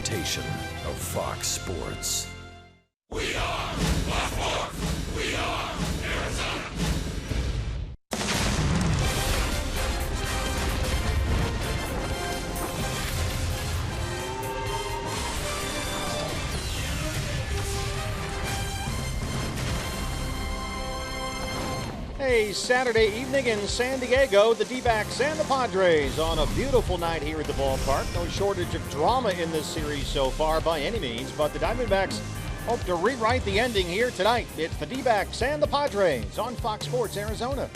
presentation of Fox Sports. We are Fox Sports. We are Arizona. A Saturday evening in San Diego, the D-backs and the Padres on a beautiful night here at the ballpark. No shortage of drama in this series so far by any means, but the Diamondbacks hope to rewrite the ending here tonight. It's the D-backs and the Padres on Fox Sports Arizona.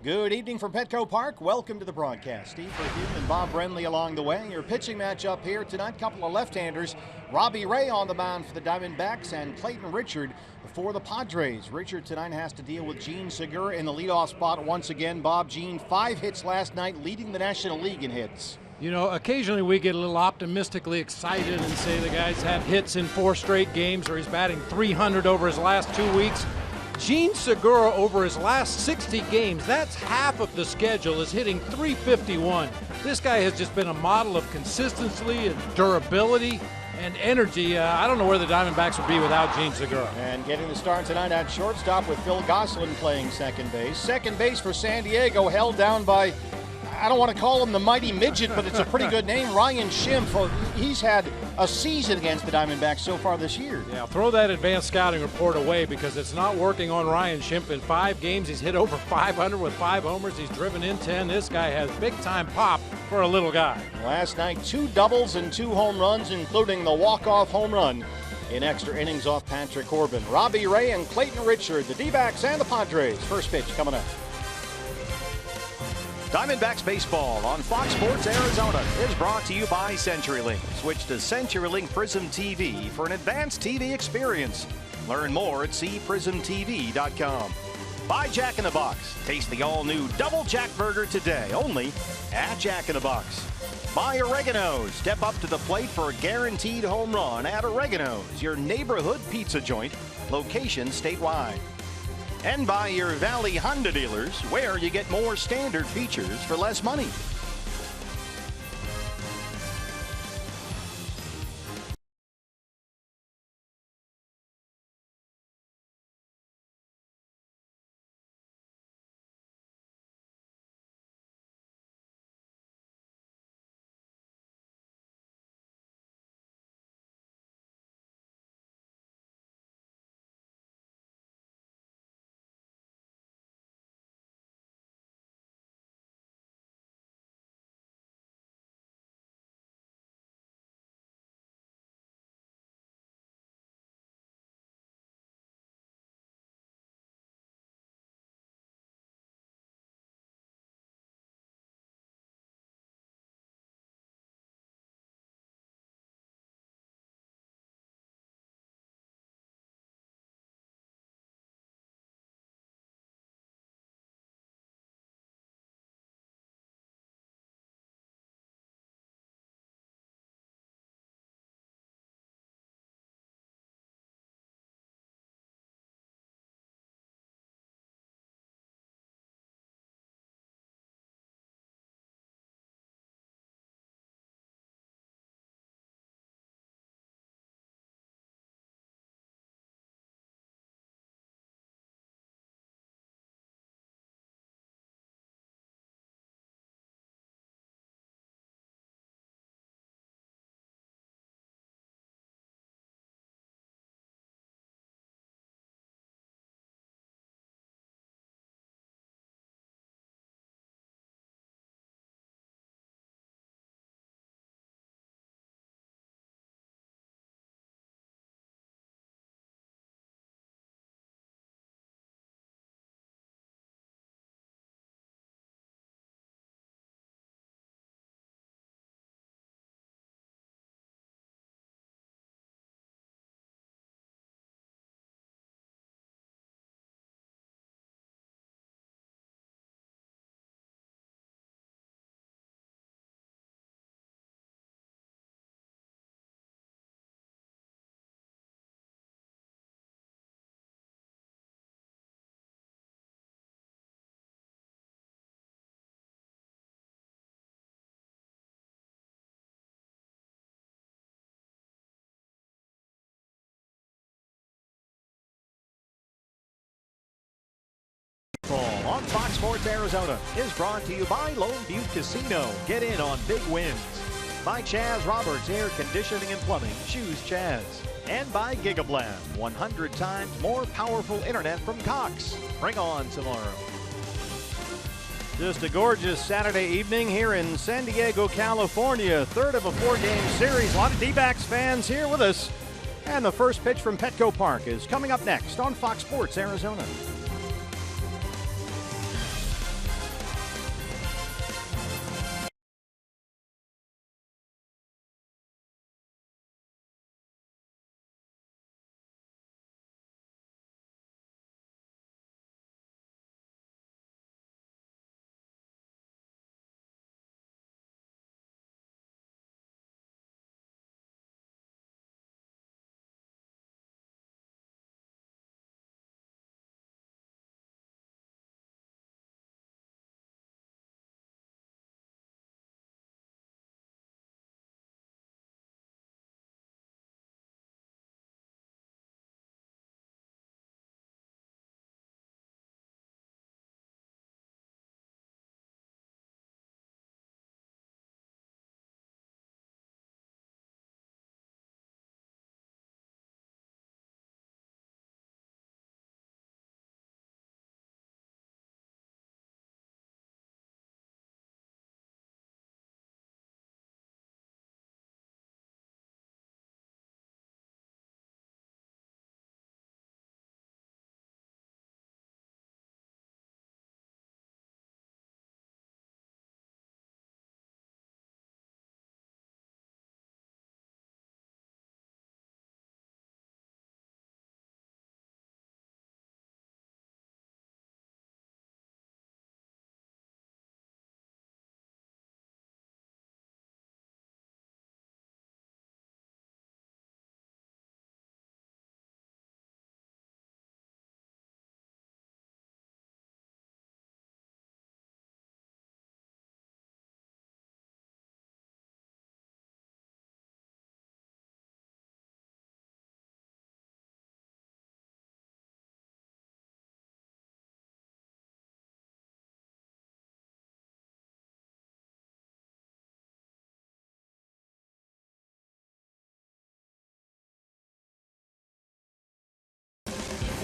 Good evening from Petco Park. Welcome to the broadcast. Steve Perfume and Bob Brenly along the way. Your pitching matchup here tonight, couple of left-handers. Robbie Ray on the mound for the Diamondbacks and Clayton Richard for the Padres. Richard tonight has to deal with Jean Segura in the leadoff spot once again. Bob, Jean, 5 hits last night, leading the National League in hits. You know, occasionally we get a little optimistically excited and say the guy's had hits in 4 straight games or he's batting .300 over his last 2 weeks. Jean Segura over his last 60 games, that's half of the schedule, is hitting .351. This guy has just been a model of consistency and durability and energy. I don't know where the Diamondbacks would be without Jean Segura. And getting the start tonight at shortstop with Phil Gosselin playing second base. Second base for San Diego held down by, I don't want to call him the mighty midget, but it's a pretty good name, Ryan Schimpf. He's had a season against the Diamondbacks so far this year. Yeah, throw that advanced scouting report away because it's not working on Ryan Schimpf. In 5 games, he's hit over .500 with 5 homers. He's driven in 10. This guy has big-time pop for a little guy. Last night, 2 doubles and 2 home runs, including the walk-off home run in extra innings off Patrick Corbin. Robbie Ray and Clayton Richard, the D-backs and the Padres. First pitch coming up. Diamondbacks baseball on Fox Sports Arizona is brought to you by CenturyLink. Switch to CenturyLink Prism TV for an advanced TV experience. Learn more at cprismtv.com. By Jack in the Box. Taste the all-new Double Jack Burger today, only at Jack in the Box. By Oregano's. Step up to the plate for a guaranteed home run at Oregano's, your neighborhood pizza joint, location statewide. And by your Valley Honda dealers, where you get more standard features for less money. Sports Arizona is brought to you by Lone Butte Casino. Get in on big wins. By Chaz Roberts Air Conditioning and Plumbing. Choose Chaz. And by Gigablast, 100 times more powerful internet from Cox. Bring on tomorrow. Just a gorgeous Saturday evening here in San Diego, California. Third of a 4-game series. A lot of D-backs fans here with us. And the first pitch from Petco Park is coming up next on Fox Sports Arizona.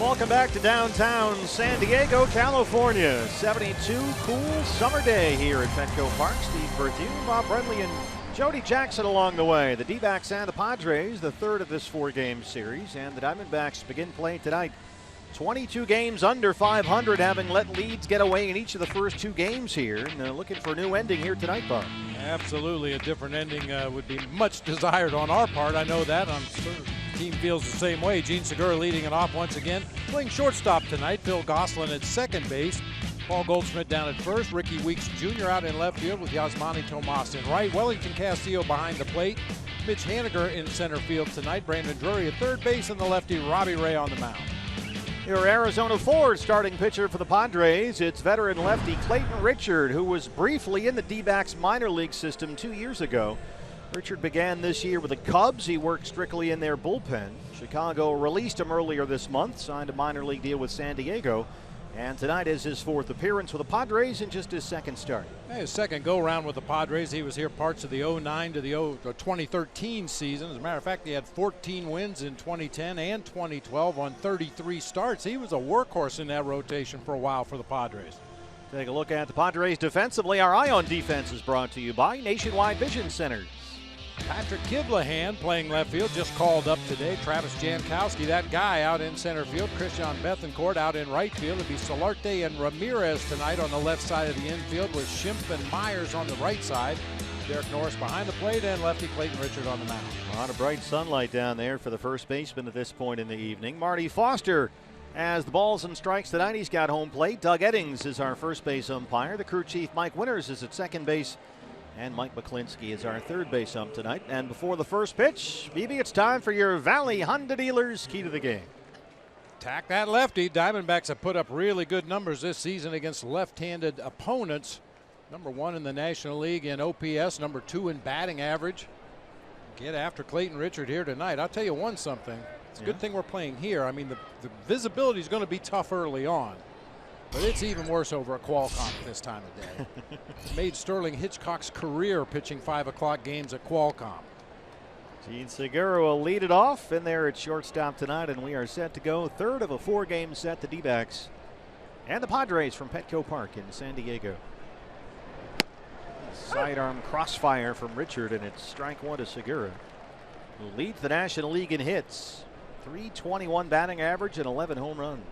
Welcome back to downtown San Diego, California. 72 cool summer day here at Petco Park. Steve Berthune, Bob Brenly, and Jody Jackson along the way. The D-backs and the Padres, the third of this 4-game series, and the Diamondbacks begin play tonight. 22 games under 500, having let leads get away in each of the first 2 games here. And looking for a new ending here tonight, Bob. Absolutely, a different ending would be much desired on our part. I know that. I'm sure the team feels the same way. Gene Segura leading it off once again. Playing shortstop tonight, Phil Gosselin at second base. Paul Goldschmidt down at first. Ricky Weeks Jr. out in left field with Yasmani Tomas in right. Wellington Castillo behind the plate. Mitch Haniger in center field tonight. Brandon Drury at third base, and the lefty Robbie Ray on the mound. Your Arizona Ford starting pitcher for the Padres. It's veteran lefty Clayton Richard, who was briefly in the D-backs minor league system 2 years ago. Richard began this year with the Cubs. He worked strictly in their bullpen. Chicago released him earlier this month, signed a minor league deal with San Diego. And tonight is his 4th appearance with the Padres and just his 2nd start. His 2nd go-round with the Padres. He was here parts of the 09 to the 2013 season. As a matter of fact, he had 14 wins in 2010 and 2012 on 33 starts. He was a workhorse in that rotation for a while for the Padres. Take a look at the Padres defensively. Our Eye on Defense is brought to you by Nationwide Vision Centers. Patrick Kivlahan playing left field, just called up today. Travis Jankowski, that guy, out in center field. Christian Bethencourt out in right field. It'll be Solarte and Ramirez tonight on the left side of the infield, with Schimpf and Myers on the right side. Derek Norris behind the plate, and lefty Clayton Richard on the mound. A lot of bright sunlight down there for the first baseman at this point in the evening. Marty Foster has the balls and strikes tonight. He's got home plate. Doug Eddings is our first base umpire. The crew chief Mike Winters is at second base. And Mike McClinsky is our third base ump tonight. And before the first pitch, BB, it's time for your Valley Honda dealers key to the game. Attack that lefty. Diamondbacks have put up really good numbers this season against left-handed opponents. Number 1 in the National League in OPS, number 2 in batting average. Get after Clayton Richard here tonight. I'll tell you something. It's a good thing we're playing here. I mean, the visibility is going to be tough early on. But it's even worse over at Qualcomm this time of day. Made Sterling Hitchcock's career pitching 5 o'clock games at Qualcomm. Gene Segura will lead it off in there at shortstop tonight, and we are set to go. Third of a 4-game set, the D-backs and the Padres from Petco Park in San Diego. Sidearm crossfire from Richard, and it's strike 1 to Segura, who leads the National League in hits. .321 batting average and 11 home runs.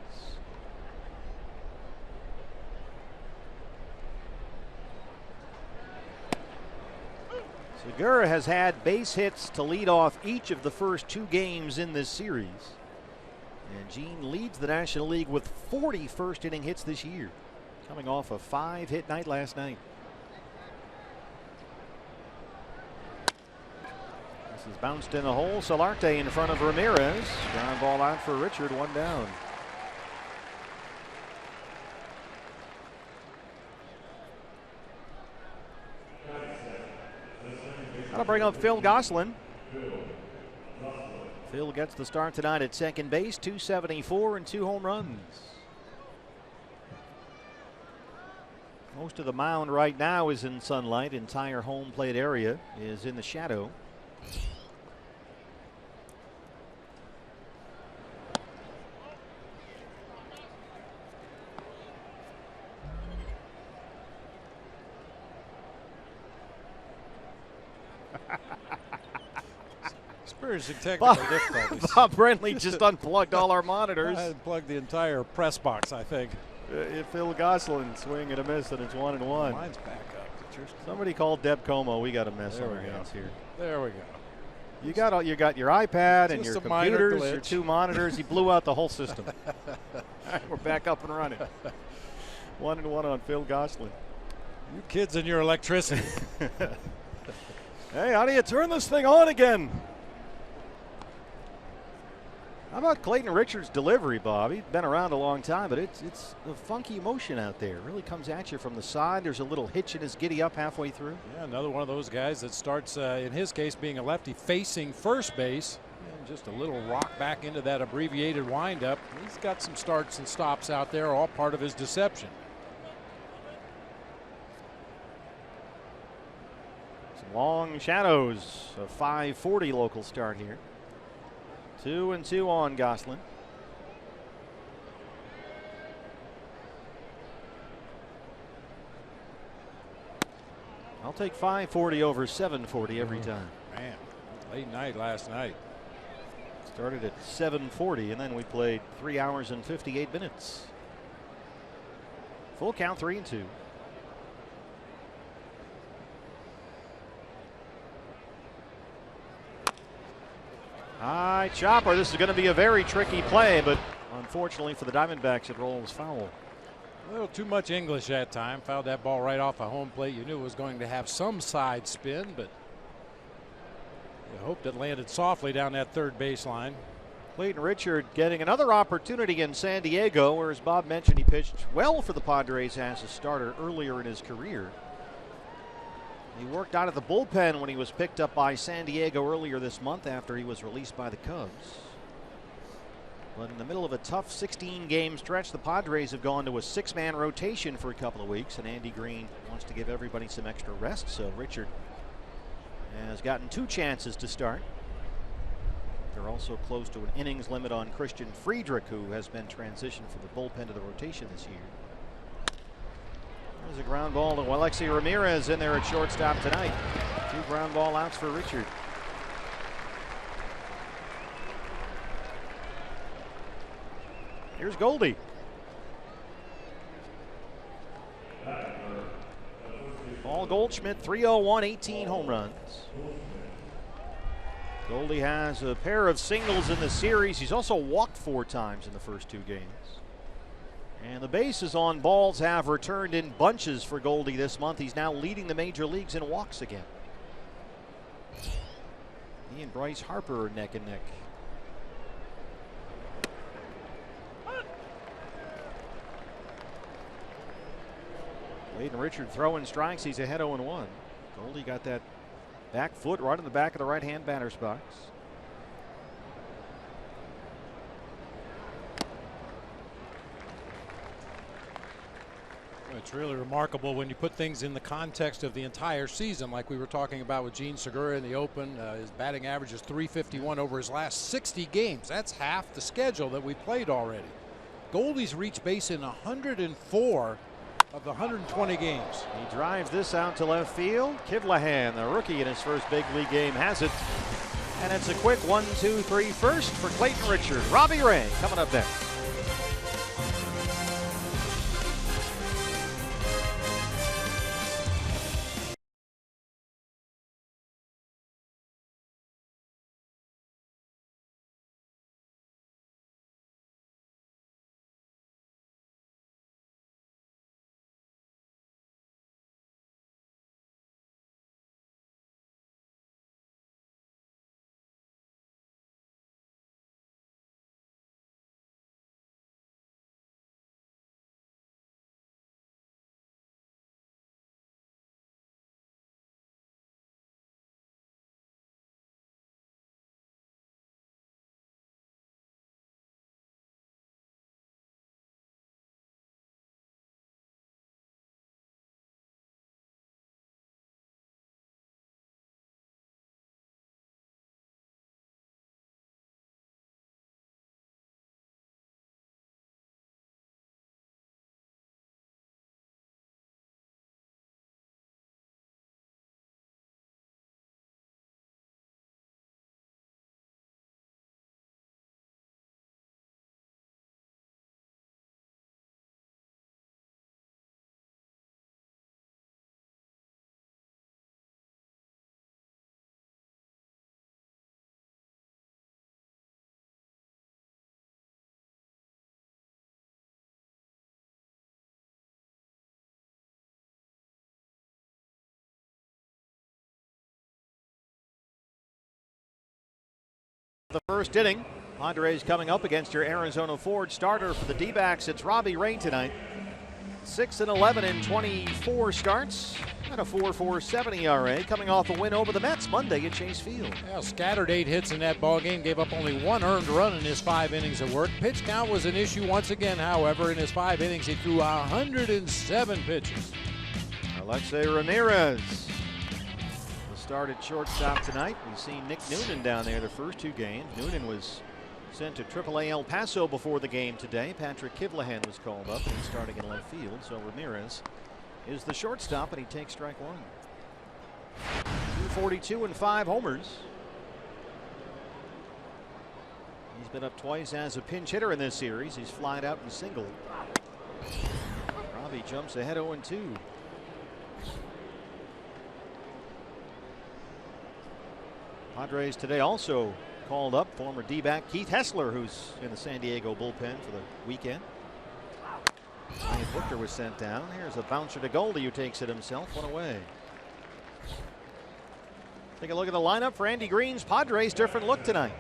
Segura has had base hits to lead off each of the first 2 games in this series. And Gene leads the National League with 40 first-inning hits this year, coming off a 5-hit night last night. This is bounced in the hole. Solarte in front of Ramirez. Ground ball out for Richard, 1 down. That'll bring up Phil Gosselin. Phil gets the start tonight at second base, .274 and 2 home runs. Most of the mound right now is in sunlight. Entire home plate area is in the shadow. Experiencing technical difficulties. Bob Brenly just unplugged all our monitors. I unplugged the entire press box, I think. Phil Gosselin swing and a miss, and it's 1-1. Mine's back up. Somebody called Deb Como. We got a mess on our hands here. There we go. You got your iPad and Just your a minor computers, your glitch. 2 monitors. He blew out the whole system. All right, we're back up and running. 1-1 on Phil Gosselin. You kids and your electricity. Hey, how do you turn this thing on again? How about Clayton Richards' delivery, Bob? He's been around a long time, but it's a funky motion out there. It really comes at you from the side. There's a little hitch in his giddy up halfway through. Yeah, another one of those guys that starts, in his case, being a lefty facing first base. And just a little rock back into that abbreviated windup. He's got some starts and stops out there, all part of his deception. Some long shadows. A 5:40 local start here. 2-2 on Gosselin. I'll take 540 over 740 every time. Man, late night last night. Started at 7:40, and then we played 3 hours and 58 minutes. Full count, 3-2. High chopper. This is going to be a very tricky play, but unfortunately for the Diamondbacks, it rolls foul. A little too much English that time. Fouled that ball right off a home plate. You knew it was going to have some side spin, but you hoped it landed softly down that third baseline. Clayton Richard getting another opportunity in San Diego, where, as Bob mentioned, he pitched well for the Padres as a starter earlier in his career. He worked out of the bullpen when he was picked up by San Diego earlier this month after he was released by the Cubs. But in the middle of a tough 16-game stretch, the Padres have gone to a 6-man rotation for a couple of weeks, and Andy Green wants to give everybody some extra rest, so Richard has gotten 2 chances to start. They're also close to an innings limit on Christian Friedrich, who has been transitioned from the bullpen to the rotation this year. There's a ground ball to Alexi Ramirez in there at shortstop tonight. 2 ground ball outs for Richard. Here's Goldie. Paul Goldschmidt, 301, 18 home runs. Goldie has a pair of singles in the series. He's also walked 4 times in the first 2 games. And the bases on balls have returned in bunches for Goldie this month. He's now leading the major leagues in walks again. He and Bryce Harper are neck and neck. Clayton Richard throwing strikes. He's ahead 0-1. Goldie got that back foot right in the back of the right-hand batter's box. It's really remarkable when you put things in the context of the entire season, like we were talking about with Jean Segura in the Open. His batting average is .351 over his last 60 games. That's half the schedule that we played already. Goldie's reached base in 104 of the 120 games. He drives this out to left field. Kivlahan, the rookie in his first big league game, has it. And it's a quick 1-2-3 first for Clayton Richard. Robbie Ray coming up next. The first inning. Padres coming up against your Arizona Ford starter for the D-backs. It's Robbie Ray tonight. 6-11 in 24 starts and a 4.47 ERA, coming off a win over the Mets Monday at Chase Field. Yeah, scattered 8 hits in that ball game, gave up only 1 earned run in his 5 innings of work. Pitch count was an issue once again, however. In his 5 innings, he threw 107 pitches. Alexei Ramirez started shortstop tonight. We've seen Nick Noonan down there the first 2 games. Noonan was sent to AAA El Paso before the game today. Patrick Kivlahan was called up and starting in left field. So Ramirez is the shortstop, and he takes strike 1. 242 and 5 homers. He's been up twice as a pinch hitter in this series. He's flied out and singled. Robbie jumps ahead 0-2. Padres today also called up former D-back Keith Hessler, who's in the San Diego bullpen for the weekend. Ryan Booker was sent down. Here's a bouncer to Goldie, who takes it himself. 1 away. Take a look at the lineup for Andy Green's Padres. Different look tonight.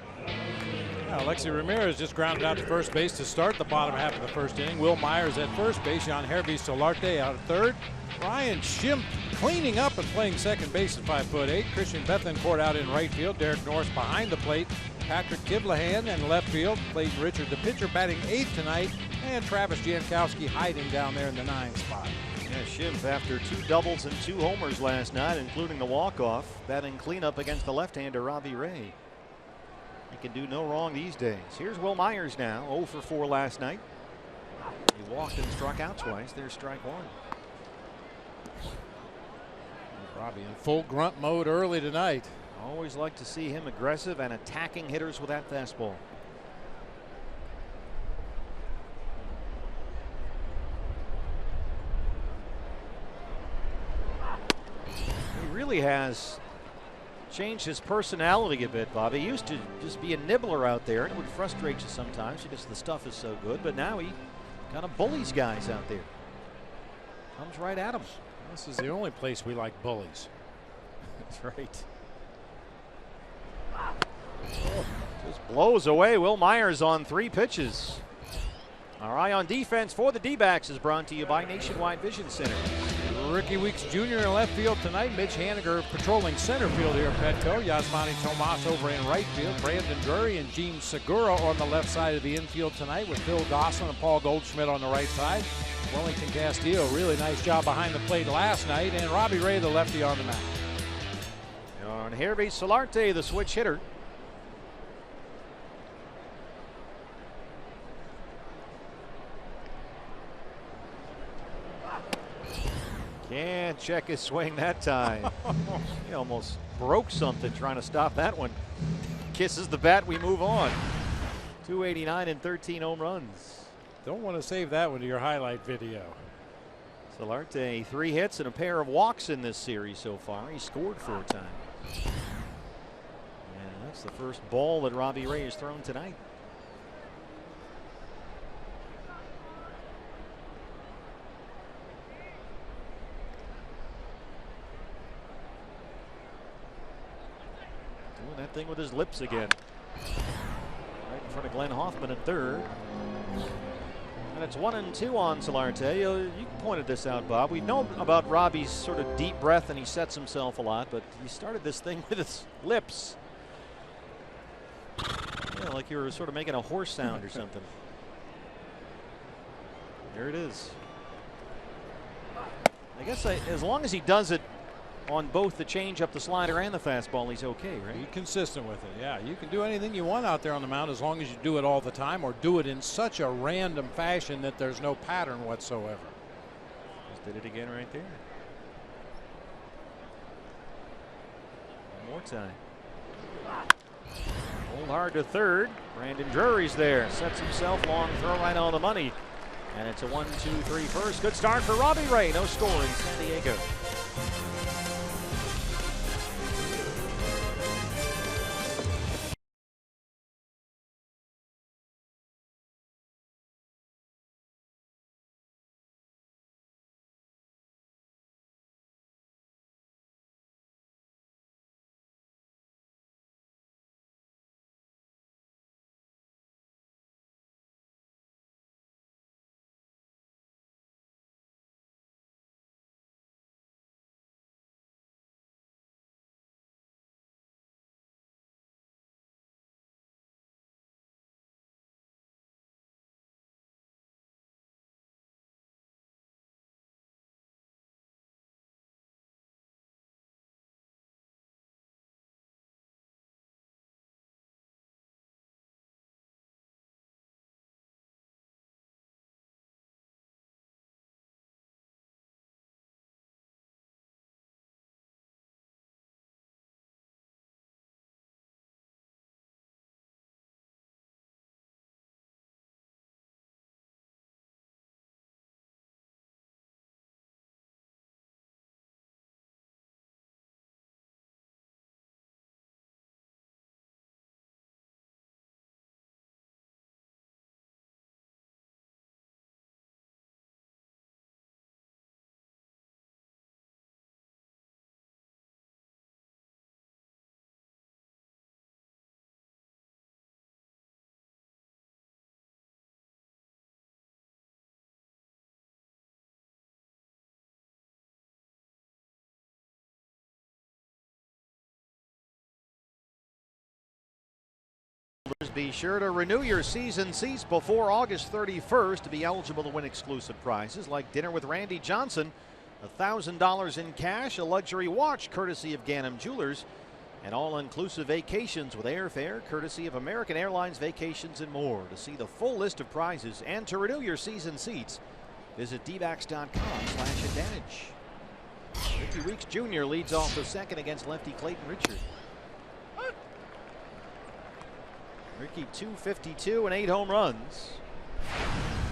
Alexei Ramirez just grounded out to first base to start the bottom half of the first inning. Will Myers at first base. Yangervis Solarte out at third. Ryan Schimpf cleaning up and playing second base at 5'8". Christian Bethancourt out in right field. Derek Norris behind the plate. Patrick Kivlahan in left field. Clayton Richard, the pitcher, batting 8th tonight. And Travis Jankowski hiding down there in the 9 spot. Yeah, Schimpf, after 2 doubles and 2 homers last night, including the walk-off, batting cleanup against the left-hander Robbie Ray. He can do no wrong these days. Here's Will Myers now, 0 for 4 last night. He walked and struck out twice. There's strike 1. Robbie in full grunt mode early tonight. Always like to see him aggressive and attacking hitters with that fastball. He really has changed his personality a bit, Bobby. He used to just be a nibbler out there, and it would frustrate you sometimes because the stuff is so good, but now he kind of bullies guys out there. Comes right at him. This is the only place we like bullies. That's right. Oh, just blows away Will Myers on 3 pitches. Our eye on defense for the D-backs is brought to you by Nationwide Vision Center. Ricky Weeks Jr. in left field tonight. Mitch Haniger patrolling center field here at Petco. Yasmani Tomas over in right field. Brandon Drury and Jean Segura on the left side of the infield tonight, with Phil Gosselin and Paul Goldschmidt on the right side. Wellington Castillo, really nice job behind the plate last night, and Robbie Ray, the lefty, on the mound. And Hervé Solarte, the switch hitter. Can't check his swing that time. He almost broke something trying to stop that one. Kisses the bat, we move on. 289 and 13 home runs. Don't want to save that one to your highlight video. Solarte, 3 hits and a pair of walks in this series so far. He scored 4 times. And that's the first ball that Robbie Ray has thrown tonight. Doing that thing with his lips again. Right in front of Glenn Hoffman at third. And it's 1-2 on Solarte. You pointed this out, Bob. We know about Robbie's sort of deep breath, and he sets himself a lot, but he started this thing with his lips. Yeah, like you were sort of making a horse sound or something. There it is. I guess as long as he does it on both the changeup, the slider, and the fastball, he's okay, right? Be consistent with it. Yeah, you can do anything you want out there on the mound as long as you do it all the time, or do it in such a random fashion that there's no pattern whatsoever. Just did it again right there. One more time. Hold hard to third. Brandon Drury's there. Sets himself, long throw right on the money. And it's a 1-2-3 first. Good start for Robbie Ray. No score in San Diego. Be sure to renew your season seats before August 31st to be eligible to win exclusive prizes like dinner with Randy Johnson, $1,000 in cash, a luxury watch courtesy of Ganem Jewelers, and all-inclusive vacations with airfare courtesy of American Airlines Vacations and more. To see the full list of prizes and to renew your season seats, visit dvax.com/advantage. Ricky Weeks Jr. leads off the second against lefty Clayton Richard. Ricky, 252 and 8 home runs.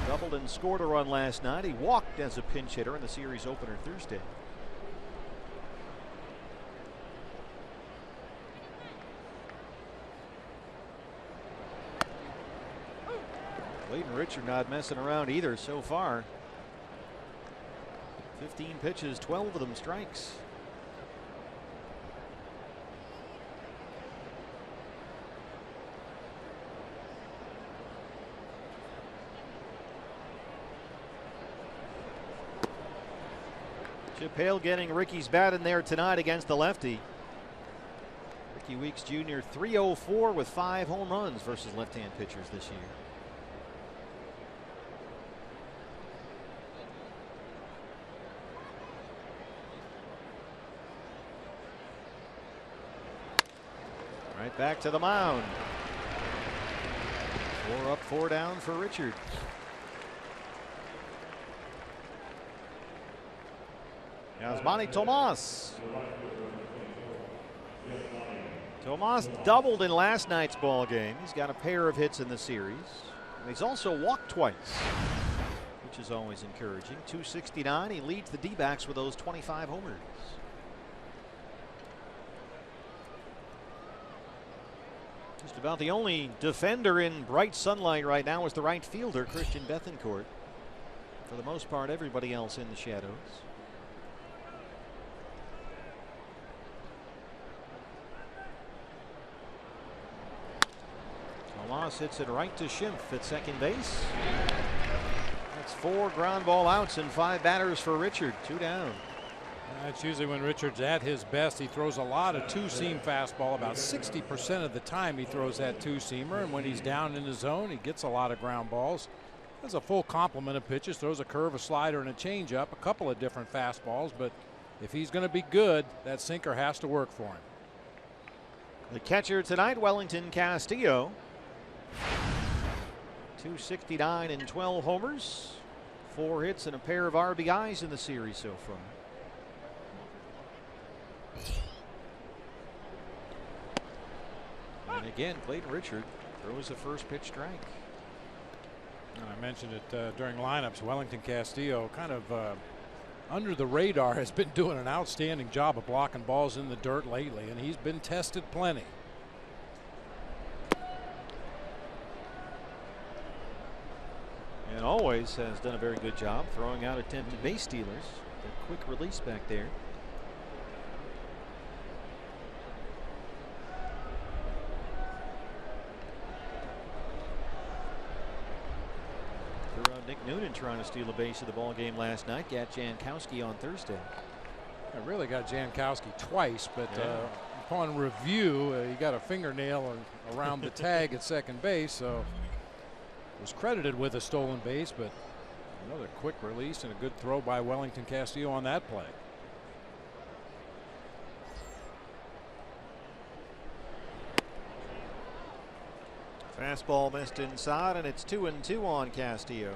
Doubled and scored a run last night. He walked as a pinch hitter in the series opener Thursday. Clayton Richard not messing around either so far. 15 pitches, 12 of them strikes. Chip Hale getting Ricky's bat in there tonight against the lefty. Ricky Weeks Jr. 304 with 5 home runs versus left-hand pitchers this year. Right back to the mound. 4 up, 4 down for Richard. Yasmani Tomas. Tomas doubled in last night's ball game. He's got a pair of hits in the series. And he's also walked twice, which is always encouraging. 269. He leads the D-backs with those 25 homers. Just about the only defender in bright sunlight right now is the right fielder, Christian Bethancourt. For the most part, everybody else in the shadows. Tomas hits it right to Schimpf at second base. That's 4 ground ball outs and 5 batters for Richard. 2 down. That's usually when Richard's at his best. He throws a lot of two-seam fastball. About 60% of the time he throws that two-seamer, and when he's down in the zone, he gets a lot of ground balls. Has a full complement of pitches. Throws a curve, a slider, and a changeup. A couple of different fastballs, but if he's going to be good, that sinker has to work for him. The catcher tonight, Wellington Castillo. 269 and 12 homers. 4 hits and a pair of RBIs in the series so far. And again, Clayton Richard throws the first pitch strike. I mentioned it during lineups. Wellington Castillo kind of under the radar has been doing an outstanding job of blocking balls in the dirt lately, and he's been tested plenty. And always has done a very good job throwing out attempted base stealers. A quick release back there. Nick Noonan trying to steal a base of the ball game last night. Got Jankowski on Thursday. I really got Jankowski twice, but upon review, he got a fingernail around the tag at second base, so was credited with a stolen base, but another quick release and a good throw by Wellington Castillo on that play. Fastball missed inside, and it's 2-2 on Castillo.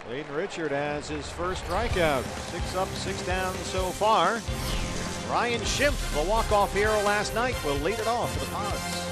Clayton Richard has his first strikeout. 6 up, 6 down so far. Ryan Schimpf, the walk-off hero last night, will lead it off for the Pods.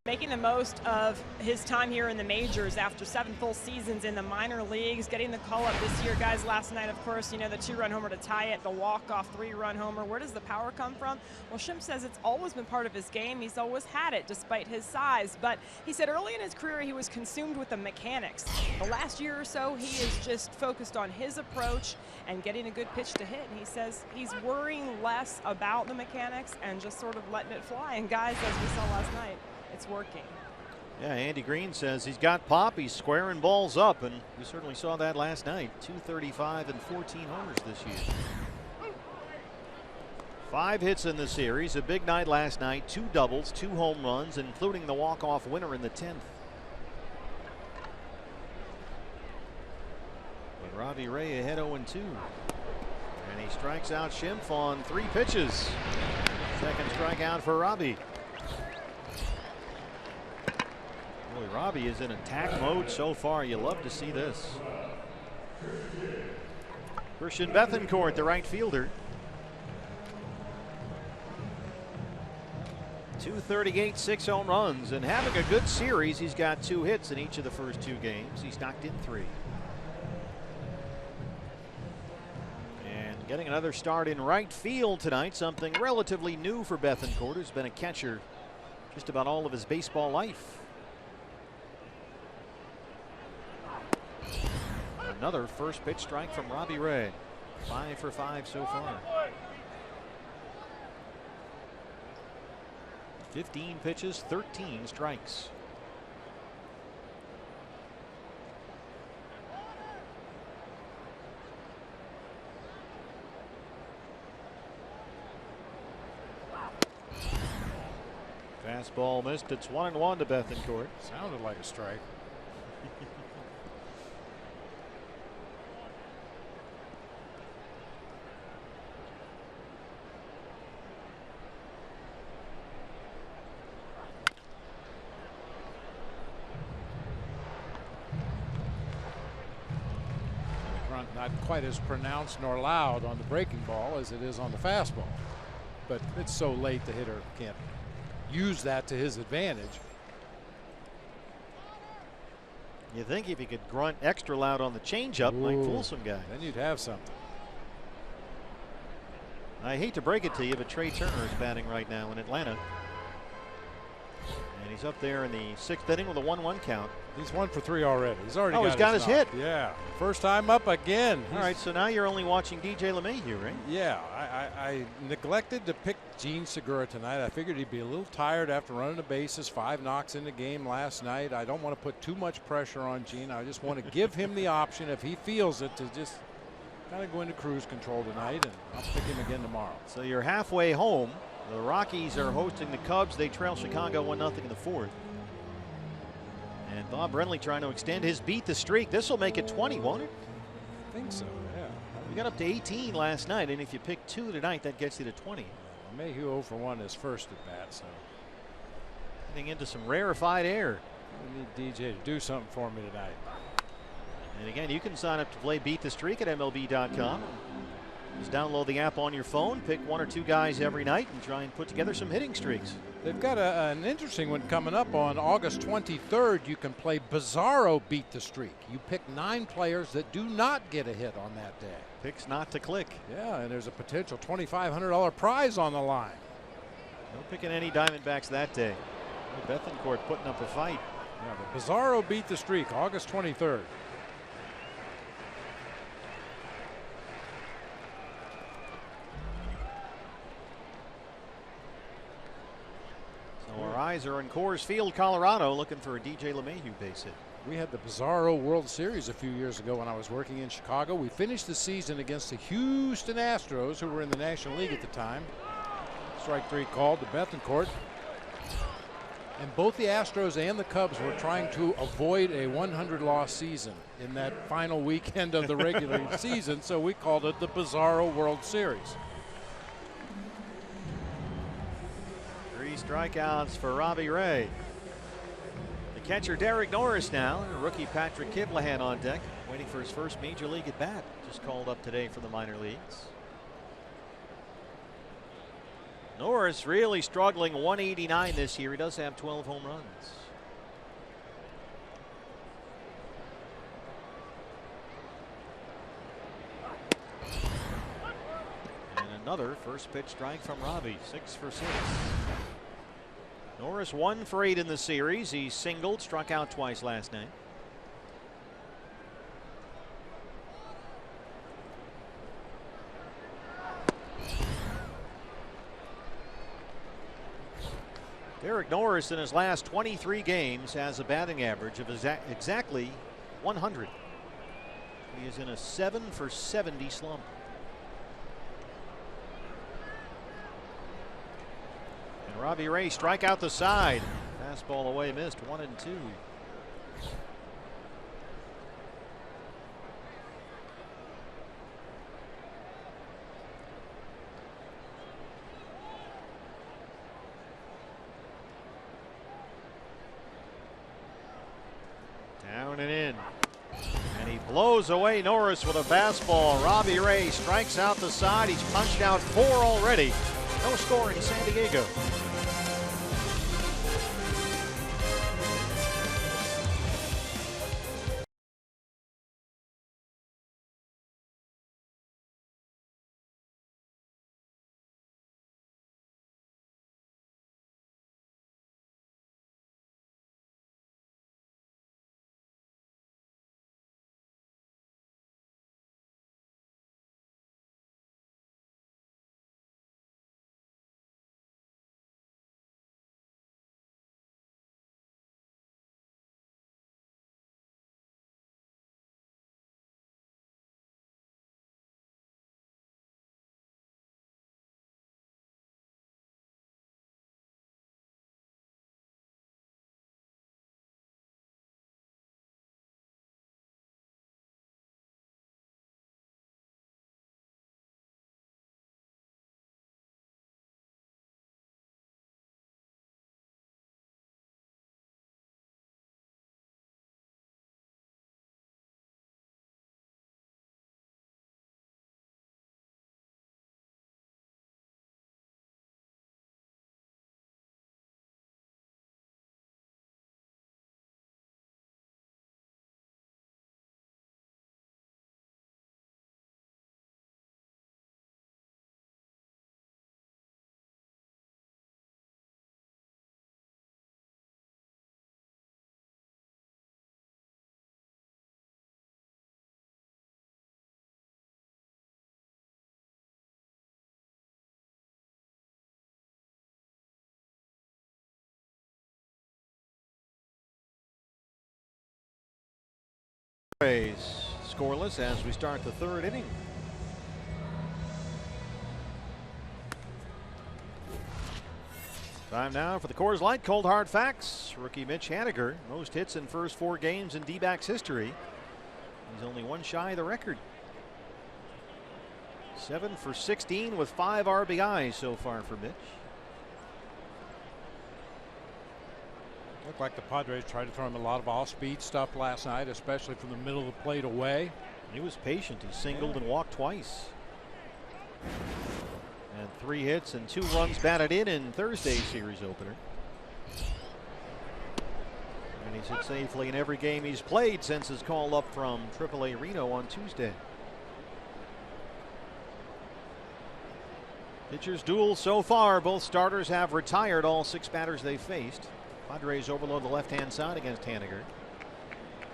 Making the most of his time here in the majors after 7 full seasons in the minor leagues, getting the call up this year. Guys, last night, of course, you know, the 2-run homer to tie it, the walk-off 3-run homer. Where does the power come from? Well, Schimpf says it's always been part of his game. He's always had it, despite his size. But he said early in his career, he was consumed with the mechanics. The last year or so, he is just focused on his approach and getting a good pitch to hit. And he says he's worrying less about the mechanics and just sort of letting it fly. And guys, as we saw last night, it's working. Yeah, Andy Green says he's got pop. He's squaring balls up, and we certainly saw that last night. 235 and 14 homers this year. 5 hits in the series. A big night last night. 2 doubles, 2 home runs, including the walk-off winner in the 10th. But Robbie Ray ahead 0-2. And he strikes out Schimpf on 3 pitches. Second strikeout for Robbie. Boy, Robbie is in attack mode so far. You love to see this. Christian Bethancourt, the right fielder. 238, 6 home runs, and having a good series. He's got 2 hits in each of the first 2 games. He's knocked in 3. And getting another start in right field tonight, something relatively new for Bethancourt, who's been a catcher just about all of his baseball life. Another first pitch strike from Robbie Ray. 5 for 5 so far. 15 pitches, 13 strikes. Fastball missed. It's 1-1 to Bethancourt. Sounded like a strike. Not quite as pronounced nor loud on the breaking ball as it is on the fastball, but it's so late the hitter can't use that to his advantage. You think if he could grunt extra loud on the changeup, might fool some guys. Then you'd have something. I hate to break it to you, but Trey Turner is batting right now in Atlanta. And he's up there in the 6th inning with a 1-1 count. He's 1 for 3 already. He's already he's got his hit. Yeah. First time up again. All right, so now you're only watching DJ LeMahieu, right? Yeah. I neglected to pick Jean Segura tonight. I figured he'd be a little tired after running the bases. 5 knocks in the game last night. I don't want to put too much pressure on Jean. I just want to give him the option, if he feels it, to just kind of go into cruise control tonight, and I'll pick him again tomorrow. So you're halfway home. The Rockies are hosting the Cubs. They trail Chicago 1-0 in the 4th. And Bob Brenly trying to extend his beat the streak. This will make it 20, won't it? I think so, yeah. We got up to 18 last night, and if you pick 2 tonight, that gets you to 20. Mayhew 0 for 1 is first at bat, so getting into some rarefied air. We need DJ to do something for me tonight. And again, you can sign up to play Beat the Streak at MLB.com. Just download the app on your phone, pick 1 or 2 guys every night, and try and put together some hitting streaks. They've got an interesting one coming up on August 23rd. You can play Bizarro Beat the Streak. You pick 9 players that do not get a hit on that day. Picks not to click. Yeah, and there's a potential $2,500 prize on the line. No picking any Diamondbacks that day. Bethancourt putting up a fight. Yeah, the Bizarro Beat the Streak, August 23rd. Our eyes are in Coors Field, Colorado, looking for a DJ LeMahieu base hit. We had the Bizarro World Series a few years ago when I was working in Chicago. We finished the season against the Houston Astros, who were in the National League at the time. Strike 3 called to Bethancourt. And both the Astros and the Cubs were trying to avoid a 100-loss season in that final weekend of the regular season, so we called it the Bizarro World Series. 3 strikeouts for Robbie Ray. The catcher Derek Norris now, and rookie Patrick Kivlahan on deck, waiting for his first major league at bat. Just called up today for the minor leagues. Norris really struggling, 189 this year. He does have 12 home runs. And another first pitch strike from Robbie, 6 for 6. Norris 1 for 8 in the series. He singled, struck out twice last night. Derek Norris in his last 23 games has a batting average of exactly 100. He is in a 7 for 70 slump. And Robbie Ray strike out the side. Fastball away, missed, 1-2. Down and in. And he blows away Norris with a fastball. Robbie Ray strikes out the side. He's punched out 4 already. No score in San Diego. Scoreless as we start the 3rd inning. Time now for the Coors Light Cold Hard Facts. Rookie Mitch Haniger, most hits in first 4 games in D-backs history. He's only 1 shy of the record. 7 for 16 with 5 RBIs so far for Mitch. Looked like the Padres tried to throw him a lot of off-speed stuff last night, especially from the middle of the plate away. He was patient. He singled and walked twice. And 3 hits and 2 runs batted in Thursday's series opener. And he's hit safely in every game he's played since his call up from AAA Reno on Tuesday. Pitchers duel so far. Both starters have retired all 6 batters they faced. Padres overload the left-hand side against Haniger.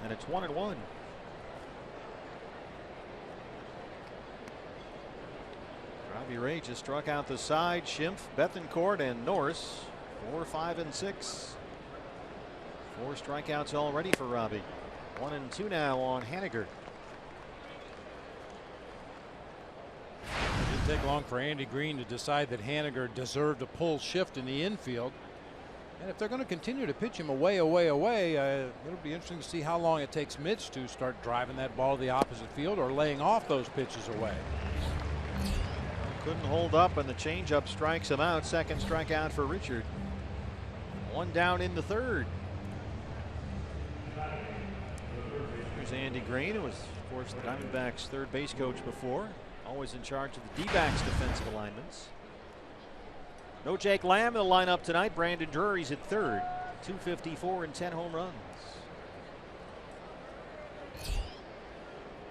And it's 1-1. Robbie Ray just struck out the side. Schimpf, Bethancourt, and Norris. 4, 5, and 6. 4 strikeouts already for Robbie. 1-2 now on Haniger. It didn't take long for Andy Green to decide that Haniger deserved a pull shift in the infield. And if they're going to continue to pitch him away, it'll be interesting to see how long it takes Mitch to start driving that ball to the opposite field or laying off those pitches away. Couldn't hold up, and the changeup strikes him out. Second strikeout for Richard. 1 down in the 3rd. Here's Andy Green, who was, of course, the Diamondbacks' 3rd base coach before. Always in charge of the D-backs defensive alignments. No Jake Lamb in the lineup tonight. Brandon Drury's at third. 254 and 10 home runs.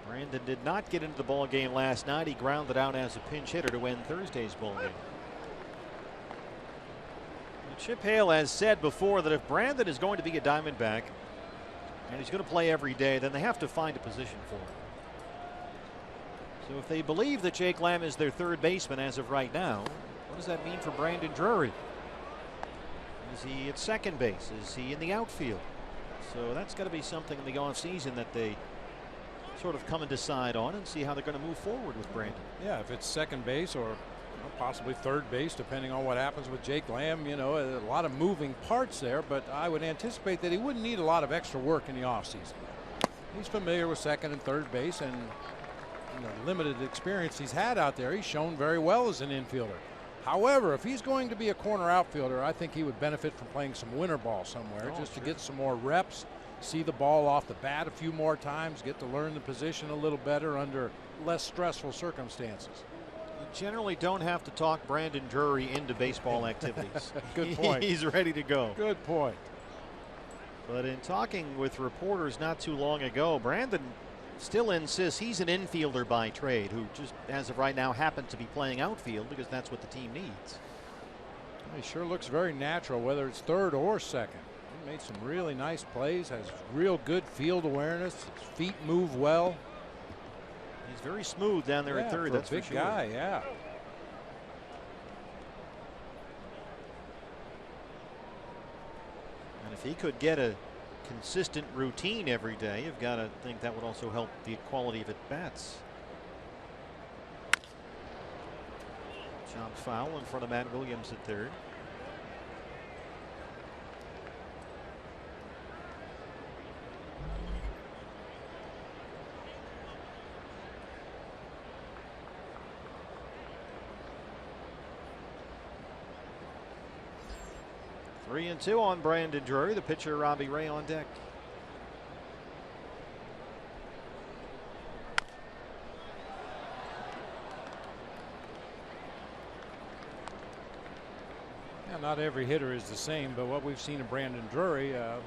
Brandon did not get into the ball game last night. He grounded out as a pinch hitter to win Thursday's ball game. Chip Hale has said before that if Brandon is going to be a Diamondback and he's going to play every day, then they have to find a position for him. So if they believe that Jake Lamb is their third baseman as of right now, what does that mean for Brandon Drury? Is he at second base? Is he in the outfield? So that's got to be something in the offseason that they sort of come and decide on and see how they're going to move forward with Brandon. Yeah, if it's second base or possibly third base, depending on what happens with Jake Lamb. You know, a lot of moving parts there, but I would anticipate that he wouldn't need a lot of extra work in the offseason. He's familiar with second and third base, and limited experience he's had out there, he's shown very well as an infielder. However, if he's going to be a corner outfielder, I think he would benefit from playing some winter ball somewhere, just to get some more reps, see the ball off the bat a few more times, get to learn the position a little better under less stressful circumstances. You generally don't have to talk Brandon Drury into baseball activities. Good point. He's ready to go. Good point. But in talking with reporters not too long ago, Brandon still insists he's an infielder by trade who just, as of right now, happens to be playing outfield because that's what the team needs. He sure looks very natural, whether it's third or second. He made some really nice plays, has real good field awareness, his feet move well. He's very smooth down there at third. That's a big for sure. guy, yeah. And if he could get a consistent routine every day, you've got to think that would also help the quality of at bats. Chopped foul in front of Matt Williams at third. Three and two on Brandon Drury. The pitcher Robbie Ray on deck. Yeah, not every hitter is the same, but what we've seen of Brandon Drury, a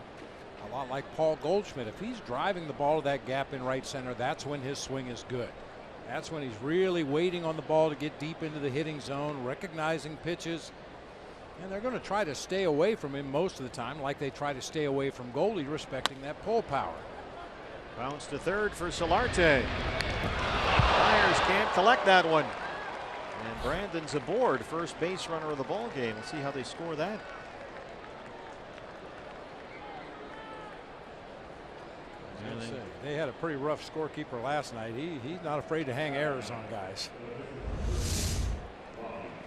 lot like Paul Goldschmidt, if he's driving the ball to that gap in right center, that's when his swing is good. That's when he's really waiting on the ball to get deep into the hitting zone, recognizing pitches. And they're going to try to stay away from him most of the time, like they try to stay away from Goldie, respecting that pull power. Bounce to third for Solarte. Myers can't collect that one. And Brandon's aboard, first base runner of the ball game. Let's see how they score that. They had a pretty rough scorekeeper last night. He's not afraid to hang errors on guys.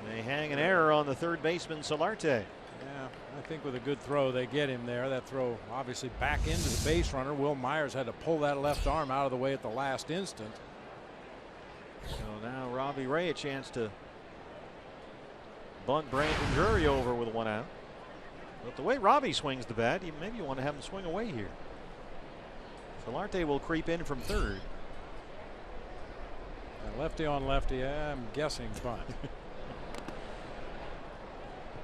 They hang an error on the third baseman Solarte. Yeah, I think with a good throw they get him there. That throw obviously back into the base runner. Will Myers had to pull that left arm out of the way at the last instant. So now Robbie Ray a chance to bunt Brandon Drury over with one out. But the way Robbie swings the bat, maybe you want to have him swing away here. Solarte will creep in from third. Lefty on lefty, I'm guessing bunt.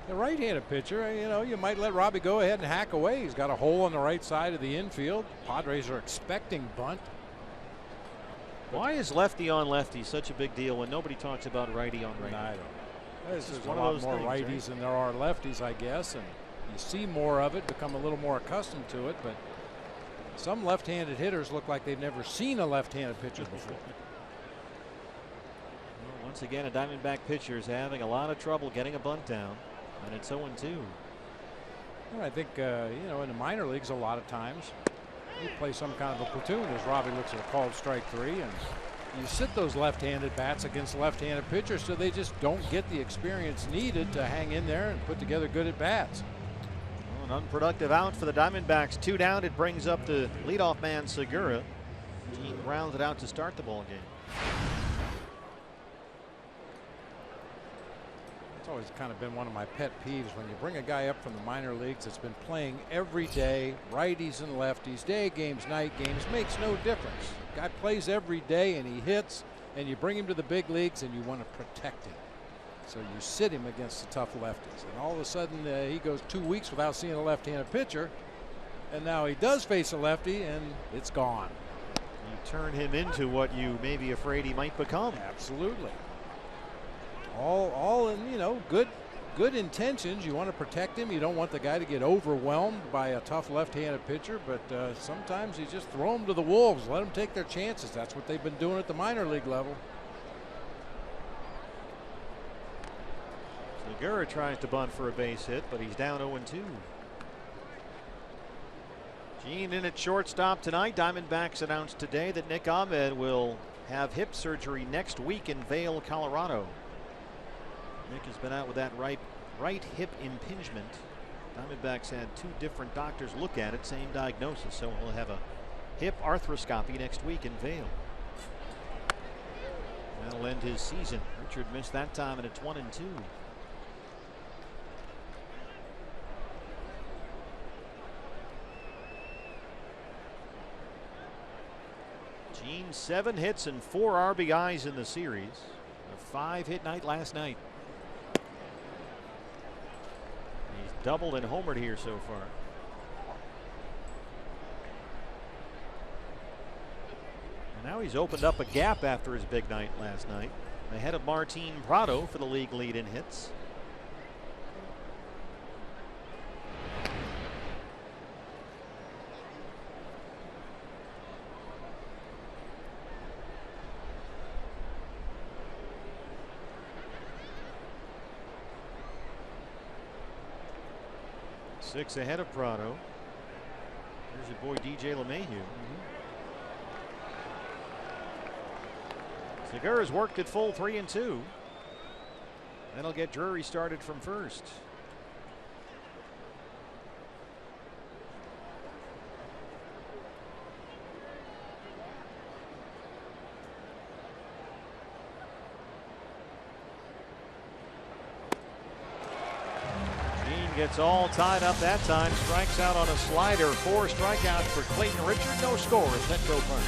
The right-handed pitcher, you might let Robbie go ahead and hack away. He's got a hole on the right side of the infield. Padres are expecting bunt. Why is lefty on lefty such a big deal when nobody talks about righty on righty? I don't know. There's This is a one of lot those more things, righties right? than there are lefties, I guess, and you see more of it, become a little more accustomed to it, but some left-handed hitters look like they've never seen a left-handed pitcher before. Well, once again, a Diamondback pitcher is having a lot of trouble getting a bunt down, and it's 0-2. Well, I think, in the minor leagues a lot of times you play some kind of a platoon as Robbie looks at a called strike three, and you sit those left-handed bats against left-handed pitchers so they just don't get the experience needed to hang in there and put together good at-bats. An unproductive out for the Diamondbacks. 2 down. It brings up the leadoff man Segura. He grounds it out to start the ball game. It's always kind of been one of my pet peeves when you bring a guy up from the minor leagues that's been playing every day, righties and lefties, day games, night games, makes no difference. Guy plays every day and he hits, and you bring him to the big leagues and you want to protect him. So you sit him against the tough lefties, and all of a sudden he goes 2 weeks without seeing a left-handed pitcher, and now he does face a lefty, and it's gone. You turn him into what you may be afraid he might become. Absolutely. All in, you know, good intentions. You want to protect him. You don't want the guy to get overwhelmed by a tough left-handed pitcher, but sometimes you just throw them to the wolves. Let them take their chances. That's what they've been doing at the minor league level. Segura tries to bunt for a base hit, but he's down 0-2. Gene in at shortstop tonight. Diamondbacks announced today that Nick Ahmed will have hip surgery next week in Vail, Colorado. Nick has been out with that right hip impingement. Diamondbacks had 2 different doctors look at it, same diagnosis, so he'll have a hip arthroscopy next week in Vail. That'll end his season. Richard missed that time, and it's 1-2. Gene, 7 hits and 4 RBIs in the series. A 5-hit night last night. He's doubled and homered here so far. And now he's opened up a gap after his big night last night. Ahead of Martin Prado for the league lead in hits. Six ahead of Prado. Here's your boy DJ LeMahieu. Segura's worked at full 3-2. That'll get Drury started from first. Gets all tied up that time. Strikes out on a slider. 4 strikeouts for Clayton Richard. No score at Petco Park.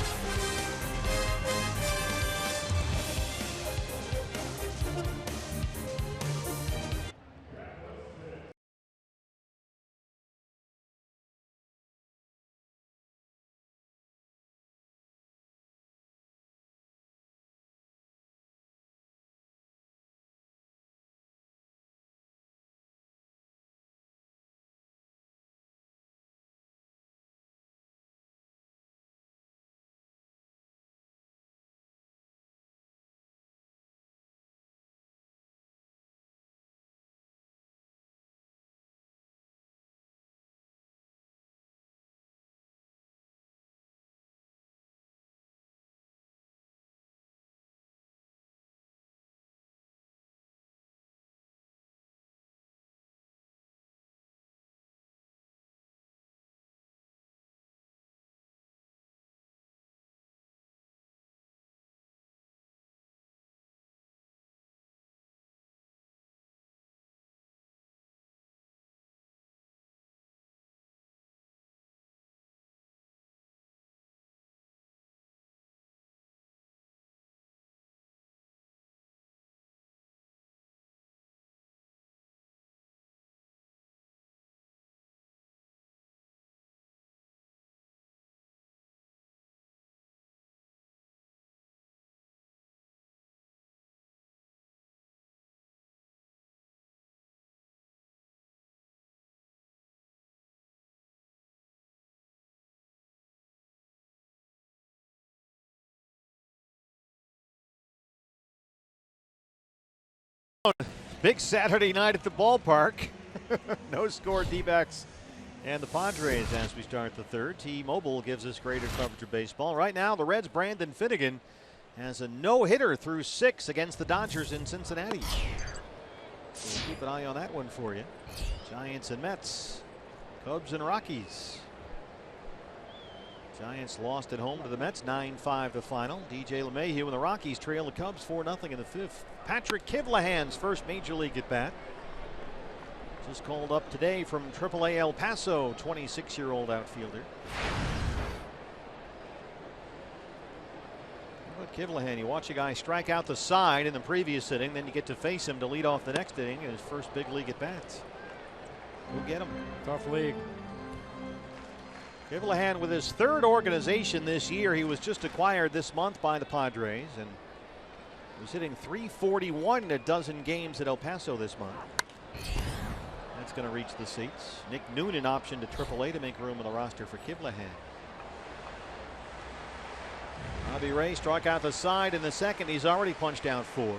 Big Saturday night at the ballpark. No score, D-backs and the Padres as we start the third. T-Mobile gives us greater coverage of baseball. Right now, the Reds' Brandon Finnegan has a no-hitter through 6 against the Dodgers in Cincinnati. So we'll keep an eye on that one for you. Giants and Mets, Cubs and Rockies. Giants lost at home to the Mets, 9-5 the final. DJ LeMahieu and the Rockies trail the Cubs 4-0 in the 5th. Patrick Kivlahan's first major league at bat. Just called up today from AAA El Paso, 26-year-old outfielder. Kivlahan, you watch a guy strike out the side in the previous inning, then you get to face him to lead off the next inning in his first big league at bats. We'll get him. Tough league. Kivlahan with his third organization this year. He was just acquired this month by the Padres and was hitting .341 in a dozen games at El Paso this month. That's going to reach the seats. Nick Noonan optioned to AAA to make room on the roster for Kivlahan. Robbie Ray struck out the side in the second. He's already punched out 4.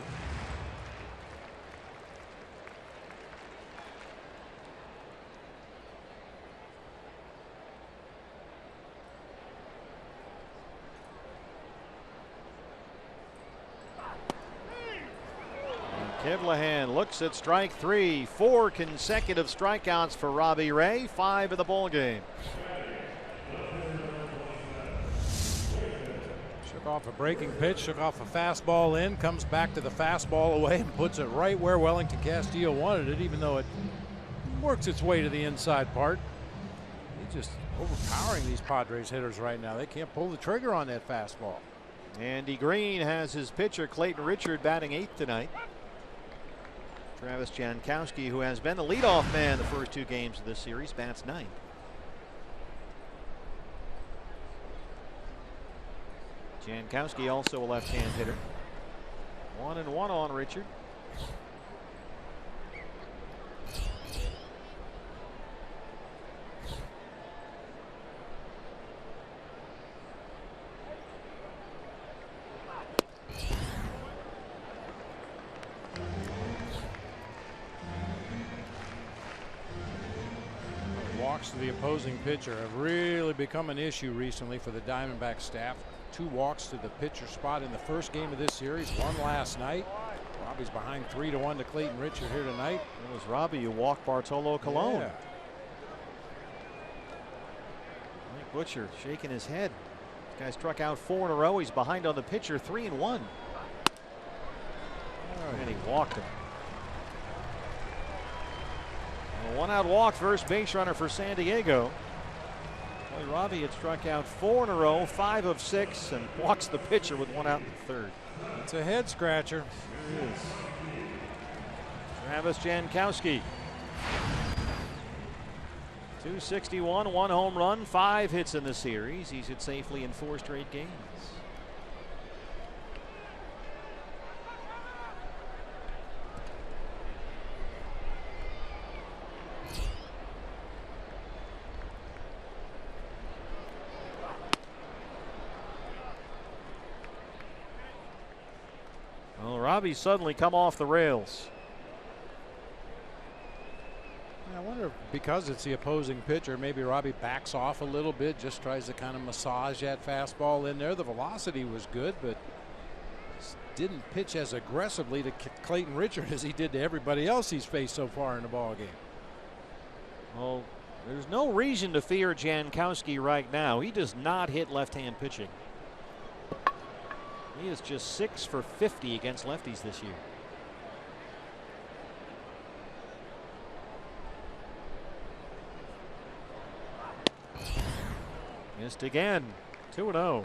Kivlahan looks at strike 3. 4 consecutive strikeouts for Robbie Ray. 5 in the ball game. Shook off a breaking pitch, shook off a fastball in, comes back to the fastball away and puts it right where Wellington Castillo wanted it, even though it works its way to the inside part. He's just overpowering these Padres hitters right now. They can't pull the trigger on that fastball. Andy Green has his pitcher Clayton Richard batting 8th tonight. Travis Jankowski, who has been the leadoff man the first 2 games of this series, bats 9th. Jankowski also a left-hand hitter. 1-1 on Richard. Walks to the opposing pitcher have really become an issue recently for the Diamondback staff. 2 walks to the pitcher spot in the first game of this series, 1 last night. Robbie's behind 3-1 to Clayton Richard here tonight. It was Robbie who walked Bartolo Colon. Yeah. Mike Butcher shaking his head. This guy struck out 4 in a row. He's behind on the pitcher, 3-1. And he walked him. A 1-out walk, first base runner for San Diego. Boy, Robbie had struck out 4 in a row, 5 of 6, and walks the pitcher with 1 out in the third. It's a head scratcher. It is. Travis Jankowski. 261, 1 home run, 5 hits in the series. He's hit safely in 4 straight games. Well, Robbie's suddenly come off the rails. I wonder if because it's the opposing pitcher, maybe Robbie backs off a little bit, just tries to kind of massage that fastball in there. The velocity was good, but didn't pitch as aggressively to Clayton Richard as he did to everybody else he's faced so far in the ball game. Well, there's no reason to fear Jankowski right now. He does not hit left-hand pitching. He is just 6 for 50 against lefties this year. Missed again. 2-0.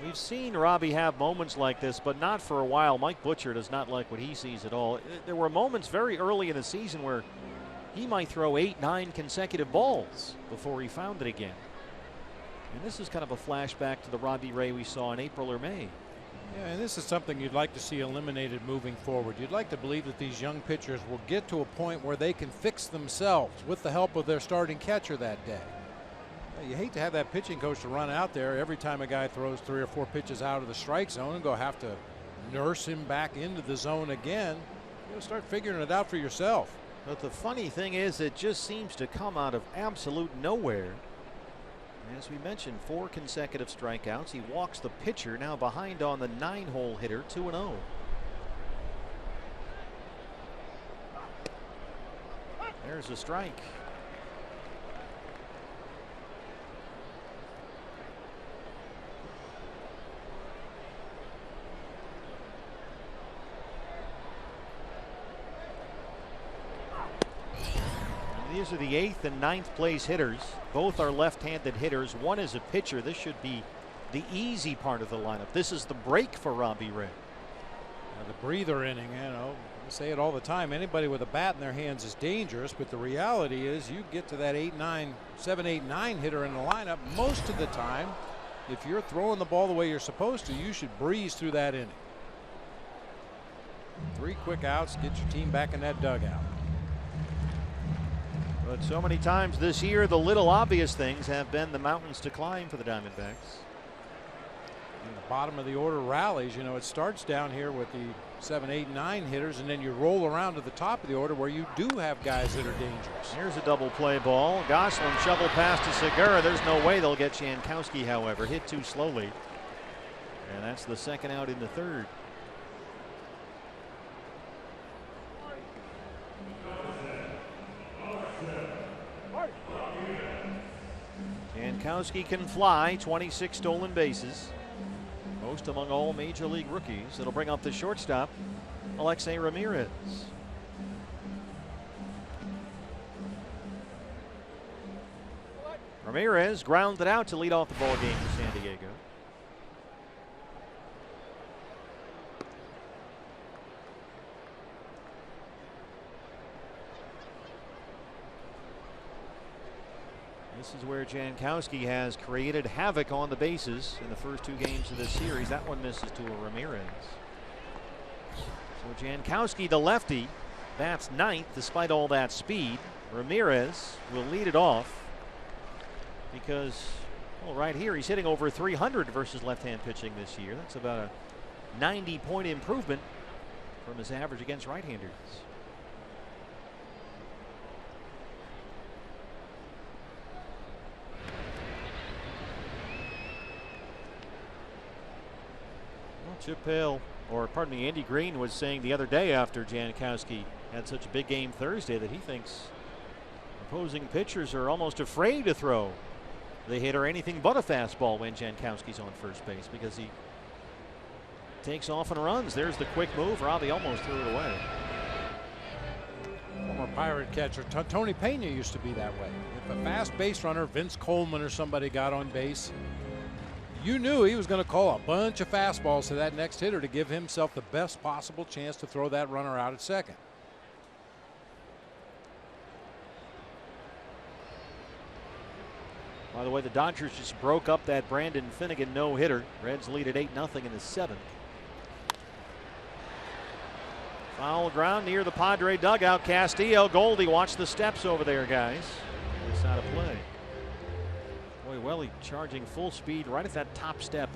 We've seen Robbie have moments like this, but not for a while. Mike Butcher does not like what he sees at all. There were moments very early in the season where he might throw 8-9 consecutive balls before he found it again. And this is kind of a flashback to the Robbie Ray we saw in April or May. Yeah, and this is something you'd like to see eliminated moving forward. You'd like to believe that these young pitchers will get to a point where they can fix themselves with the help of their starting catcher that day. You hate to have that pitching coach to run out there every time a guy throws 3 or 4 pitches out of the strike zone and go have to nurse him back into the zone again. You'll start figuring it out for yourself. But the funny thing is, it just seems to come out of absolute nowhere. As we mentioned, 4 consecutive strikeouts. He walks the pitcher, now behind on the 9-hole hitter, 2-0. There's a strike. These are the 8th and 9th place hitters. Both are left-handed hitters. One is a pitcher. This should be the easy part of the lineup. This is the break for Robbie Ray. The breather inning, you know, we say it all the time. Anybody with a bat in their hands is dangerous, but the reality is you get to that 7, 8, 9 hitter in the lineup most of the time. If you're throwing the ball the way you're supposed to, you should breeze through that inning. 3 quick outs, get your team back in that dugout. But so many times this year, the little obvious things have been the mountains to climb for the Diamondbacks. And the bottom of the order rallies. You know, it starts down here with the 7, 8, 9 hitters, and then you roll around to the top of the order where you do have guys that are dangerous. Here's a double play ball. Gosselin shovel pass to Segura. There's no way they'll get Jankowski, however. Hit too slowly. And that's the second out in the 3rd. Jankowski can fly. 26 stolen bases. Most among all major league rookies. It'll bring up the shortstop, Alexei Ramirez. Ramirez grounded out to lead off the ball game for San Diego. This is where Jankowski has created havoc on the bases in the first 2 games of this series. That one misses to a Ramirez. So Jankowski, the lefty, bats 9th despite all that speed. Ramirez will lead it off because, well, right here he's hitting over 300 versus left-hand pitching this year. That's about a 90-point improvement from his average against right-handers. Chip Hale, or pardon me, Andy Green was saying the other day after Jankowski had such a big game Thursday that he thinks opposing pitchers are almost afraid to throw the hitter anything but a fastball when Jankowski's on first base because he takes off and runs. There's the quick move. Robbie almost threw it away. Former Pirate catcher Tony Pena used to be that way. If a fast base runner, Vince Coleman or somebody, got on base, you knew he was going to call a bunch of fastballs to that next hitter to give himself the best possible chance to throw that runner out at second. By the way, the Dodgers just broke up that Brandon Finnegan no-hitter. Reds lead at 8-0 in the 7th. Foul ground near the Padre dugout. Castillo, Goldie, watch the steps over there, guys. It's out of play. Boy, Welly charging full speed right at that top step.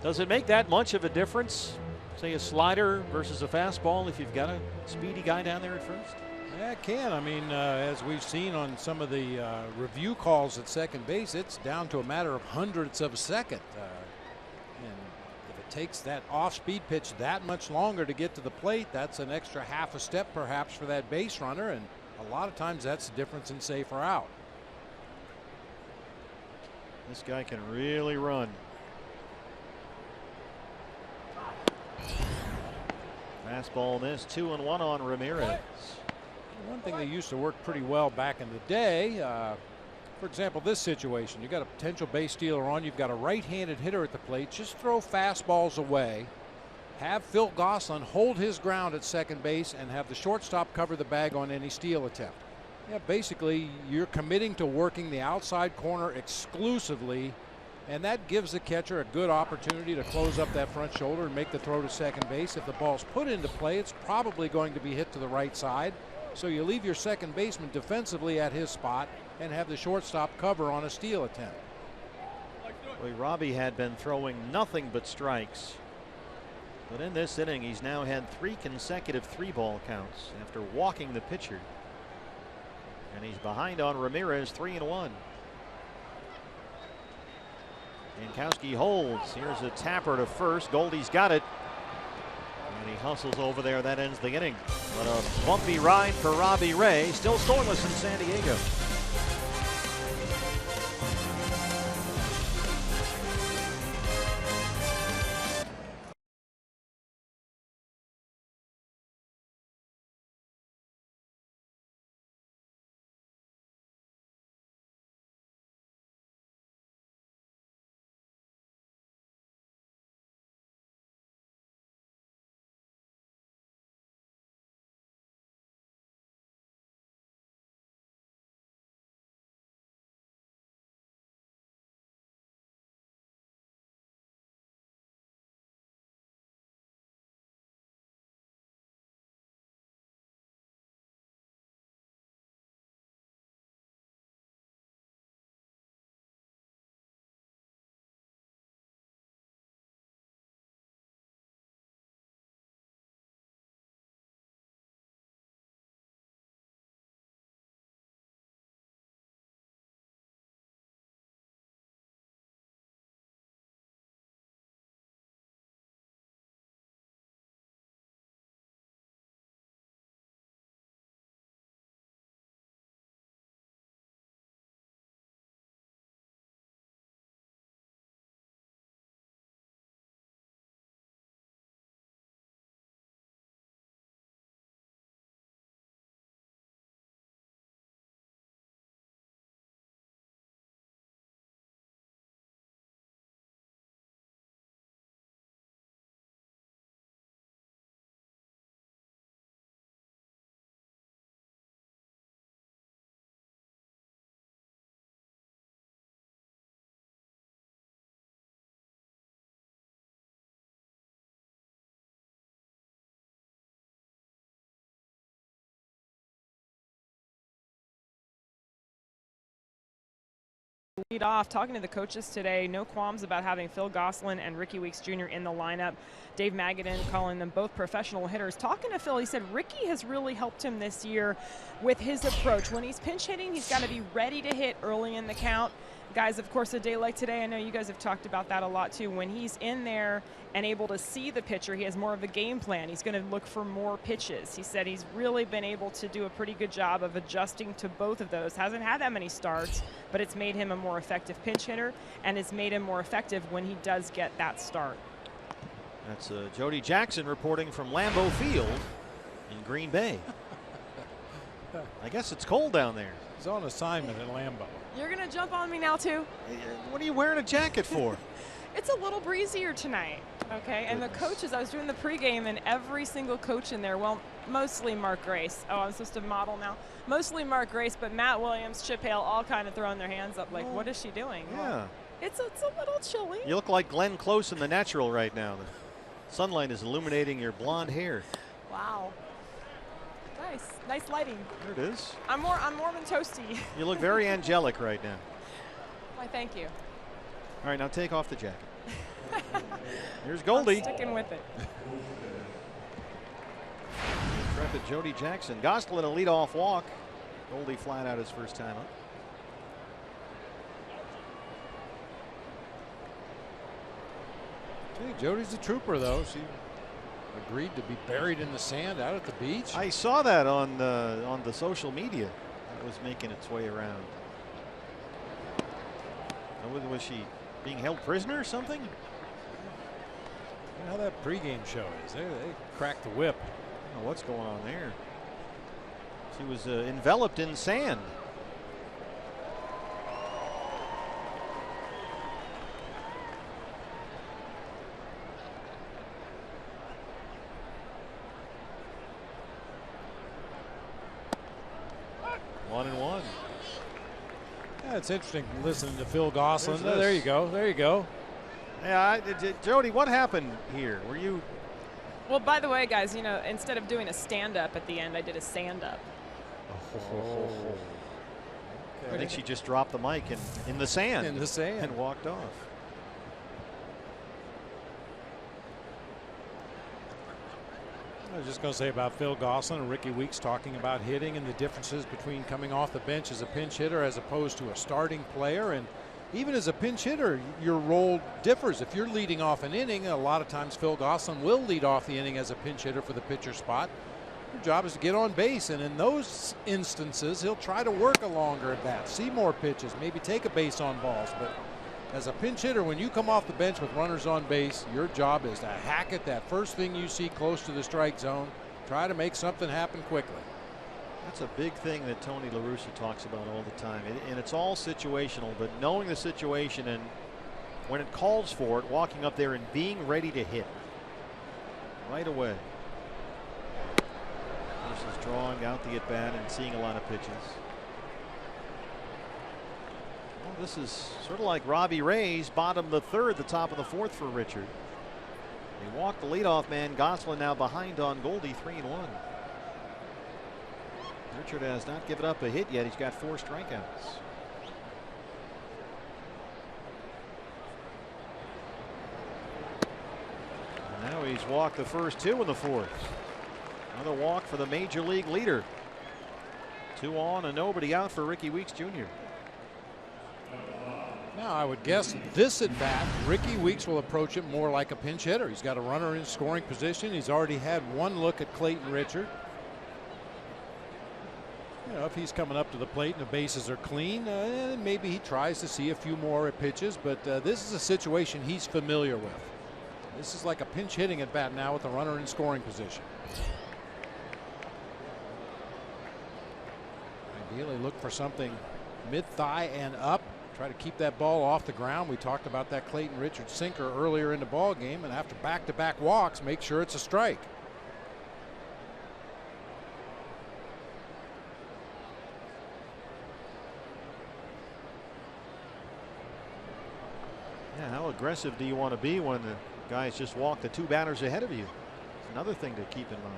Does it make that much of a difference? Say a slider versus a fastball if you've got a speedy guy down there at first? Yeah, it can. I mean, as we've seen on some of the review calls at second base, it's down to a matter of hundredths of a second. And if it takes that off-speed pitch that much longer to get to the plate, that's an extra half a step perhaps for that base runner, and a lot of times that's the difference in safe or out. This guy can really run. Fastball missed. 2-1 on Ramirez. One thing that used to work pretty well back in the day, for example, this situation, you got a potential base stealer on, you've got a right-handed hitter at the plate, just throw fastballs away, have Phil Gosselin hold his ground at second base, and have the shortstop cover the bag on any steal attempt. Yeah, basically you're committing to working the outside corner exclusively, and that gives the catcher a good opportunity to close up that front shoulder and make the throw to second base. If the ball's put into play, it's probably going to be hit to the right side. So you leave your second baseman defensively at his spot and have the shortstop cover on a steal attempt. Boy, Robbie had been throwing nothing but strikes. But in this inning, he's now had 3 consecutive 3-ball counts after walking the pitcher. And he's behind on Ramirez, 3-1. Jankowski holds. Here's a tapper to first. Goldie's got it. And he hustles over there. That ends the inning. But a bumpy ride for Robbie Ray. Still scoreless in San Diego. lead off. Talking to the coaches today, no qualms about having Phil Gosselin and Ricky Weeks Jr. in the lineup. Dave Magadan calling them both professional hitters. Talking to Phil, he said Ricky has really helped him this year with his approach. When he's pinch hitting, he's got to be ready to hit early in the count. Guys, of course, a day like today, I know you guys have talked about that a lot too. When he's in there and able to see the pitcher, he has more of a game plan. He's going to look for more pitches. He said he's really been able to do a pretty good job of adjusting to both of those. Hasn't had that many starts, but it's made him a more effective pinch hitter, and it's made him more effective when he does get that start. That's Jody Jackson reporting from Lambeau Field in Green Bay. I guess it's cold down there. He's on assignment at Lambeau. You're going to jump on me now, too? What are you wearing a jacket for? It's a little breezier tonight, okay? And the coaches, I was doing the pregame, and every single coach in there, well, mostly Mark Grace. Oh, I'm supposed to model now. Mostly Mark Grace, but Matt Williams, Chip Hale, all kind of throwing their hands up like, what is she doing? Yeah. Well, it's a little chilly. You look like Glenn Close in The Natural right now. The sunlight is illuminating your blonde hair. Wow. Nice lighting. There it is. I'm warm and toasty. You look very angelic right now. Why, thank you. All right, now take off the jacket. Here's Goldie. I'm sticking with it. Intrepid Jody Jackson. Gosselin a leadoff walk. Goldie flat out his first time up. Hey, Jody's a trooper, though. She agreed to be buried in the sand out at the beach. I saw that on the social media. It was making its way around. Was she being held prisoner or something? You know how that pregame show is. They cracked the whip. I don't know what's going on there. She was enveloped in sand. Yeah, it's interesting listening to Phil Gosselin. Oh, there you go. There you go. Yeah, Jody, what happened here? Were you? Well, by the way, guys, you know, instead of doing a stand-up at the end, I did a stand-up. Oh. I think she just dropped the mic in the sand. In the sand. And walked off. I was just going to say about Phil Gosselin and Ricky Weeks talking about hitting and the differences between coming off the bench as a pinch hitter as opposed to a starting player. And even as a pinch hitter, your role differs. If you're leading off an inning, a lot of times Phil Gosselin will lead off the inning as a pinch hitter for the pitcher spot. Your job is to get on base, and in those instances, he'll try to work a longer at bat, see more pitches, maybe take a base on balls. But as a pinch hitter, when you come off the bench with runners on base, your job is to hack at that first thing you see close to the strike zone, try to make something happen quickly. That's a big thing that Tony La Russa talks about all the time. And it's all situational, but knowing the situation and when it calls for it, walking up there and being ready to hit right away. Versus drawing out the at bat and seeing a lot of pitches. Well, this is sort of like Robbie Ray's bottom of the third, the top of the fourth for Richard. He walked the leadoff man. Gosselin now behind on Goldie, 3-1. Richard has not given up a hit yet. He's got 4 strikeouts. And now he's walked the first 2 in the fourth. Another walk for the major league leader. 2 on and nobody out for Ricky Weeks Jr. Now I would guess this at bat, Ricky Weeks will approach it more like a pinch hitter. He's got a runner in scoring position. He's already had one look at Clayton Richard. You know, if he's coming up to the plate and the bases are clean, maybe he tries to see a few more pitches, but this is a situation he's familiar with. This is like a pinch hitting at bat now with a runner in scoring position. Ideally look for something mid-thigh and up. Try to keep that ball off the ground. We talked about that Clayton Richard sinker earlier in the ball game, and after back-to-back walks, make sure it's a strike. Yeah, how aggressive do you want to be when the guys just walk the 2 batters ahead of you? It's another thing to keep in mind.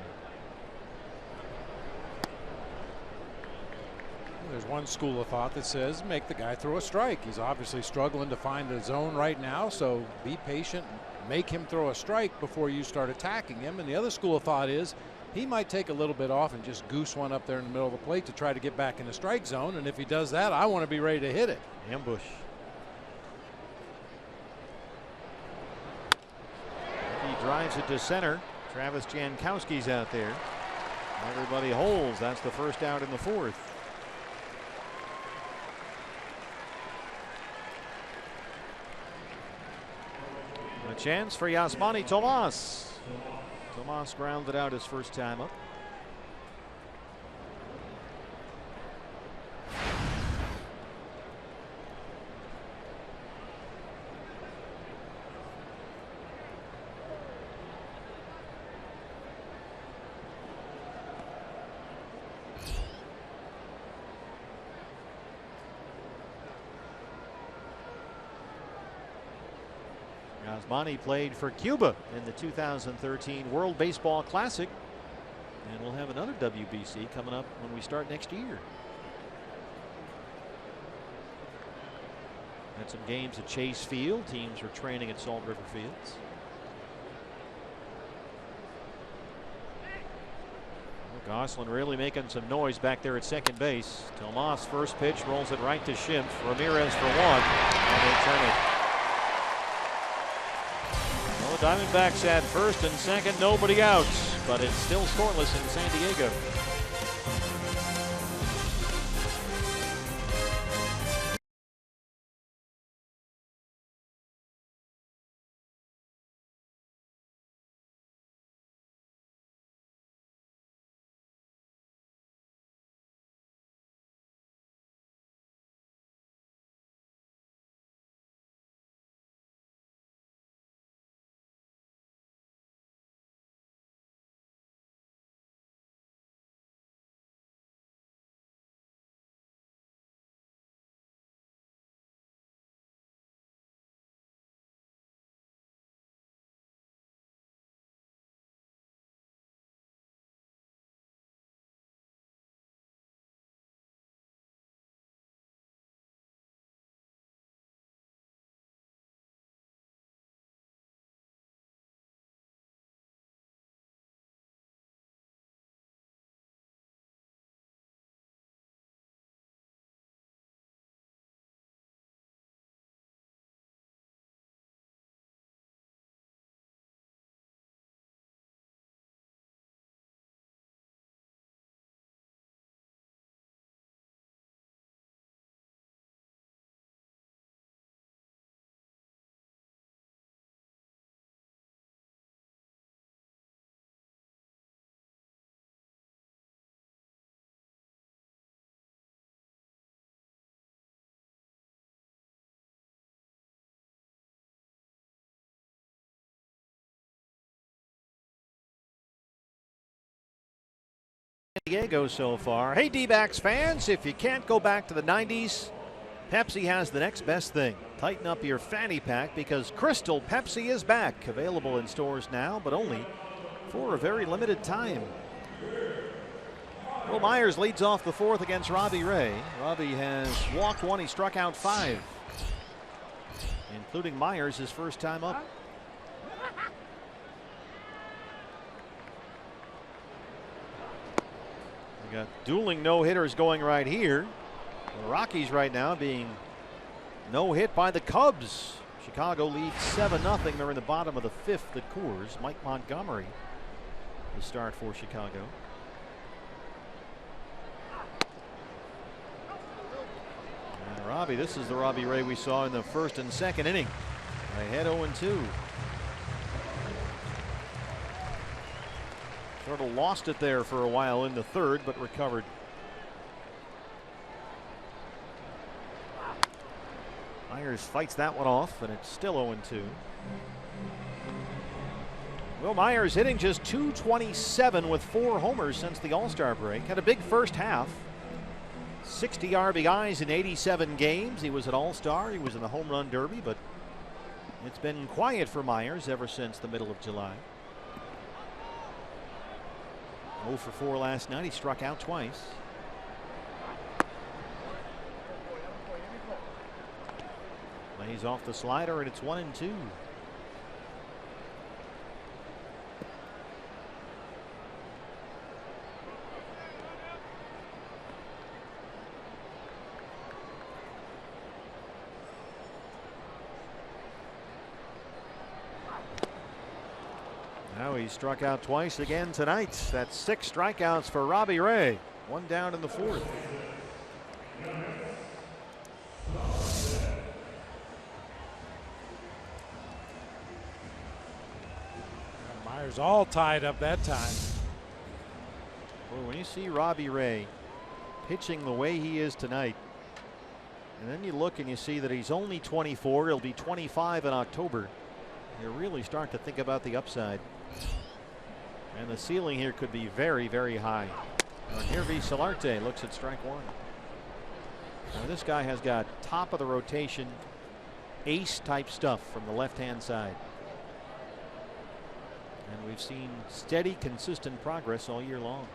There's one school of thought that says make the guy throw a strike. He's obviously struggling to find the zone right now, so be patient, make him throw a strike before you start attacking him. And the other school of thought is he might take a little bit off and just goose one up there in the middle of the plate to try to get back in the strike zone. And if he does that, I want to be ready to hit it. Ambush. He drives it to center. Travis Jankowski's out there. Everybody holds. That's the first out in the fourth. A chance for Yasmani Tomas. Tomas grounded out his first time up. Yasmani played for Cuba in the 2013 World Baseball Classic, and we'll have another WBC coming up when we start next year. Had some games at Chase Field. Teams were training at Salt River Fields. Gosselin really making some noise back there at second base. Tomas first pitch rolls it right to Schimpf. Ramirez for one, and they turn it. Well, the Diamondbacks had first and second, nobody out, but it's still scoreless in San Diego. Diego so far. Hey, D-backs fans, if you can't go back to the 90s, Pepsi has the next best thing. Tighten up your fanny pack because Crystal Pepsi is back. Available in stores now, but only for a very limited time. Will Myers leads off the fourth against Robbie Ray. Robbie has walked one, he struck out 5, including Myers his first time up. We got dueling no-hitters going right here. The Rockies right now being no-hit by the Cubs. Chicago leads 7-0. They're in the bottom of the fifth at Coors. Mike Montgomery to start for Chicago. And Robbie, this is the Robbie Ray we saw in the first and second inning. Ahead 0-2. Sort of lost it there for a while in the third, but recovered. Myers fights that one off, and it's still 0-2. Will Myers hitting just .227 with 4 homers since the All-Star break. Had a big first half. 60 RBIs in 87 games. He was an All-Star. He was in the Home Run Derby, but it's been quiet for Myers ever since the middle of July. 0 for 4 last night. He struck out twice. Lays off the slider, and it's 1-2. Now he struck out twice again tonight. That's 6 strikeouts for Robbie Ray. 1 down in the 4th. Myers all tied up that time. Well, when you see Robbie Ray pitching the way he is tonight, and then you look and you see that he's only 24, he'll be 25 in October, you really start to think about the upside. And the ceiling here could be very, very high. Hervey Solarte looks at strike 1. Now this guy has got top of the rotation ace type stuff from the left-hand side. And we've seen steady, consistent progress all year long.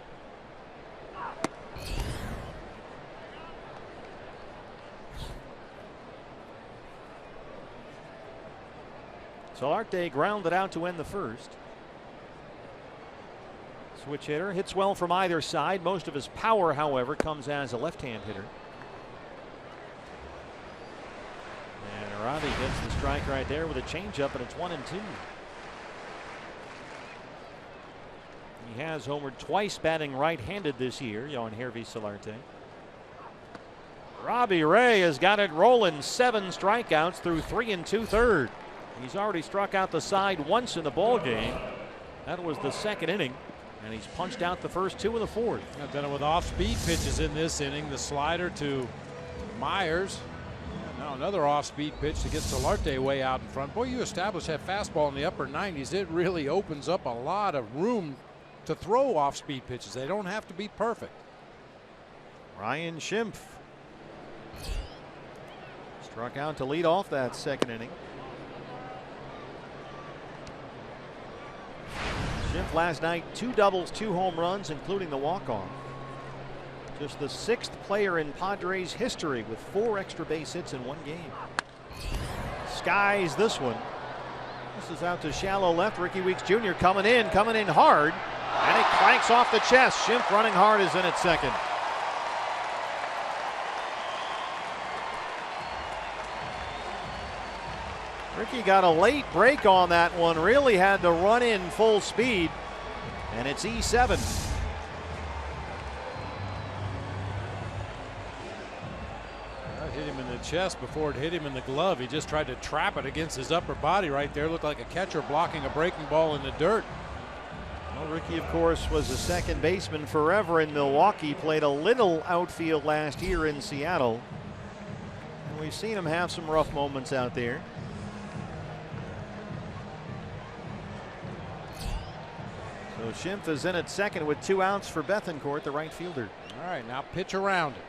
Solarte grounded out to end the 1st. Switch hitter, hits well from either side. Most of his power, however, comes as a left-hand hitter. And Robbie gets the strike right there with a changeup, and it's 1-2. He has homered twice batting right-handed this year, Johan Hervey Solarte. Robbie Ray has got it rolling. 7 strikeouts through 3 2/3. He's already struck out the side once in the ball game. That was the 2nd inning. And he's punched out the first 2 of the 4th. I've done it with off-speed pitches in this inning. The slider to Myers. Now another off-speed pitch to get Solarte way out in front. Boy, you establish that fastball in the upper 90s. It really opens up a lot of room to throw off-speed pitches. They don't have to be perfect. Ryan Schimpf struck out to lead off that 2nd inning. Schimpf last night 2 doubles, 2 home runs, including the walk-off. Just the 6th player in Padres history with 4 extra base hits in 1 game. Skies this one. This is out to shallow left. Ricky Weeks Jr. coming in hard, and it clanks off the chest. Schimpf running hard is in at 2nd. Ricky got a late break on that one, really had to run in full speed, and it's E7. That hit him in the chest before it hit him in the glove. He just tried to trap it against his upper body right there. Looked like a catcher blocking a breaking ball in the dirt. Well, Ricky, of course, was a second baseman forever in Milwaukee, played a little outfield last year in Seattle. And we've seen him have some rough moments out there. So Schimpf is in at 2nd with 2 outs for Bethancourt, the right fielder. All right, now pitch around it.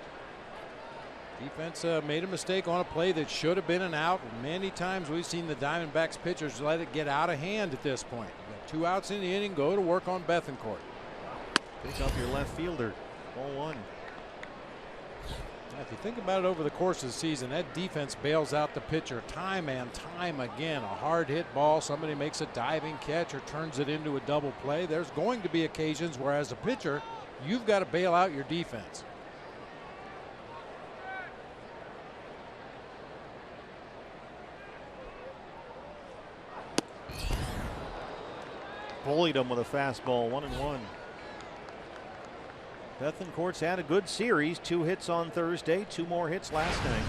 Defense made a mistake on a play that should have been an out. Many times we've seen the Diamondbacks pitchers let it get out of hand at this point. You got 2 outs in the inning, go to work on Bethancourt. Pick up your left fielder. Ball 1. Now, if you think about it over the course of the season, that defense bails out the pitcher time and time again. A hard hit ball, somebody makes a diving catch or turns it into a double play. There's going to be occasions where, as a pitcher, you've got to bail out your defense. Bullied him with a fastball, 1-1. Bethancourt's had a good series. 2 hits on Thursday, 2 more hits last night.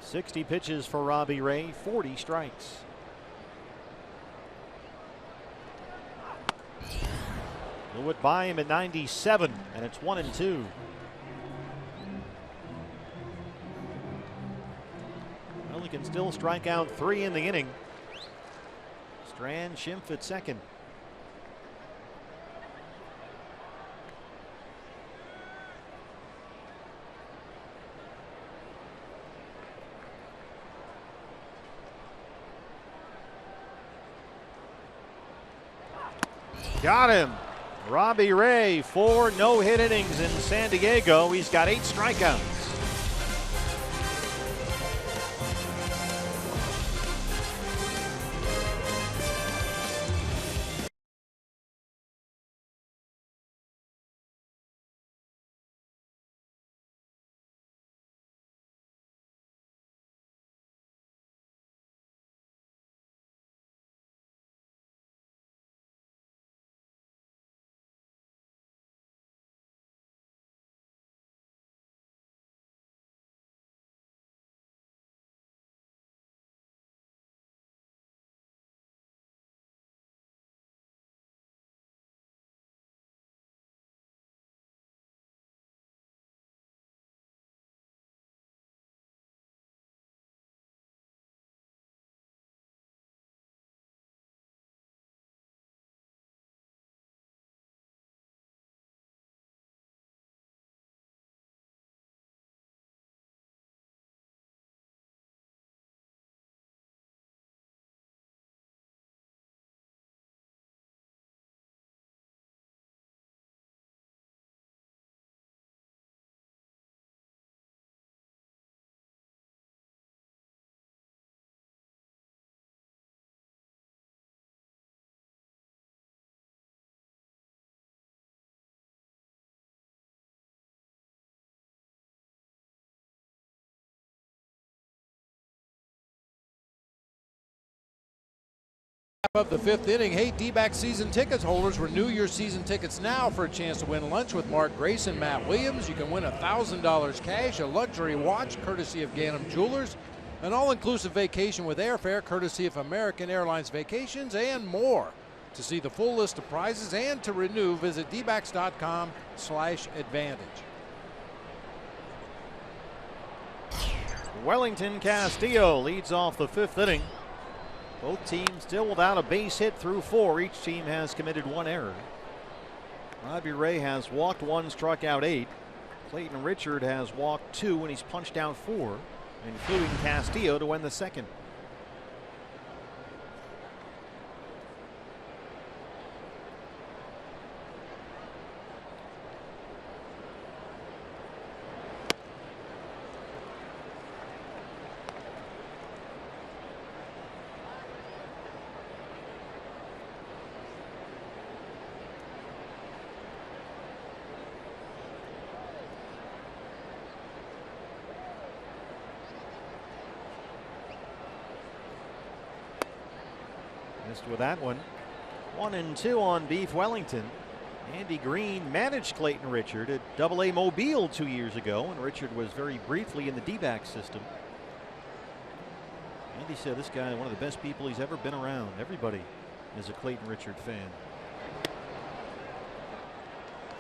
"60 pitches for Robbie Ray, 40 strikes. Blew it by him at 97, and it's 1-2. Well, he can still strike out 3 in the inning. Strand, Schimpf at 2nd. Got him. Robbie Ray, 4 no-hit innings in San Diego. He's got 8 strikeouts. Of the 5th inning. Hey, D-back season tickets holders, renew your season tickets now for a chance to win lunch with Mark Grace and Matt Williams. You can win $1,000 cash, a luxury watch courtesy of Ganem Jewelers, an all-inclusive vacation with airfare courtesy of American Airlines Vacations, and more. To see the full list of prizes and to renew, visit dbacks.com/advantage. Wellington Castillo leads off the 5th inning. Both teams still without a base hit through 4. Each team has committed 1 error. Robbie Ray has walked 1, struck out 8. Clayton Richard has walked 2 and he's punched out 4, including Castillo to win the 2nd. Missed with that one. 1-2 on Beef Wellington. Andy Green managed Clayton Richard at AA Mobile 2 years ago, and Richard was very briefly in the D-back system. Andy said this guy is one of the best people he's ever been around. Everybody is a Clayton Richard fan.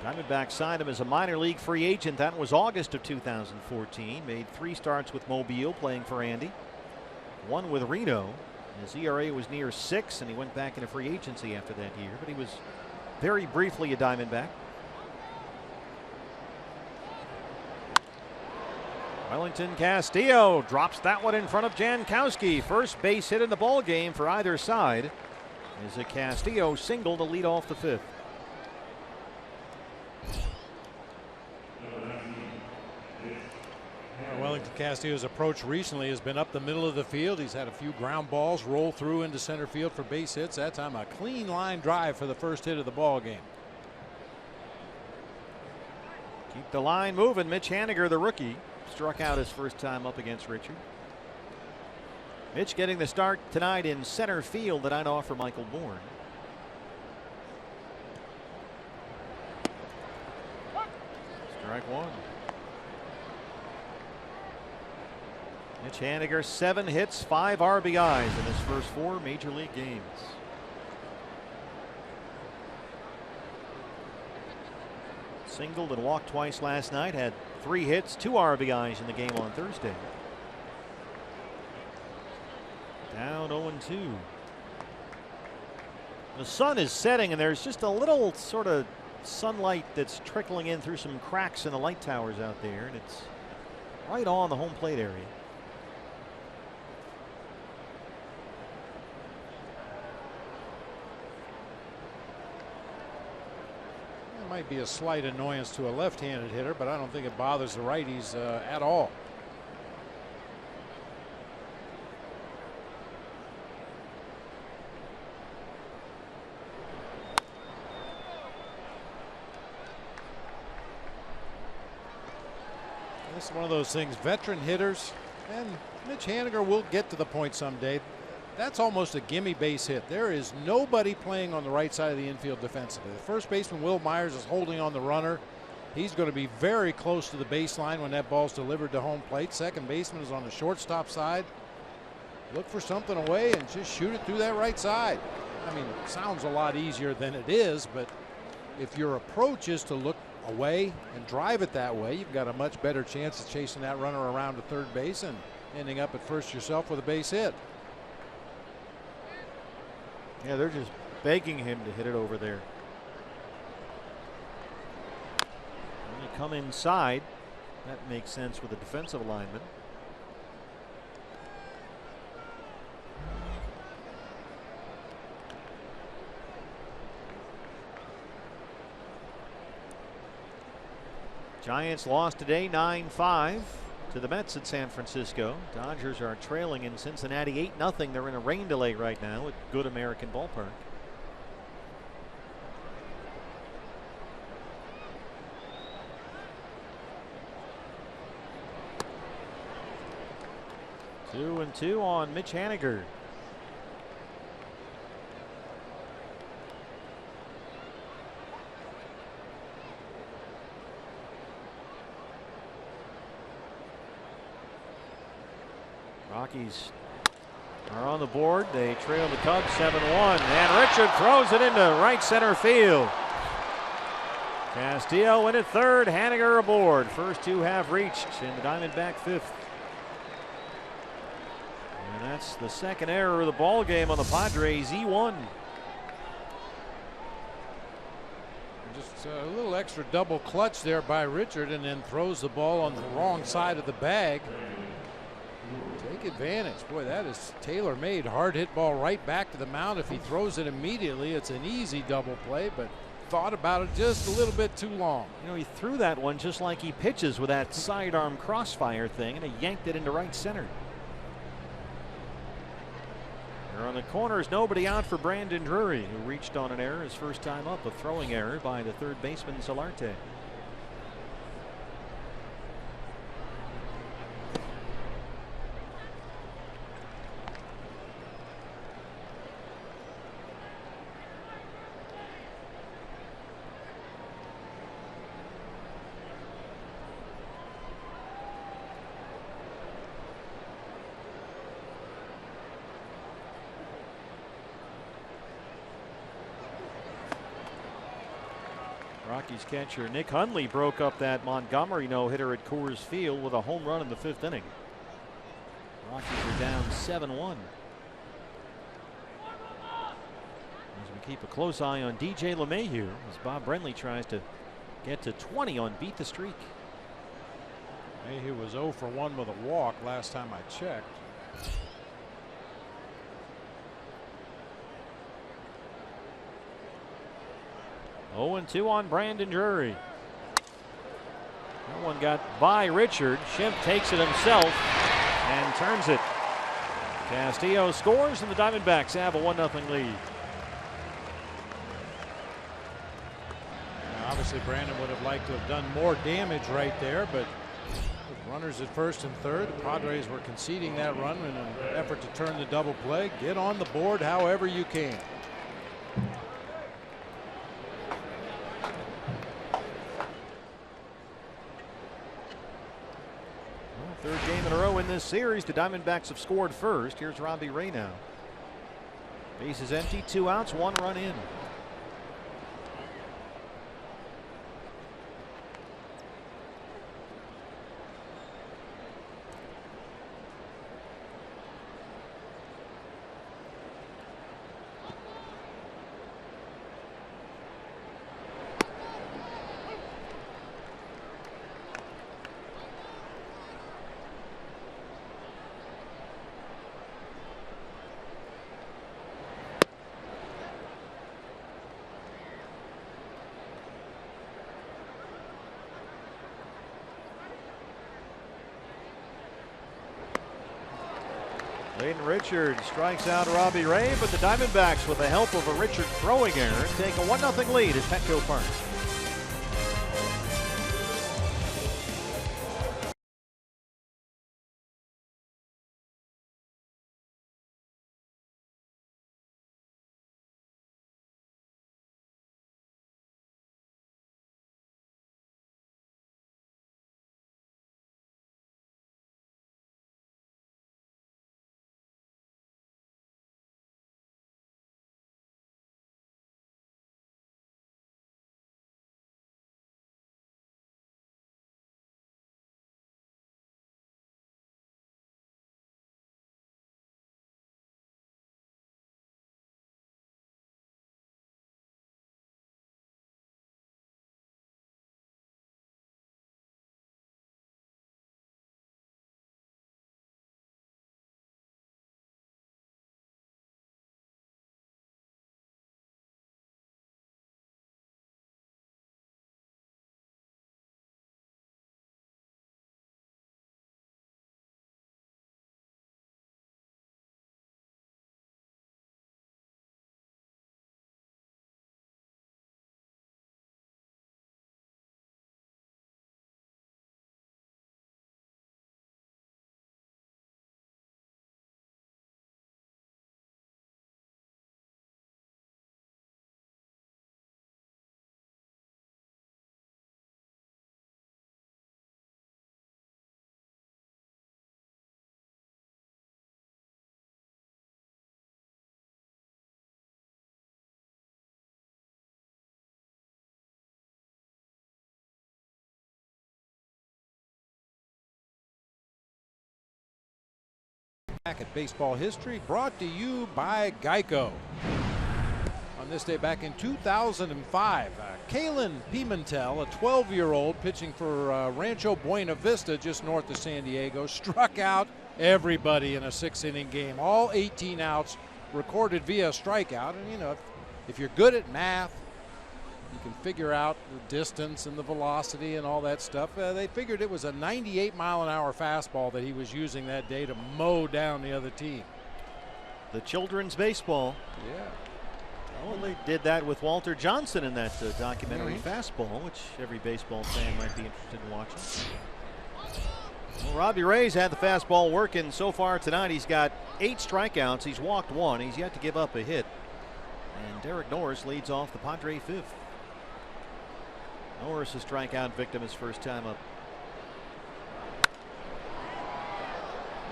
Diamondbacks signed him as a minor league free agent. That was August of 2014. Made 3 starts with Mobile playing for Andy. 1 with Reno. His ERA was near 6, and he went back into free agency after that year, but he was very briefly a Diamondback. Wellington Castillo drops that one in front of Jankowski. First base hit in the ball game for either side is a Castillo single to lead off the 5th. Wellington Castillo's approach recently has been up the middle of the field. He's had a few ground balls roll through into center field for base hits. That time a clean line drive for the first hit of the ball game. Keep the line moving. Mitch Haniger, the rookie, struck out his first time up against Richard. Mitch getting the start tonight in center field that I'd offer Michael Bourne. Strike 1. Mitch Haniger, 7 hits, 5 RBIs in his first 4 major league games. Singled and walked twice last night, had 3 hits, 2 RBIs in the game on Thursday. Down 0-2. The sun is setting, and there's just a little sort of sunlight that's trickling in through some cracks in the light towers out there, and it's right on the home plate area. might be a slight annoyance to a left-handed hitter, but I don't think it bothers the righties at all. This is one of those things, veteran hitters, and Mitch Haniger will get to the point someday. That's almost a gimme base hit. There is nobody playing on the right side of the infield defensively. The first baseman, Will Myers, is holding on the runner. He's going to be very close to the baseline when that ball's delivered to home plate. Second baseman is on the shortstop side. Look for something away and just shoot it through that right side. I mean, it sounds a lot easier than it is, but if your approach is to look away and drive it that way, you've got a much better chance of chasing that runner around to third base and ending up at first yourself with a base hit. Yeah, they're just begging him to hit it over there. When you come inside, that makes sense with a defensive lineman. Giants lost today 9-5 to the Mets at San Francisco. Dodgers are trailing in Cincinnati 8-0. They're in a rain delay right now at Good American Ballpark. Two and two on Mitch Haniger. Rockies are on the board. They trail the Cubs 7-1. And Richard throws it into right center field. Castillo in at third. Haniger aboard. First two have reached in the Diamondback fifth. And that's the second error of the ball game on the Padres. E1. Just a little extra double clutch there by Richard, and then throws the ball on the wrong side of the bag. Take advantage. Boy, that is tailor-made. Hard hit ball right back to the mound. If he throws it immediately, it's an easy double play, but thought about it just a little bit too long. You know, he threw that one just like he pitches with that sidearm crossfire thing, and he yanked it into right center. Here on the corners, nobody out for Brandon Drury, who reached on an error his first time up, a throwing error by the third baseman Solarte. Rockies catcher Nick Hundley broke up that Montgomery no-hitter at Coors Field with a home run in the fifth inning. Rockies are down 7-1. As we keep a close eye on DJ LeMahieu as Bob Brenly tries to get to 20 on Beat the Streak. LeMahieu was 0 for 1 with a walk last time I checked. Oh, 2 on Brandon Drury. That one got by Richard. Schimpf takes it himself and turns it. Castillo scores, and the Diamondbacks have a 1-0 lead. Obviously, Brandon would have liked to have done more damage right there, but with runners at first and third, the Padres were conceding that run in an effort to turn the double play. Get on the board however you can. Third game in a row in this series. The Diamondbacks have scored first. Here's Robbie Ray now. Base is empty, 2 outs, 1 run in. Clayton Richard strikes out Robbie Ray, but the Diamondbacks, with the help of a Richard throwing error, take a 1-0 lead at Petco Park. Back at Baseball History, brought to you by Geico. On this day back in 2005, Kalen Pimentel, a 12-year-old pitching for Rancho Buena Vista just north of San Diego, struck out everybody in a 6-inning game. All 18 outs recorded via strikeout. And you know, if you're good at math, you can figure out the distance and the velocity and all that stuff. They figured it was a 98-mile-an-hour fastball that he was using that day to mow down the other team. The children's baseball. Yeah. Well, they did that with Walter Johnson in that documentary Fastball, which every baseball fan might be interested in watching. Well, Robbie Ray's had the fastball working so far tonight. He's got 8 strikeouts. He's walked 1. He's yet to give up a hit. And Derek Norris leads off the Padre 5th. Norris, a strikeout victim, his first time up.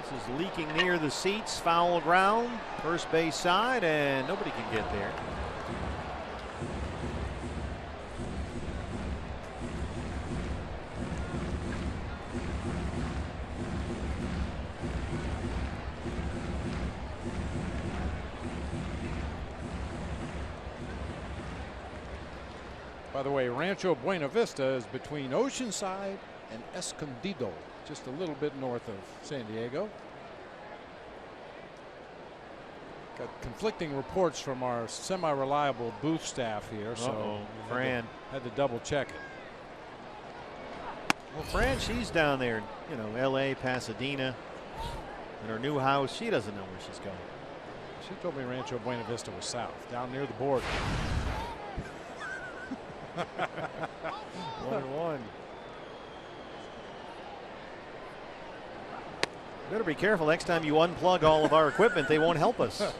This is leaking near the seats, foul ground, first base side, and nobody can get there. By the way, Rancho Buena Vista is between Oceanside and Escondido, just a little bit north of San Diego. Got conflicting reports from our semi-reliable booth staff here, so Fran had to double check it. Well, Fran, she's down there, you know, L.A., Pasadena, in her new house. She doesn't know where she's going. She told me Rancho Buena Vista was south, down near the border. 1-1. Better be careful next time you unplug all of our equipment. They won't help us.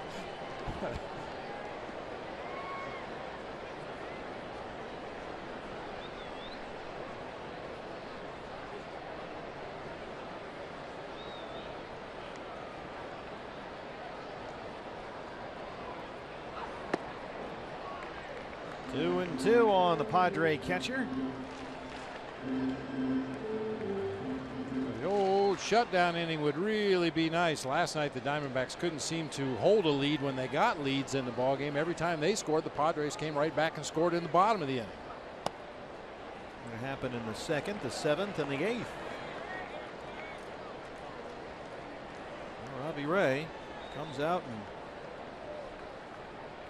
Two and two on the Padre catcher. The old shutdown inning would really be nice. Last night the Diamondbacks couldn't seem to hold a lead when they got leads in the ballgame. Every time they scored, the Padres came right back and scored in the bottom of the inning. It happened in the 2nd, the 7th, and the 8th. Robbie Ray comes out and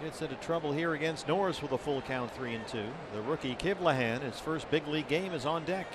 gets into trouble here against Norris with a full count, 3-2. The rookie Kivlahan, his first big league game, is on deck.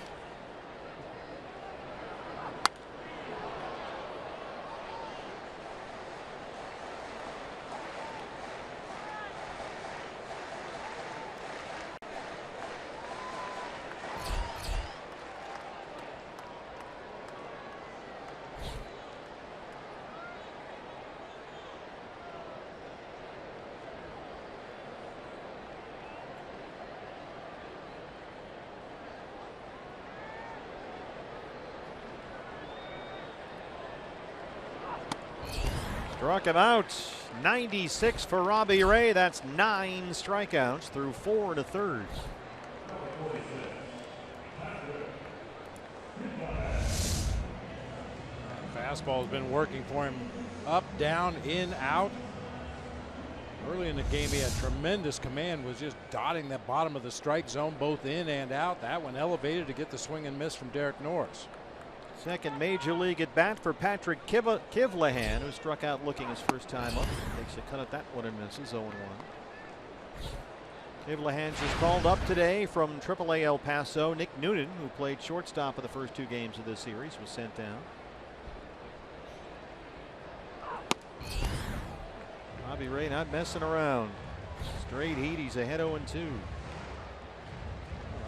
Struck him out. 96 for Robbie Ray. That's 9 strikeouts through 4 1/3. Fastball has been working for him up, down, in, out. Early in the game, he had tremendous command, was just dotting the bottom of the strike zone, both in and out. That one elevated to get the swing and miss from Derek Norris. Second major league at bat for Patrick Kivlahan, who struck out looking his first time up. Takes a cut at that one and misses 0-1. Kivlahan just called up today from AAA El Paso. Nick Noonan, who played shortstop of the first 2 games of this series, was sent down. Robbie Ray not messing around. Straight heat, he's ahead 0-2.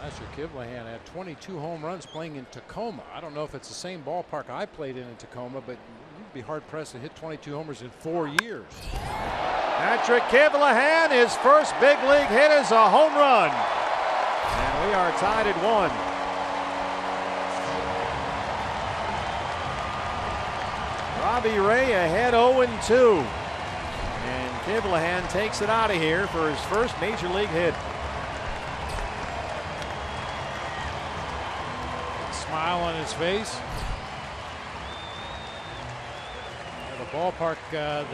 Last year, Kivlahan had 22 home runs playing in Tacoma. I don't know if it's the same ballpark I played in Tacoma, but you'd be hard-pressed to hit 22 homers in 4 years. Patrick Kivlahan, his first big league hit is a home run. And we are tied at 1. Robbie Ray ahead 0-2. And Kivlahan takes it out of here for his first major league hit. Smile on his face. The ballpark that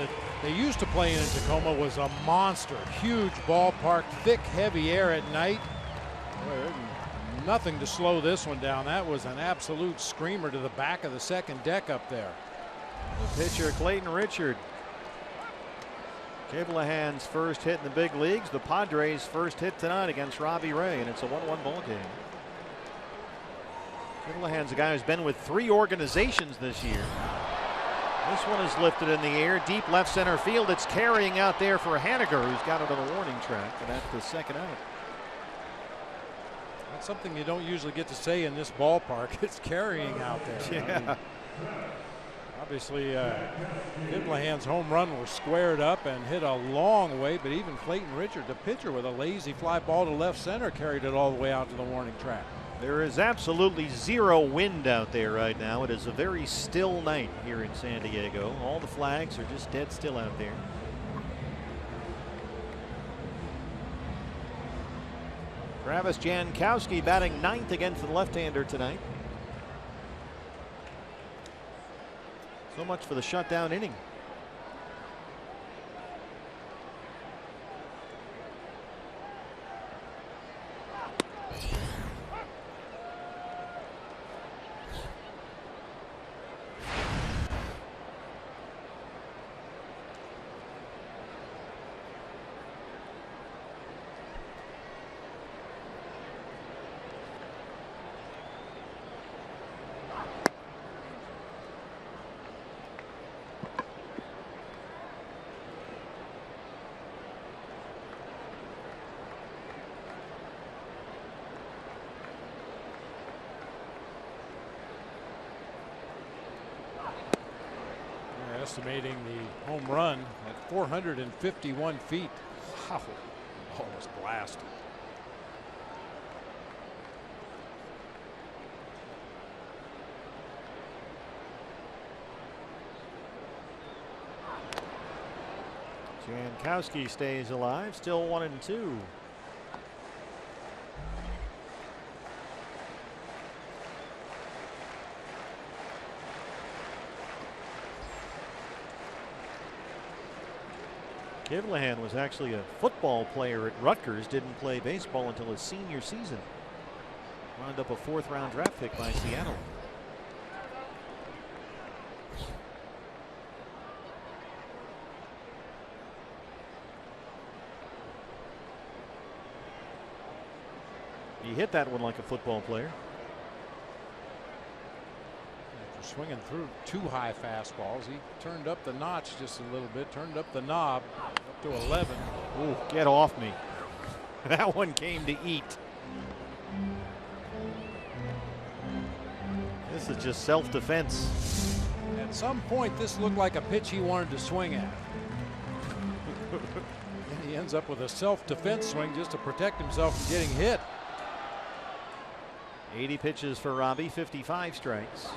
they used to play in Tacoma was a monster. Huge ballpark, thick, heavy air at night. Nothing to slow this one down. That was an absolute screamer to the back of the second deck up there. The pitcher, Clayton Richard. Kivlahan's first hit in the big leagues. The Padres' first hit tonight against Robbie Ray, and it's a 1-1 ball game. Kivlahan's a guy who's been with 3 organizations this year. This one is lifted in the air, deep left center field. It's carrying out there for Haniger, who's got it on the warning track, and that's the second out. That's something you don't usually get to say in this ballpark. It's carrying out there. Yeah. Obviously, Kivlahan's home run was squared up and hit a long way, but even Clayton Richard, the pitcher, with a lazy fly ball to left center, carried it all the way out to the warning track. There is absolutely 0 wind out there right now. It is a very still night here in San Diego. All the flags are just dead still out there. Travis Jankowski batting 9th against the left-hander tonight. So much for the shutdown inning. Estimating the home run at 451 feet. Wow, almost blasted. Jankowski stays alive, still 1-2. Kivlahan was actually a football player at Rutgers, didn't play baseball until his senior season. Wound up a 4th-round draft pick by Seattle. He hit that one like a football player. After swinging through 2 high fastballs, he turned up the notch just a little bit, turned up the knob up to 11. Ooh, get off me. That one came to eat. This is just self-defense. At some point, this looked like a pitch he wanted to swing at. And he ends up with a self-defense swing just to protect himself from getting hit. 80 pitches for Robbie, 55 strikes.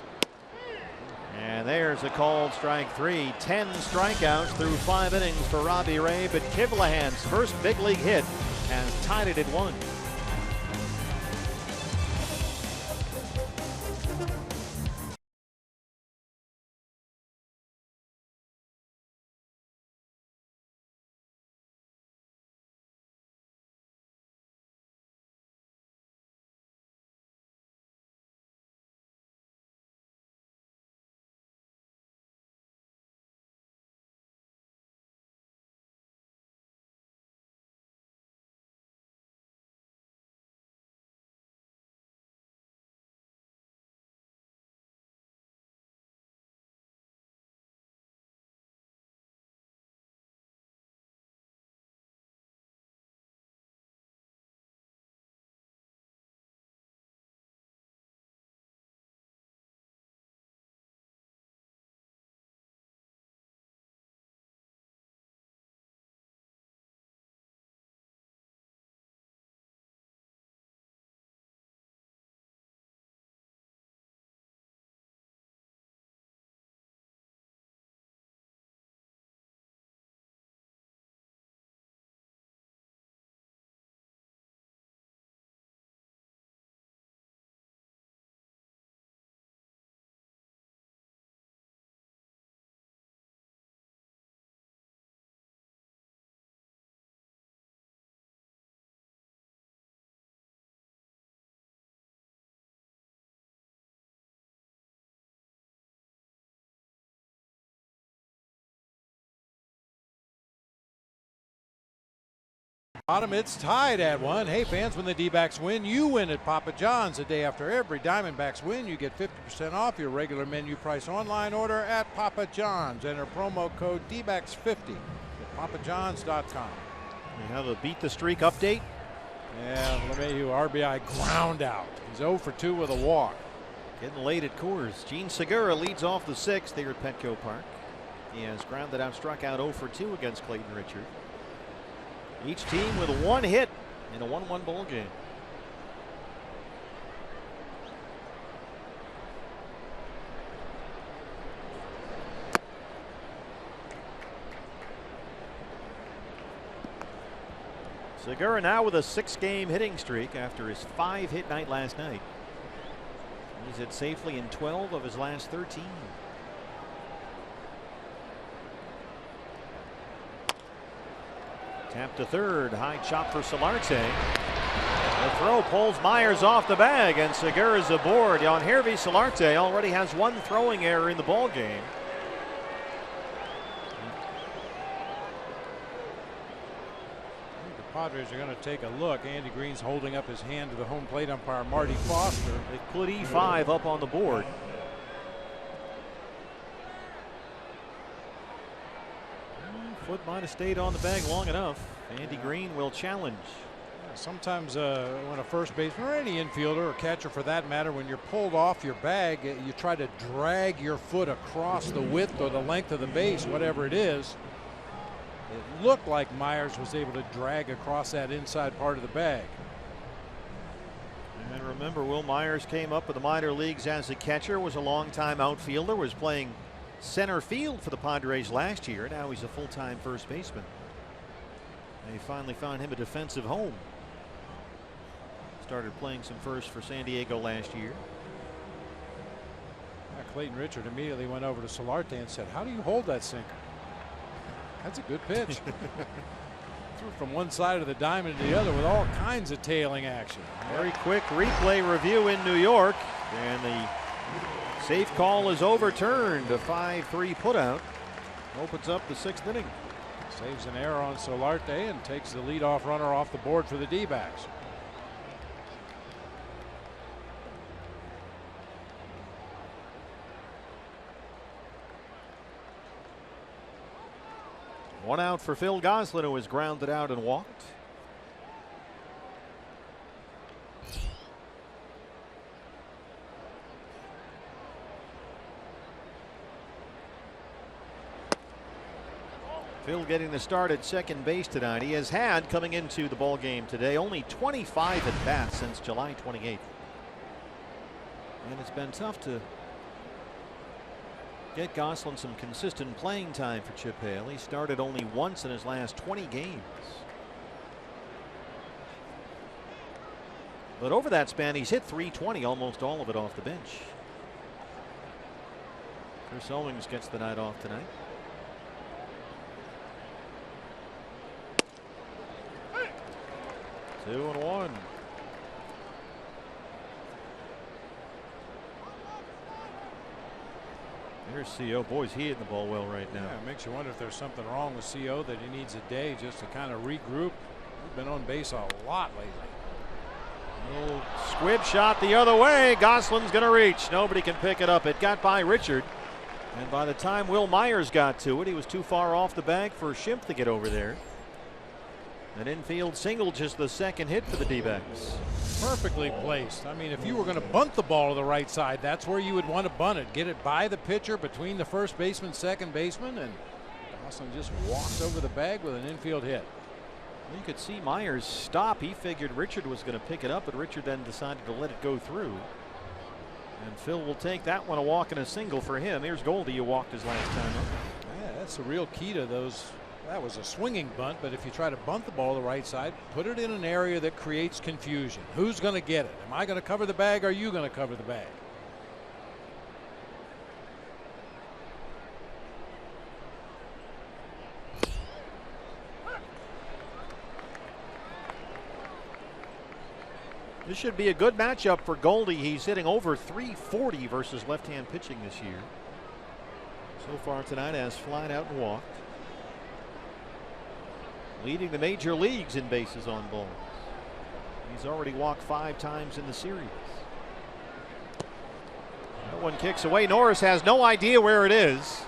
And there's a called strike 3. 10 strikeouts through 5 innings for Robbie Ray, but Kivlehand's first big league hit has tied it at 1. Bottom, it's tied at 1. Hey fans, when the D-backs win, you win at Papa John's. The day after every Diamondbacks win, you get 50% off your regular menu price online order at Papa John's. Enter promo code DBACKS50 at papajohns.com. We have a beat the streak update. Yeah, LeMahieu RBI ground out. He's 0 for 2 with a walk. Getting late at Coors. Gene Segura leads off the 6th here at Petco Park. He has grounded out, struck out 0 for 2 against Clayton Richard. Each team with 1 hit in a 1-1 ball game. Segura now with a 6-game hitting streak after his 5-hit night last night. He's hit safely in 12 of his last 13. Tap to third, high chop for Solarte. The throw pulls Myers off the bag, and Segura's aboard. Yangervis Solarte already has 1 throwing error in the ball game. The Padres are going to take a look. Andy Green's holding up his hand to the home plate umpire, Marty Foster. They put E5 up on the board. Foot might have stayed on the bag long enough. Andy Green will challenge. Sometimes when a first baseman or any infielder or catcher for that matter, when you're pulled off your bag, you try to drag your foot across the width or the length of the base, whatever it is. It looked like Myers was able to drag across that inside part of the bag. And remember, Will Myers came up with the minor leagues as a catcher, was a longtime outfielder, was playing center field for the Padres last year. Now he's a full-time first baseman. They finally found him a defensive home. Started playing some first for San Diego last year. Clayton Richard immediately went over to Solarte and said, "How do you hold that sinker? That's a good pitch." Threw from one side of the diamond to the other with all kinds of tailing action. Very quick replay review in New York, and the safe call is overturned. A 5-3 putout opens up the 6th inning. Saves an error on Solarte and takes the leadoff runner off the board for the D-backs. One out for Phil Gosselin, who was grounded out and walked. Phil getting the start at second base tonight. He has had, coming into the ball game today, only 25 at bats since July 28th. And it's been tough to get Gosselin some consistent playing time for Chip Hale. He started only once in his last 20 games. But over that span, he's hit .320, almost all of it off the bench. Chris Owings gets the night off tonight. Two and one. Here's CO. Boy, is he hitting the ball well right now. Yeah, it makes you wonder if there's something wrong with CO that he needs a day just to kind of regroup. He's been on base a lot lately. Little squib shot the other way. Gosselin's going to reach. Nobody can pick it up. It got by Richard. And by the time Will Myers got to it, he was too far off the bag for Schimpf to get over there. An infield single, just the second hit for the D-backs. Perfectly placed. I mean, if you were going to bunt the ball to the right side, that's where you would want to bunt it. Get it by the pitcher, between the first baseman, second baseman, and Gosselin just walks over the bag with an infield hit. You could see Myers stop. He figured Richard was going to pick it up, but Richard then decided to let it go through. And Phil will take that one, a walk and a single for him. Here's Goldie, who walked his last time up. Yeah, that's the real key to those. That was a swinging bunt, but if you try to bunt the ball to the right side, put it in an area that creates confusion. Who's going to get it? Am I going to cover the bag, or are you going to cover the bag? This should be a good matchup for Goldie. He's hitting over .340 versus left-hand pitching this year. So far tonight has flied out and walked. Leading the major leagues in bases on balls. He's already walked 5 times in the series. That one kicks away. Norris has no idea where it is.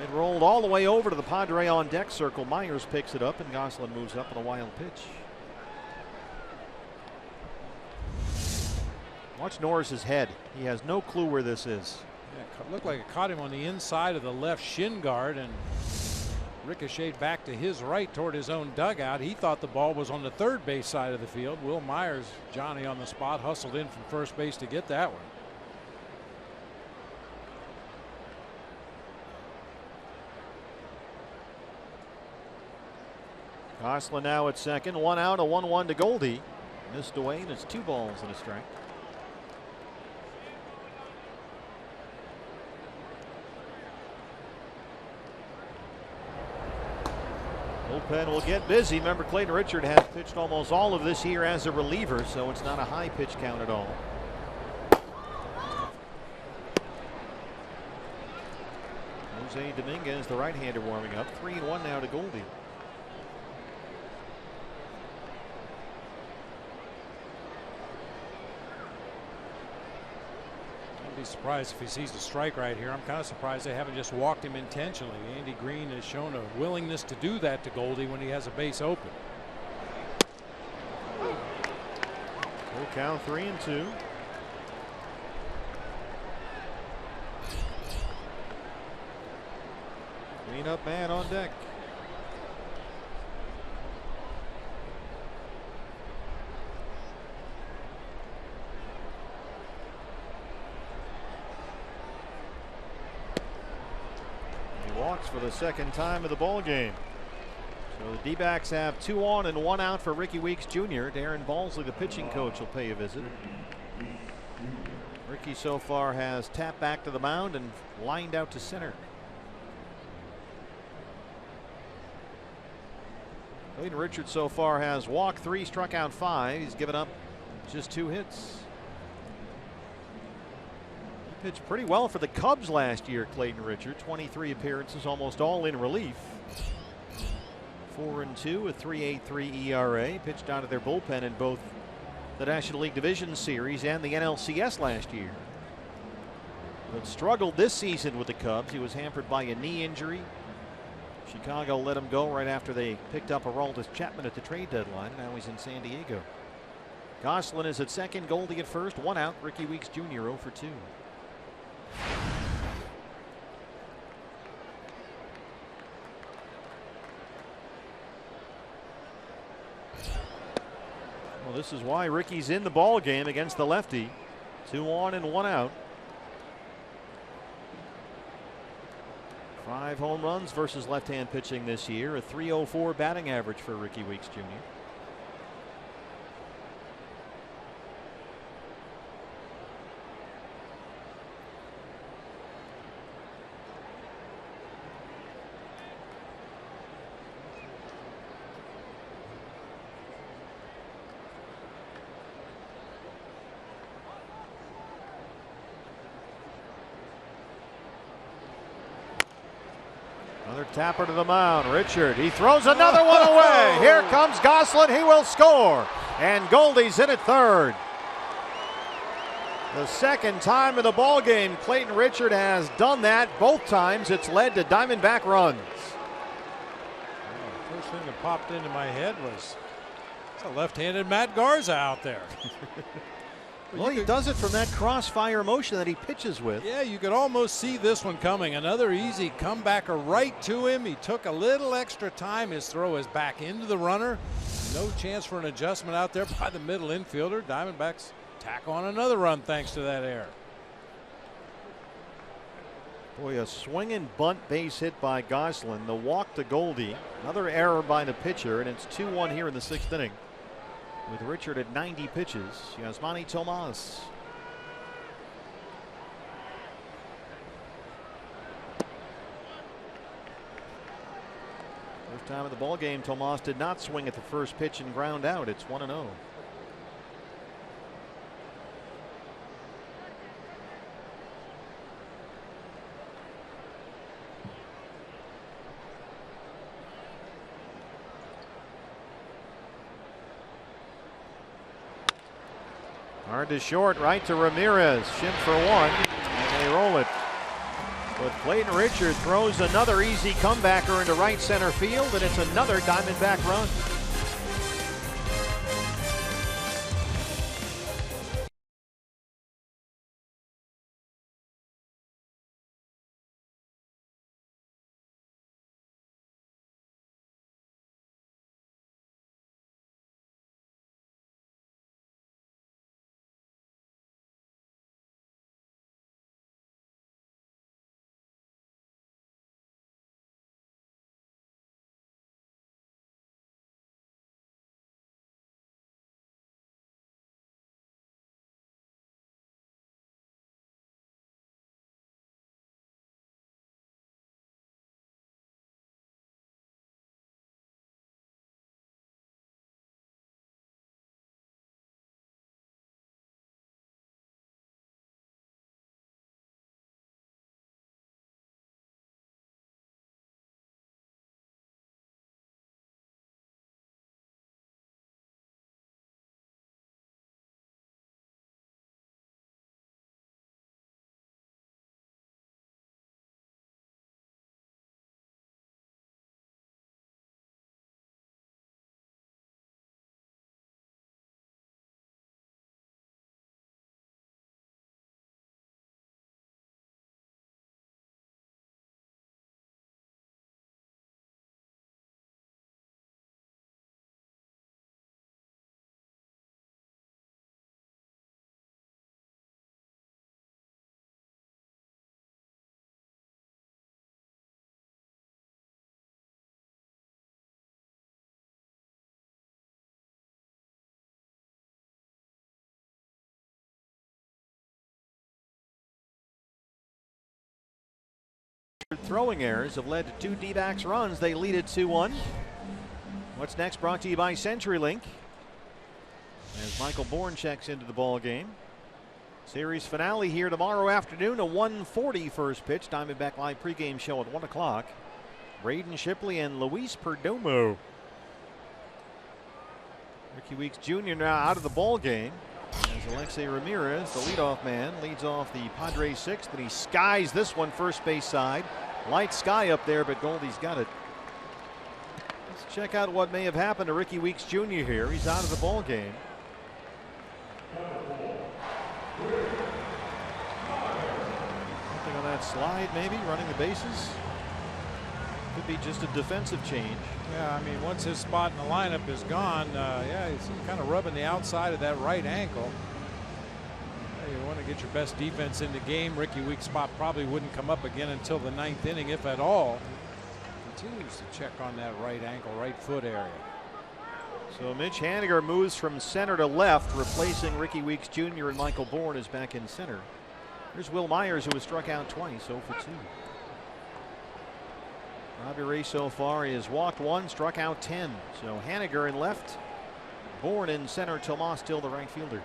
It rolled all the way over to the Padre on deck circle. Myers picks it up, and Gosselin moves up on a wild pitch. Watch Norris's head. He has no clue where this is. Yeah, it looked like it caught him on the inside of the left shin guard and ricocheted back to his right toward his own dugout. He thought the ball was on the third base side of the field. Will Myers, Johnny on the spot, hustled in from first base to get that one. Gosselin now at second. 1 out, a 1-1 to Goldie. Missed away, and it's 2 balls and a strike. Bullpen will get busy. Remember, Clayton Richard has pitched almost all of this year as a reliever, so it's not a high pitch count at all. Jose Dominguez, the right-hander, warming up. 3-1 now to Goldie. I'd be surprised if he sees the strike right here. I'm kind of surprised they haven't just walked him intentionally. Andy Green has shown a willingness to do that to Goldie when he has a base open. Full count, 3-2. Cleanup man on deck. Walks for the second time of the ball game. So the D-backs have 2 on and 1 out for Ricky Weeks Jr. Darren Balsley, the pitching coach, will pay a visit. Ricky so far has tapped back to the mound and lined out to center. Clayton Richard so far has walked 3, struck out 5. He's given up just 2 hits. Pitched pretty well for the Cubs last year, Clayton Richard. 23 appearances, almost all in relief. 4-2 with 3.83 ERA. Pitched out of their bullpen in both the National League Division Series and the NLCS last year. But struggled this season with the Cubs. He was hampered by a knee injury. Chicago let him go right after they picked up Aroldis Chapman at the trade deadline. Now he's in San Diego. Gosselin is at second, Goldie at first. 1 out. Ricky Weeks Jr. 0 for 2. Well, this is why Ricky's in the ball game against the lefty. 2 on and 1 out. 5 home runs versus left-hand pitching this year. A .304 batting average for Ricky Weeks Jr. Another tapper to the mound. Richard, he throws another one away. Here comes Goslin. He will score. And Goldie's in at third. The second time in the ball game, Clayton Richard has done that. Both times it's led to Diamondback runs. The first thing that popped into my head was it's a left-handed Matt Garza out there. Well, he does it from that crossfire motion that he pitches with. Yeah, you could almost see this one coming. Another easy comebacker right to him. He took a little extra time. His throw is back into the runner. No chance for an adjustment out there by the middle infielder. Diamondbacks tack on another run thanks to that error. Boy, a swinging bunt base hit by Goslin. The walk to Goldie. Another error by the pitcher, and it's 2-1 here in the 6th inning. With Richard at 90 pitches, Yasmani Tomas. First time in the ball game, Tomas did not swing at the first pitch and ground out. It's 1-0. Hard to short, right to Ramirez. Shim for one, and they roll it. But Clayton Richard throws another easy comebacker into right center field, and it's another Diamondback run. Throwing errors have led to 2 D-backs runs. They lead it 2-1. What's next brought to you by CenturyLink. As Michael Bourne checks into the ball game. Series finale here tomorrow afternoon, a 1:40 first pitch. Diamondback Live pregame show at 1 o'clock. Braden Shipley and Luis Perdomo. Ricky Weeks Jr. now out of the ball game. As Alexei Ramirez, the leadoff man, leads off the Padres 6th, and he skies this one first base side. Light sky up there, but Goldie's got it. Let's check out what may have happened to Ricky Weeks Jr. here. He's out of the ball game. Something on that slide, maybe running the bases. Could be just a defensive change. Yeah, I mean, once his spot in the lineup is gone, yeah, he's kind of rubbing the outside of that right ankle. You want to get your best defense in the game. Ricky Weeks' spot probably wouldn't come up again until the 9th inning, if at all. Continues to check on that right ankle, right foot area. So Mitch Haniger moves from center to left, replacing Ricky Weeks Jr. and Michael Bourne is back in center. Here's Wil Myers, who has struck out twice, 0 for 2. Robbie Ray so far, he has walked 1, struck out 10. So Haniger in left, Bourne in center, Tomas still the right fielder.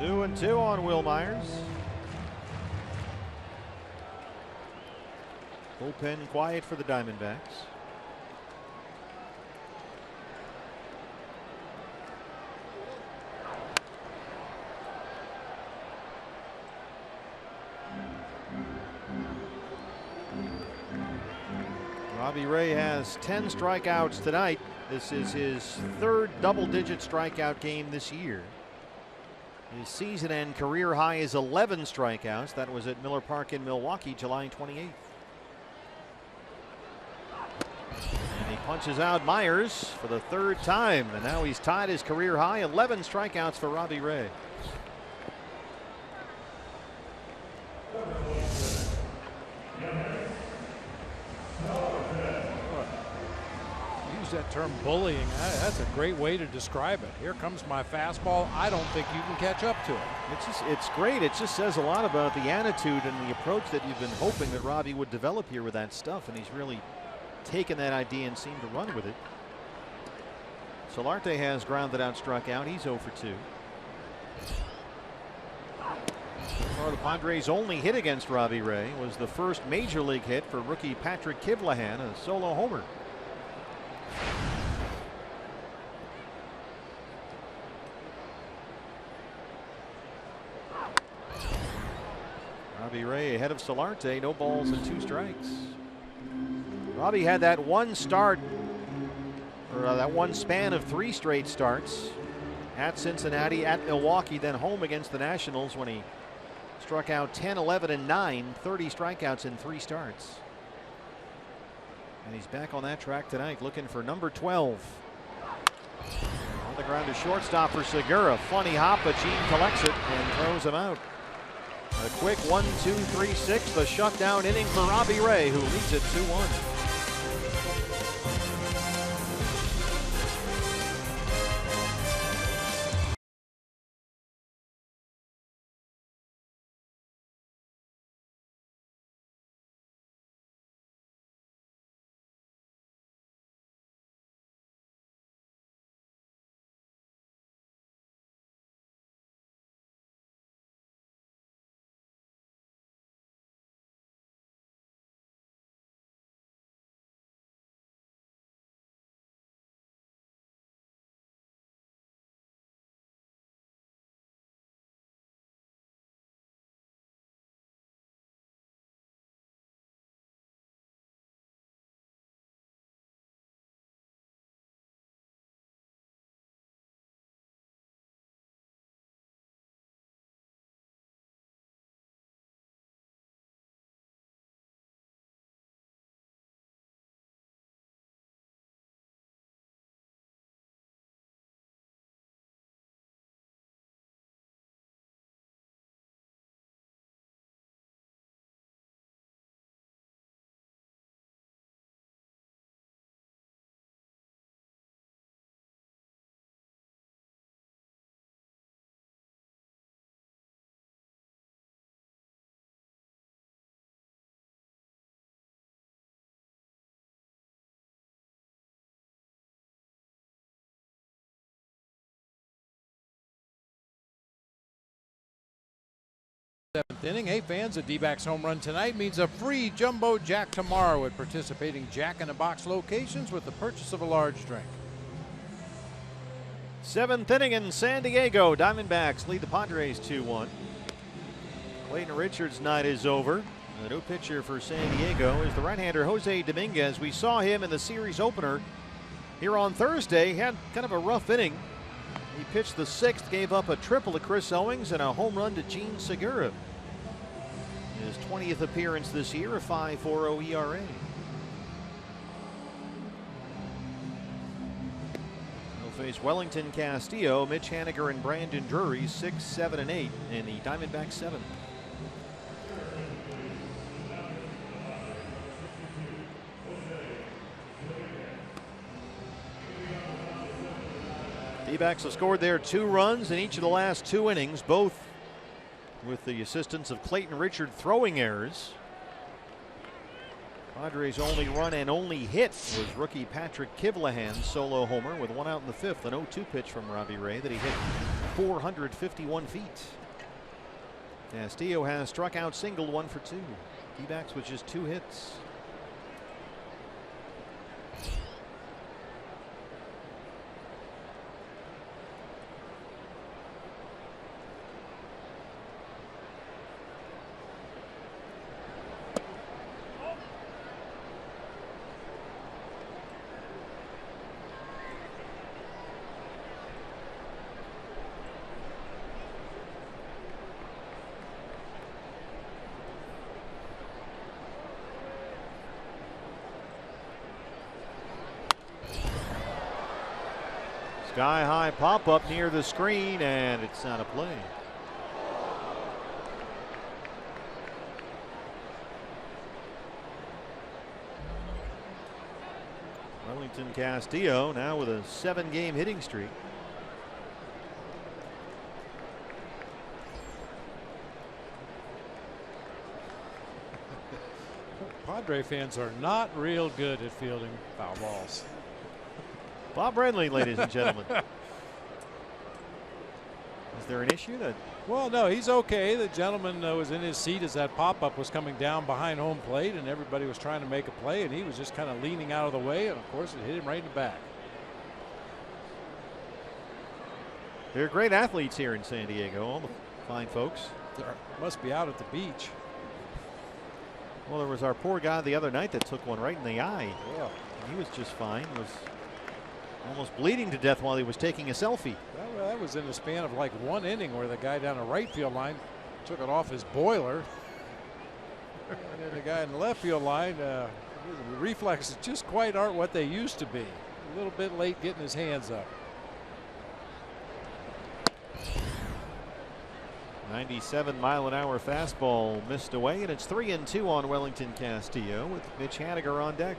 Two and two on Wil Myers. Bullpen quiet for the Diamondbacks. Robbie Ray has 10 strikeouts tonight. This is his 3rd double-digit strikeout game this year. His season and career high is 11 strikeouts. That was at Miller Park in Milwaukee, July 28th. And he punches out Myers for the 3rd time, and now he's tied his career high, 11 strikeouts for Robbie Ray. That term bullying, that's a great way to describe it. Here comes my fastball. I don't think you can catch up to it. It's great. It just says a lot about the attitude and the approach that you've been hoping that Robbie would develop here with that stuff, and he's really taken that idea and seemed to run with it. Solarte has grounded out, struck out. He's 0 for 2. The Padres' only hit against Robbie Ray was the first major league hit for rookie Patrick Kivlahan, a solo homer. Robbie Ray ahead of Solarte, no balls and 2 strikes. Robbie had that one start, or that one span of 3 straight starts at Cincinnati, at Milwaukee, then home against the Nationals when he struck out 10, 11, and 9, 30 strikeouts in 3 starts. And he's back on that track tonight, looking for number 12. On the ground to shortstop for Segura. Funny hop, but Gene collects it and throws him out. A quick 1-2-3-6, the shutdown inning for Robbie Ray, who leads it 2-1. fifth inning. Hey fans, a D-backs home run tonight means a free Jumbo Jack tomorrow at participating Jack in the Box locations with the purchase of a large drink. Seventh inning in San Diego. Diamondbacks lead the Padres 2-1. Clayton Richards' night is over. The new pitcher for San Diego is the right-hander Jose Dominguez. We saw him in the series opener here on Thursday. He had kind of a rough inning. He pitched the sixth, gave up a triple to Chris Owings and a home run to Gene Segura. His 20th appearance this year, a 5.40 ERA. He'll face Wellington Castillo, Mitch Haniger, and Brandon Drury, 6, 7, and 8 in the Diamondbacks 7th. D-backs have scored there 2 runs in each of the last 2 innings, both with the assistance of Clayton Richard throwing errors. Padres' only run and only hit was rookie Patrick Kivlahan's solo homer with 1 out in the 5th, an 0-2 pitch from Robbie Ray that he hit 451 feet. Castillo has struck out, singled 1 for 2. D-backs with just 2 hits. Sky high pop up near the screen, and it's not a play. Wellington Castillo now with a 7-game hitting streak. Padre fans are not real good at fielding foul balls. Bob Brenly, ladies and gentlemen. Is there an issue? Well, no, he's okay. The gentleman was in his seat as that pop-up was coming down behind home plate, and everybody was trying to make a play, and he was just kind of leaning out of the way, and of course it hit him right in the back. They're great athletes here in San Diego, all the fine folks. They must be out at the beach. Well, there was our poor guy the other night that took one right in the eye. Yeah. He was just fine. Was almost bleeding to death while he was taking a selfie. That was in the span of like 1 inning where the guy down the right field line took it off his boiler. And then the guy in the left field line, the reflexes just quite aren't what they used to be. A little bit late getting his hands up. 97-mile-an-hour fastball missed away, and it's 3-2 on Wellington Castillo with Mitch Haniger on deck.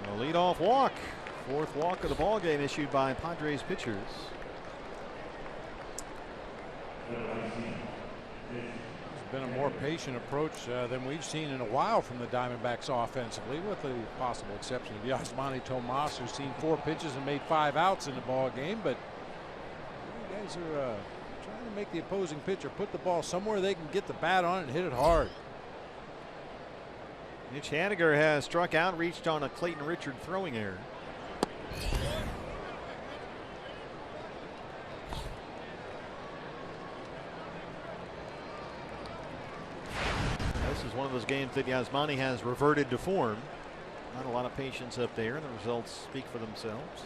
A leadoff walk, 4th walk of the ball game issued by Padres pitchers. Been a more patient approach than we've seen in a while from the Diamondbacks offensively, with the possible exception of Yasmani Tomas, who's seen 4 pitches and made 5 outs in the ball game. But you guys are trying to make the opposing pitcher put the ball somewhere they can get the bat on it and hit it hard. Mitch Haniger has struck out, reached on a Clayton Richard throwing error. This is one of those games that Yasmani has reverted to form. Not a lot of patience up there, and the results speak for themselves.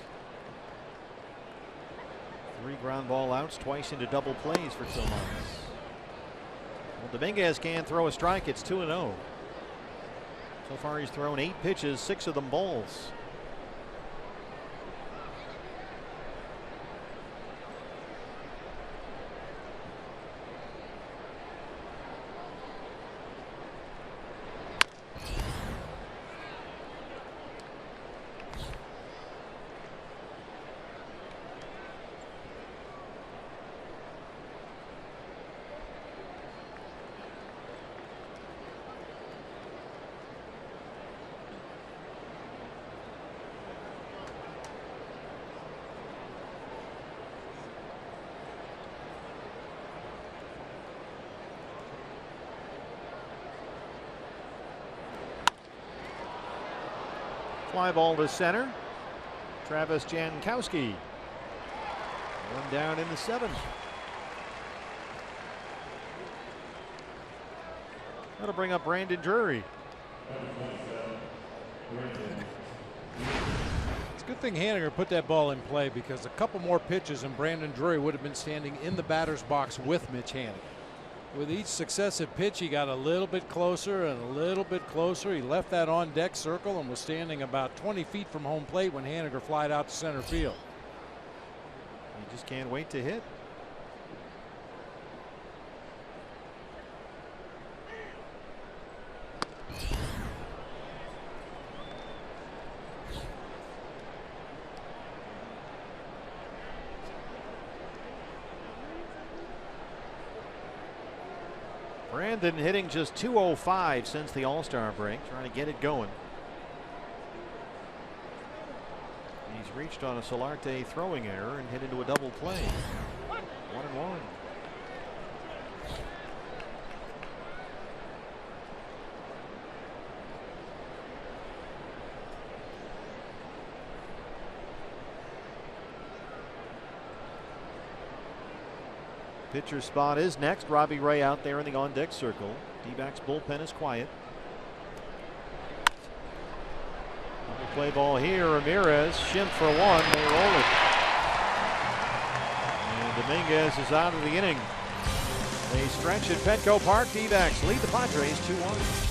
3 ground ball outs, twice into double plays for Tomas. Well, Dominguez can throw a strike. It's 2-0. So far he's thrown 8 pitches, 6 of them balls. Fly ball to center. Travis Jankowski. One down in the 7th. That'll bring up Brandon Drury. It's a good thing Haniger put that ball in play, because a couple more pitches and Brandon Drury would have been standing in the batter's box with Mitch Haniger. With each successive pitch, he got a little bit closer and a little bit closer. He left that on deck circle and was standing about 20 feet from home plate when Haniger flied out to center field. He just can't wait to hit. Brandon hitting just .205 since the All-Star break, trying to get it going. He's reached on a Solarte throwing error and hit into a double play. 1-1. Pitcher spot is next. Robbie Ray out there in the on-deck circle. D-backs bullpen is quiet. Play ball here. Ramirez, Schimpf for 1. They roll it. And Dominguez is out of the inning. They stretch at Petco Park. D-backs lead the Padres 2-1.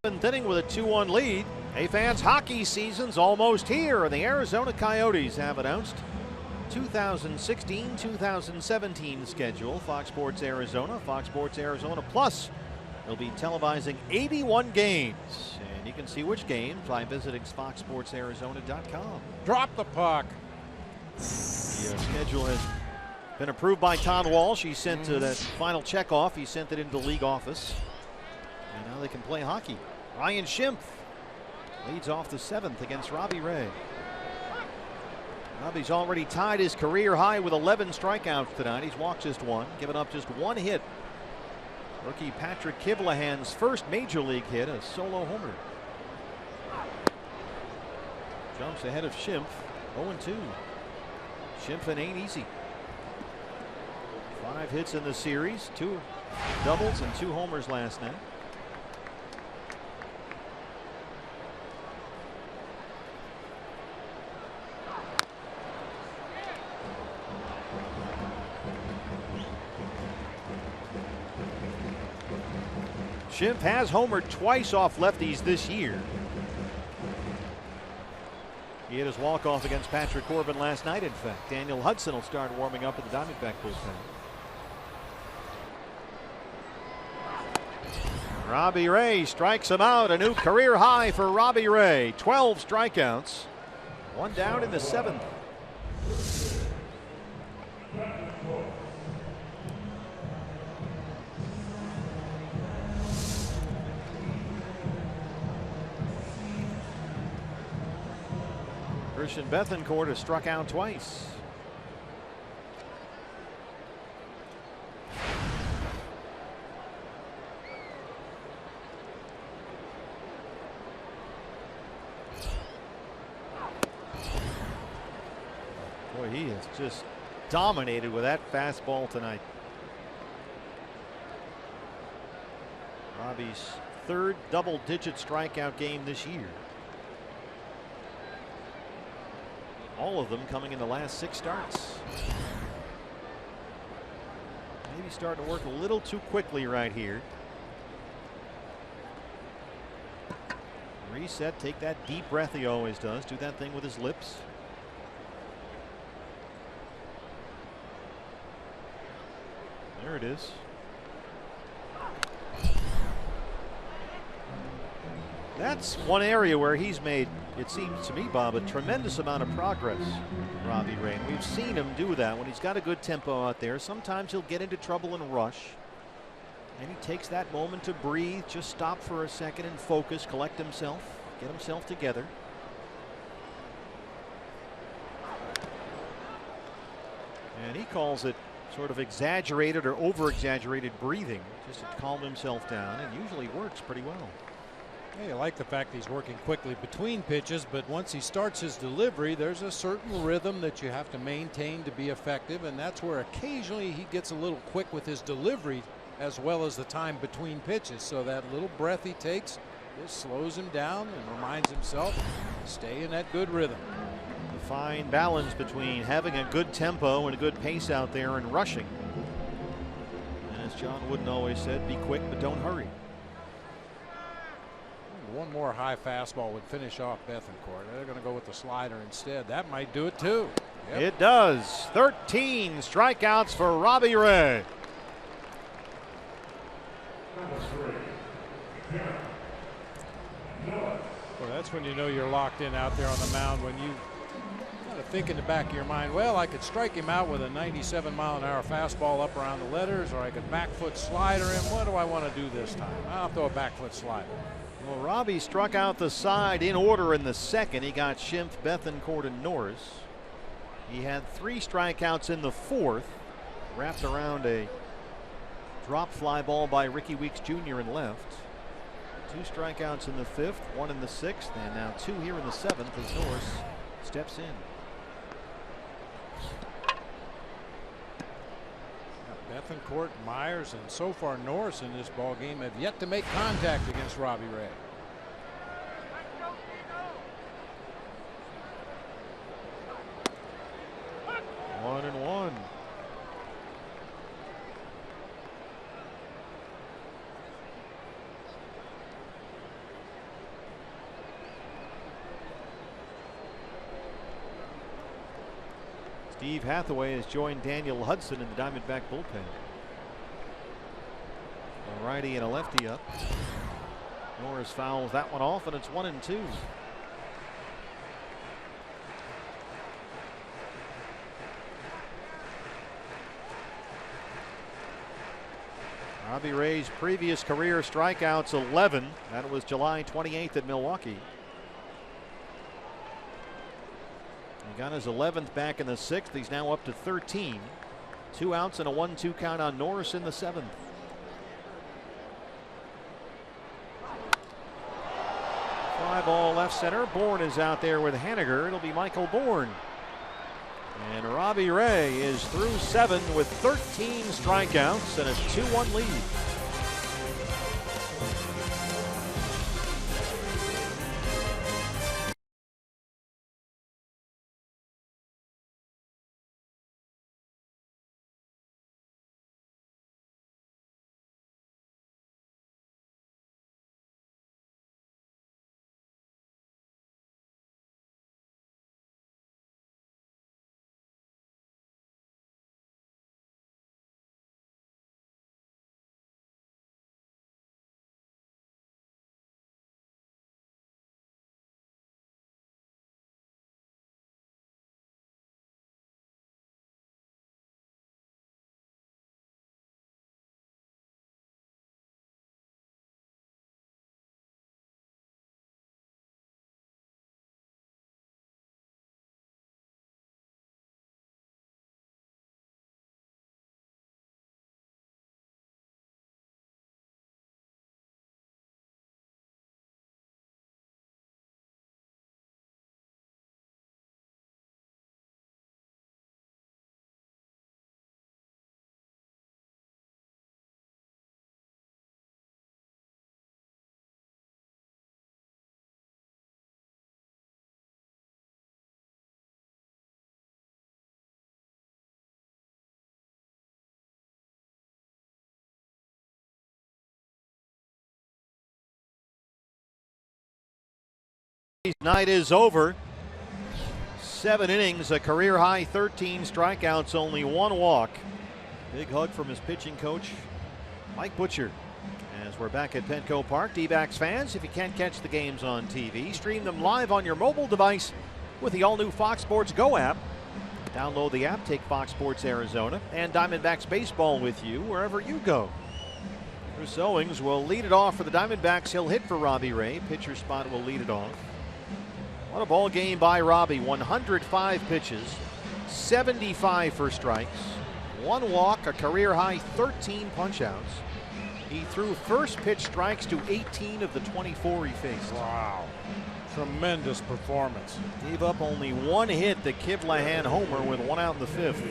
Seventh inning with a 2-1 lead. Hey fans, hockey season's almost here, and the Arizona Coyotes have announced 2016-2017 schedule. Fox Sports Arizona, Fox Sports Arizona Plus. They'll be televising 81 games, and you can see which games by visiting foxsportsarizona.com. Drop the puck. The schedule has been approved by Todd Walsh. He sent that final check off. He sent it into the league office. And now they can play hockey. Ryan Schimpf leads off the 7th against Robbie Ray. Robbie's already tied his career high with 11 strikeouts tonight. He's walked just 1, given up just 1 hit. Rookie Patrick Kivlehan's first major league hit, a solo homer. Jumps ahead of Schimpf, 0-2. Schimpf ain't easy. 5 hits in the series, 2 doubles and 2 homers last night. Schimpf has homered twice off lefties this year. He hit his walk-off against Patrick Corbin last night, in fact. Daniel Hudson will start warming up at the Diamondback bullpen. Robbie Ray strikes him out. A new career high for Robbie Ray. 12 strikeouts. One down in the 7th. Christian Bethancourt has struck out twice. Boy, he has just dominated with that fastball tonight. Robbie's third double-digit strikeout game this year. All of them coming in the last 6 starts. Maybe starting to work a little too quickly right here. Reset, take that deep breath he always does. Do that thing with his lips. There it is. That's one area where he's made, it seems to me, Bob, a tremendous amount of progress, Robbie Ray. And we've seen him do that when he's got a good tempo out there. Sometimes he'll get into trouble and rush. And he takes that moment to breathe, just stop for a second and focus, collect himself, get himself together. And he calls it sort of exaggerated or over-exaggerated breathing, just to calm himself down, and usually works pretty well. Yeah, you like the fact that he's working quickly between pitches, but once he starts his delivery, there's a certain rhythm that you have to maintain to be effective, and that's where occasionally he gets a little quick with his delivery as well as the time between pitches. So that little breath he takes just slows him down and reminds himself to stay in that good rhythm. The fine balance between having a good tempo and a good pace out there and rushing. And as John Wooden always said, be quick but don't hurry. One more high fastball would finish off Bethancourt. They're going to go with the slider instead. That might do it too. Yep. It does. 13 strikeouts for Robbie Ray. Well, that's when you know you're locked in out there on the mound, when you kind of think in the back of your mind, well, I could strike him out with a 97-mile-an-hour fastball up around the letters, or I could back foot slider him. What do I want to do this time? I'll throw a back foot slider. Well, Robbie struck out the side in order in the 2nd. He got Schimpf, Bethancourt, and Norris. He had 3 strikeouts in the 4th, wrapped around a drop fly ball by Ricky Weeks Jr. in left. 2 strikeouts in the 5th, 1 in the 6th, and now 2 here in the 7th as Norris steps in. Bethancourt, Myers, and so far Norris in this ball game have yet to make contact against Robbie Ray. One and one. Steve Hathaway has joined Daniel Hudson in the Diamondback bullpen. A righty and a lefty up. Norris fouls that one off, and it's 1-2. Robbie Ray's previous career strikeouts 11. That was July 28th at Milwaukee. He got his 11th back in the 6th. He's now up to 13. 2 outs and a 1-2 count on Norris in the 7th. Fly ball left center. Bourne is out there with Haniger. It'll be Michael Bourne. And Robbie Ray is through 7 with 13 strikeouts and a 2-1 lead. Night is over. 7 innings, a career high 13 strikeouts, only 1 walk. Big hug from his pitching coach, Mike Butcher. As we're back at Petco Park, D-backs fans, if you can't catch the games on TV, stream them live on your mobile device with the all-new Fox Sports Go app. Download the app, take Fox Sports Arizona and Diamondbacks baseball with you wherever you go. Chris Owings will lead it off for the Diamondbacks. He'll hit for Robbie Ray. Pitcher spot will lead it off. What a ball game by Robbie. 105 pitches, 75 for strikes, 1 walk, a career high 13 punchouts. He threw first pitch strikes to 18 of the 24 he faced. Wow. Tremendous performance. Gave up only 1 hit, the Kivlahan homer with 1 out in the 5th.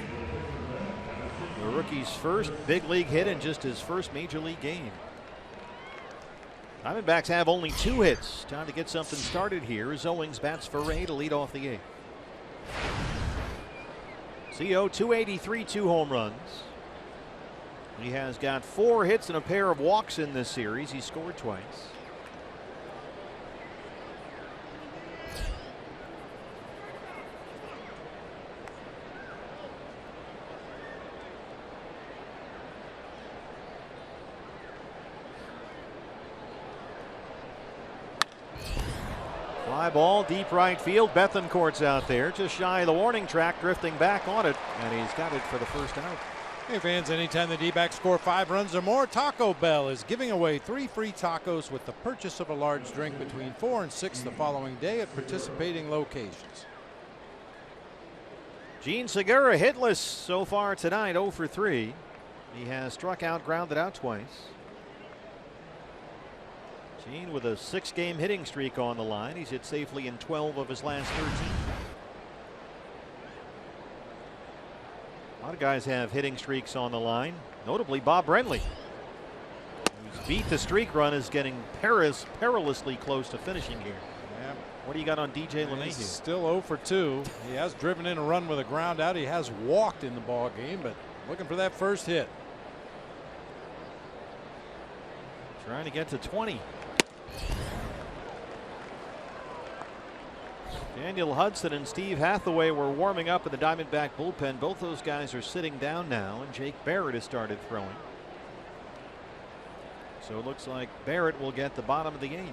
The rookie's first big league hit in just his first major league game. Diamondbacks have only 2 hits. Time to get something started here as Owings bats for Ray to lead off the 8th. CO 283, 2 home runs. He has got 4 hits and a pair of walks in this series. He scored twice. Fly ball, deep right field. Bethancourt's out there, just shy of the warning track, drifting back on it, and he's got it for the first out. Hey fans, anytime the D-backs score 5 runs or more, Taco Bell is giving away 3 free tacos with the purchase of a large drink between 4 and 6 the following day at participating locations. Jean Segura hitless so far tonight, 0 for 3. He has struck out, grounded out twice. Jean with a 6-game hitting streak on the line. He's hit safely in 12 of his last 13. A lot of guys have hitting streaks on the line, notably Bob Brenly, who's beat the streak run, is getting perilously close to finishing here. Yeah. What do you got on DJ LeMahieu? He's still 0 for 2. He has driven in a run with a ground out. He has walked in the ball game, but looking for that first hit. Trying to get to 20. Daniel Hudson and Steve Hathaway were warming up in the Diamondback bullpen. Both those guys are sitting down now, and Jake Barrett has started throwing. So it looks like Barrett will get the bottom of the 8th.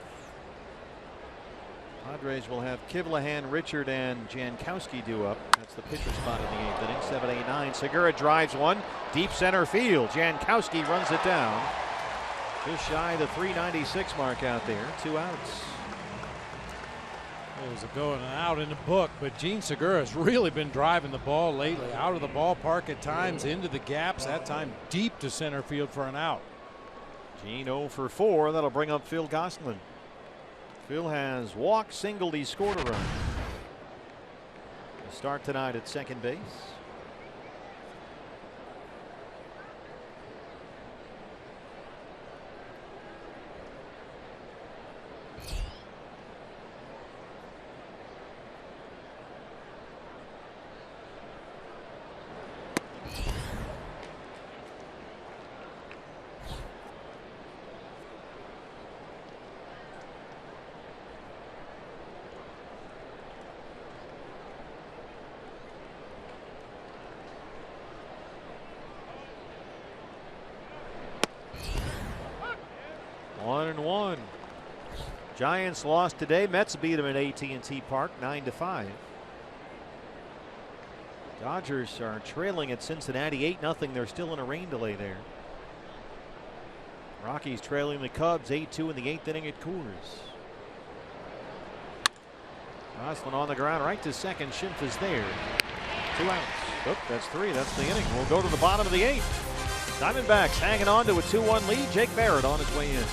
Padres will have Kivlahan, Richard, and Jankowski due up. That's the pitcher spot in the 8th inning. 7, 8, 9. Segura drives one deep center field. Jankowski runs it down. Just shy of the 396 mark out there. 2 outs. It was a going out in the book, but Jean Segura has really been driving the ball lately. Out of the ballpark at times, into the gaps, that time deep to center field for an out. Jean 0 for 4. That'll bring up Phil Gosselin. Phil has walked, singled, he scored a run. He'll start tonight at second base. One and one. Giants lost today. Mets beat them at AT&T Park 9-5. Dodgers are trailing at Cincinnati 8-0. They're still in a rain delay there. Rockies trailing the Cubs 8-2 in the 8th inning at Coors. Gosselin on the ground right to second. Schimpf is there. 2 outs. Oop, that's 3. That's the inning. We'll go to the bottom of the 8th. Diamondbacks hanging on to a 2-1 lead. Jake Barrett on his way in.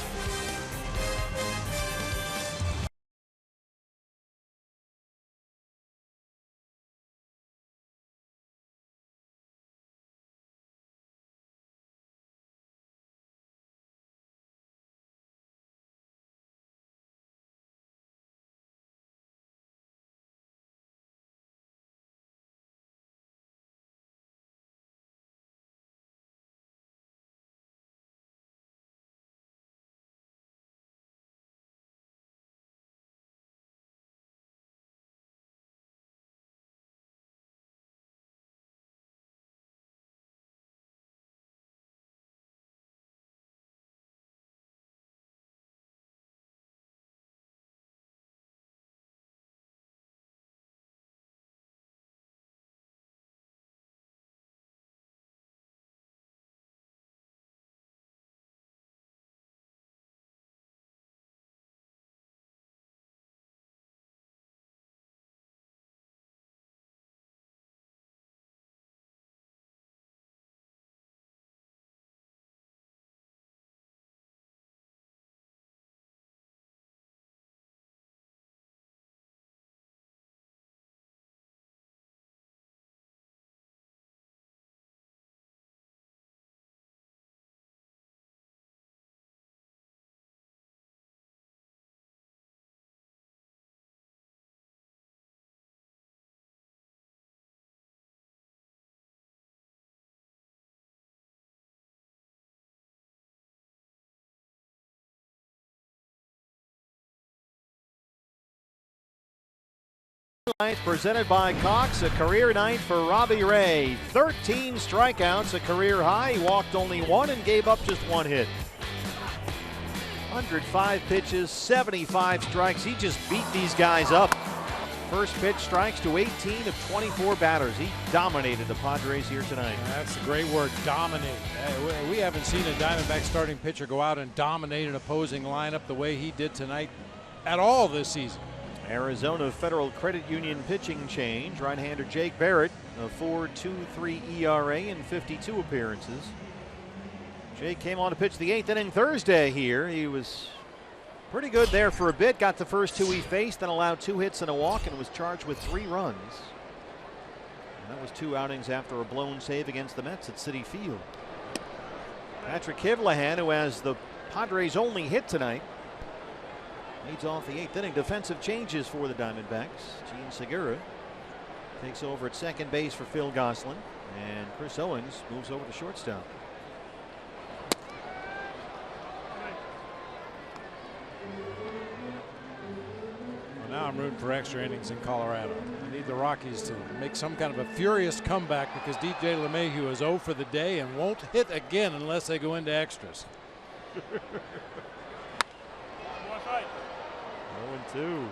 Night presented by Cox, a career night for Robbie Ray. 13 strikeouts, a career high. He walked only one and gave up just one hit. 105 pitches, 75 strikes. He just beat these guys up. First pitch strikes to 18 of 24 batters. He dominated the Padres here tonight. That's a great word, dominate. We haven't seen a Diamondback starting pitcher go out and dominate an opposing lineup the way he did tonight at all this season. Arizona Federal Credit Union pitching change. Right-hander Jake Barrett, a 4.23 ERA in 52 appearances. Jake came on to pitch the 8th inning Thursday here. He was pretty good there for a bit. Got the first two he faced, then allowed 2 hits and a walk, and was charged with 3 runs. And that was 2 outings after a blown save against the Mets at Citi Field. Patrick Kivlehan, who has the Padres' only hit tonight, leads off the 8th inning. Defensive changes for the Diamondbacks. Gene Segura takes over at second base for Phil Gosselin, and Chris Owens moves over to shortstop. Well, now I'm rooting for extra innings in Colorado. I need the Rockies to make some kind of a furious comeback because DJ LeMahieu is 0 for the day and won't hit again unless they go into extras. 0-2.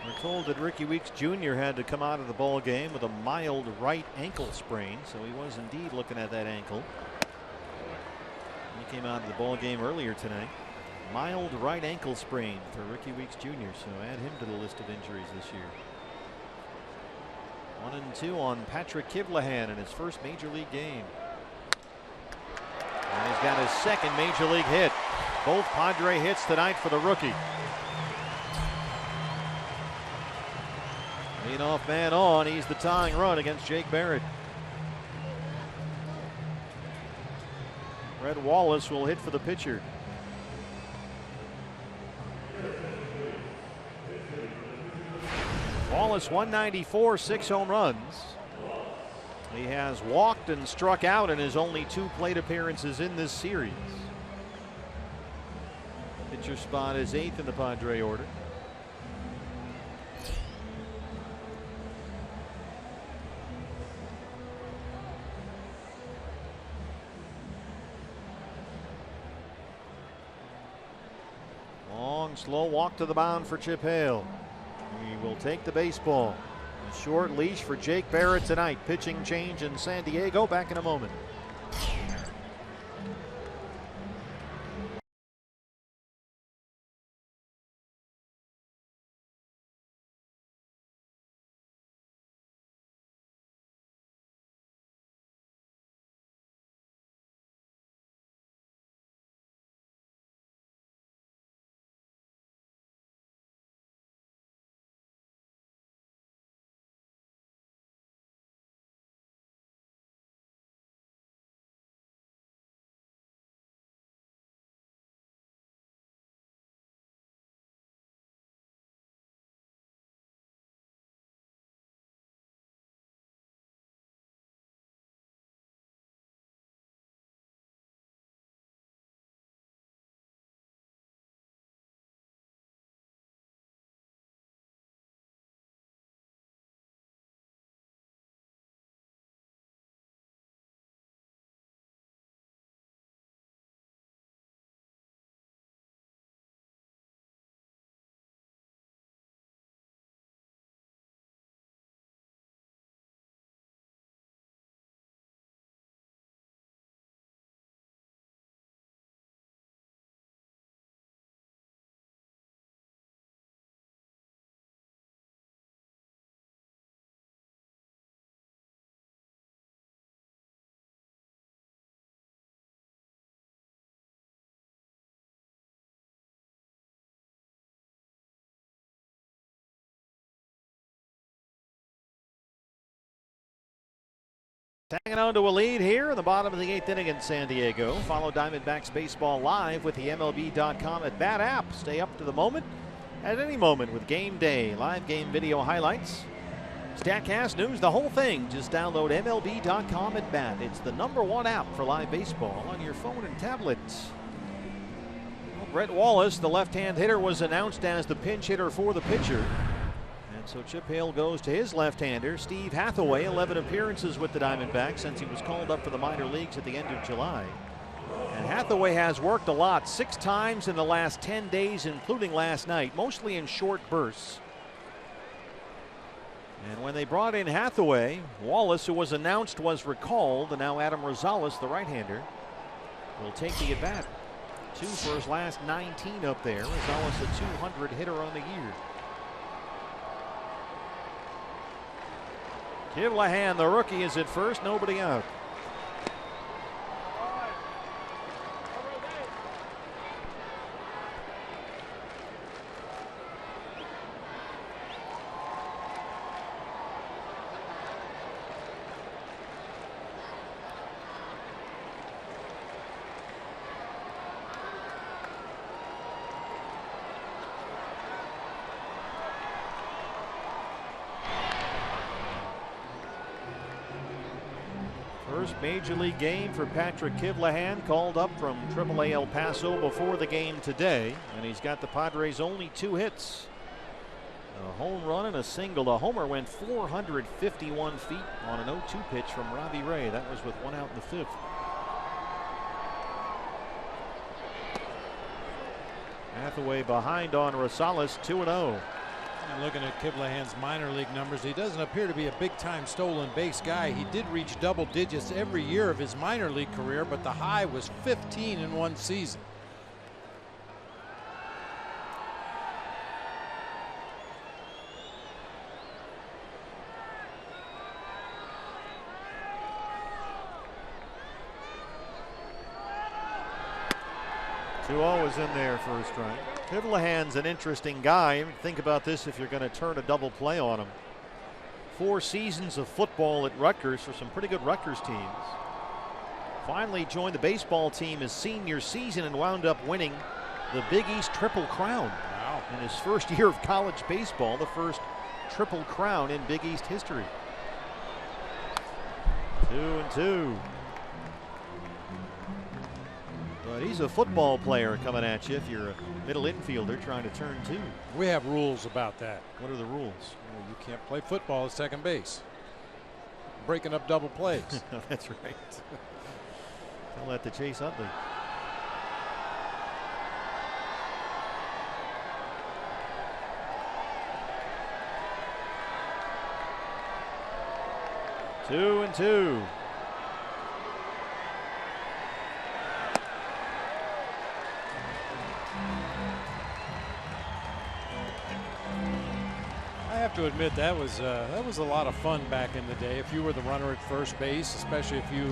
We're told that Ricky Weeks Jr. had to come out of the ball game with a mild right ankle sprain, so he was indeed looking at that ankle. He came out of the ball game earlier tonight. Mild right ankle sprain for Ricky Weeks Jr., so add him to the list of injuries this year. 1-2 on Patrick Kivlehan in his first major league game. And he's got his second major league hit. Both Padre hits tonight for the rookie. Leadoff man on. He's the tying run against Jake Barrett. Red Wallace will hit for the pitcher. Wallace 194, 6 home runs. He has walked and struck out in his only 2 plate appearances in this series. Pitcher spot is 8th in the Padre order. Long, slow walk to the mound for Chip Hale. He will take the baseball. A short leash for Jake Barrett tonight. Pitching change in San Diego. Back in a moment. Hanging on to a lead here in the bottom of the 8th inning in San Diego. Follow Diamondbacks Baseball live with the MLB.com at Bat app. Stay up to the moment at any moment with Game Day, live game video highlights, StatCast news, the whole thing. Just download MLB.com at Bat. It's the #1 app for live baseball on your phone and tablet. Well, Brett Wallace, the left-hand hitter, was announced as the pinch hitter for the pitcher. And so Chip Hale goes to his left-hander, Steve Hathaway, 11 appearances with the Diamondbacks since he was called up for the minor leagues at the end of July. And Hathaway has worked a lot, 6 times in the last 10 days, including last night, mostly in short bursts. And when they brought in Hathaway, Wallace, who was announced, was recalled, and now Adam Rosales, the right-hander, will take the at-bat. 2 for his last 19 up there. Rosales a 200 hitter on the year. Kivlahan, the rookie, is at first, nobody out. First major league game for Patrick Kivlahan, called up from AAA El Paso before the game today, and he's got the Padres' only 2 hits. A home run and a single. The homer went 451 feet on an 0-2 pitch from Robbie Ray. That was with 1 out in the 5th. Hathaway behind on Rosales, 2-0. And looking at Kivlahan's minor league numbers, he doesn't appear to be a big-time stolen base guy. He did reach double digits every year of his minor league career, but the high was 15 in one season. Was in there for a strike. Kivlahan's an interesting guy. Think about this if you're going to turn a double play on him. 4 seasons of football at Rutgers for some pretty good Rutgers teams. Finally joined the baseball team his senior season and wound up winning the Big East Triple Crown. Wow. In his first year of college baseball, the first Triple Crown in Big East history. 2-2. But he's a football player coming at you if you're a middle infielder trying to turn 2. We have rules about that. What are the rules? Well, you can't play football at second base. Breaking up double plays. That's right. Tell that to Chase Utley. Two and two. I have to admit that was a lot of fun back in the day. If you were the runner at first base, especially if you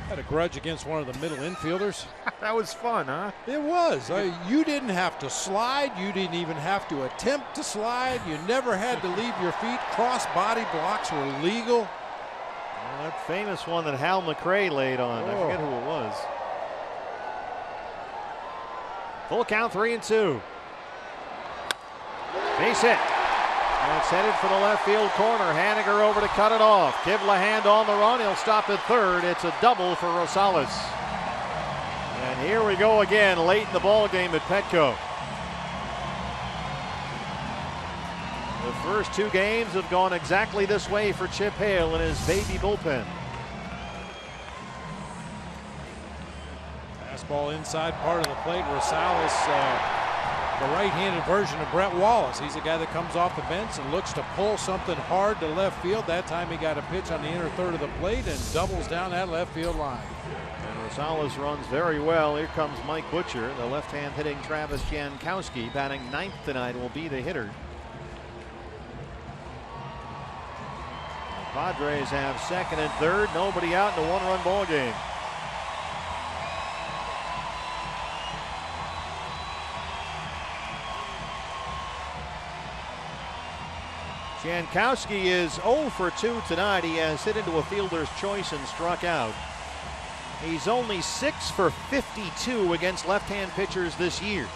had a grudge against one of the middle infielders. That was fun, huh? It was. You didn't have to slide. You didn't even have to attempt to slide. You never had to leave your feet. Cross body blocks were legal. Well, that famous one that Hal McRae laid on. I forget who it was. Full count, 3-2. Base hit. And it's headed for the left field corner. Haniger over to cut it off. Kivlahan on the run. He'll stop at third. It's a double for Rosales. And here we go again late in the ball game at Petco. The first 2 games have gone exactly this way for Chip Hale and his baby bullpen. Fastball inside part of the plate. Rosales, the right-handed version of Brett Wallace. He's a guy that comes off the bench and looks to pull something hard to left field. That time he got a pitch on the inner third of the plate and doubles down that left field line. And Rosales runs very well. Here comes Mike Butcher. The left-hand hitting Travis Jankowski, batting 9th tonight, will be the hitter. The Padres have second and third. Nobody out in a 1-run ball game. Jankowski is 0 for 2 tonight. He has hit into a fielder's choice and struck out. He's only 6 for 52 against left-hand pitchers this year.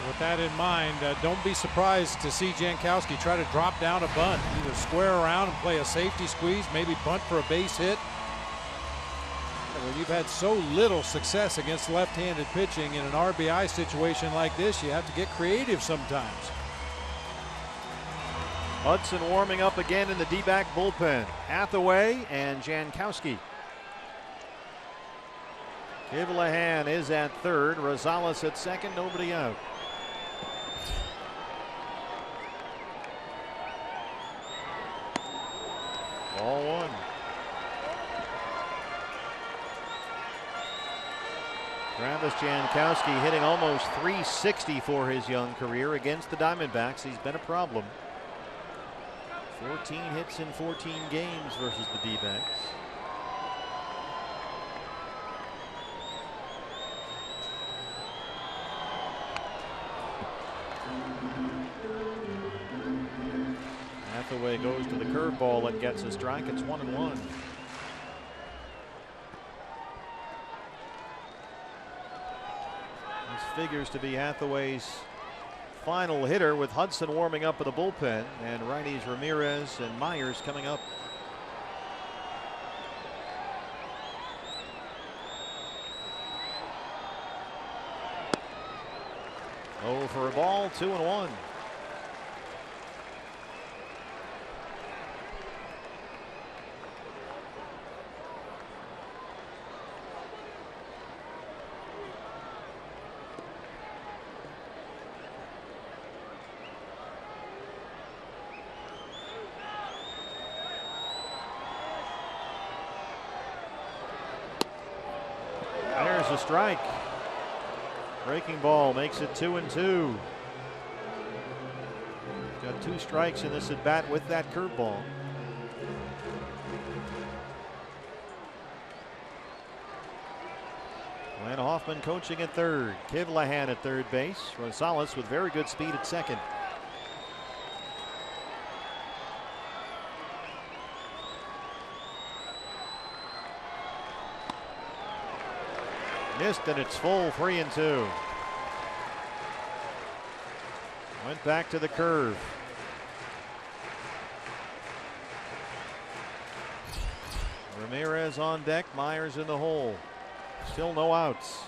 With that in mind, don't be surprised to see Jankowski try to drop down a bunt, either square around and play a safety squeeze, maybe bunt for a base hit. When you've had so little success against left-handed pitching in an RBI situation like this, you have to get creative sometimes. Hudson warming up again in the D-back bullpen. Hathaway and Jankowski. Kivlahan is at third. Rosales at second. Nobody out. Ball one. Travis Jankowski hitting almost .360 for his young career against the Diamondbacks. He's been a problem. 14 hits in 14 games versus the D-backs. Hathaway goes to the curveball and gets a strike. It's 1-1. This figures to be Hathaway's final hitter, with Hudson warming up in the bullpen and righties Ramirez and Myers coming up. Oh, for a ball, 2-1. There's a strike. Breaking ball makes it 2-2. Got 2 strikes in this at bat with that curveball. Glenn Hoffman coaching at third. Kivlahan at third base. Rosales with very good speed at second. Missed, and it's full, 3-2. Went back to the curve. Ramirez on deck, Myers in the hole. Still no outs.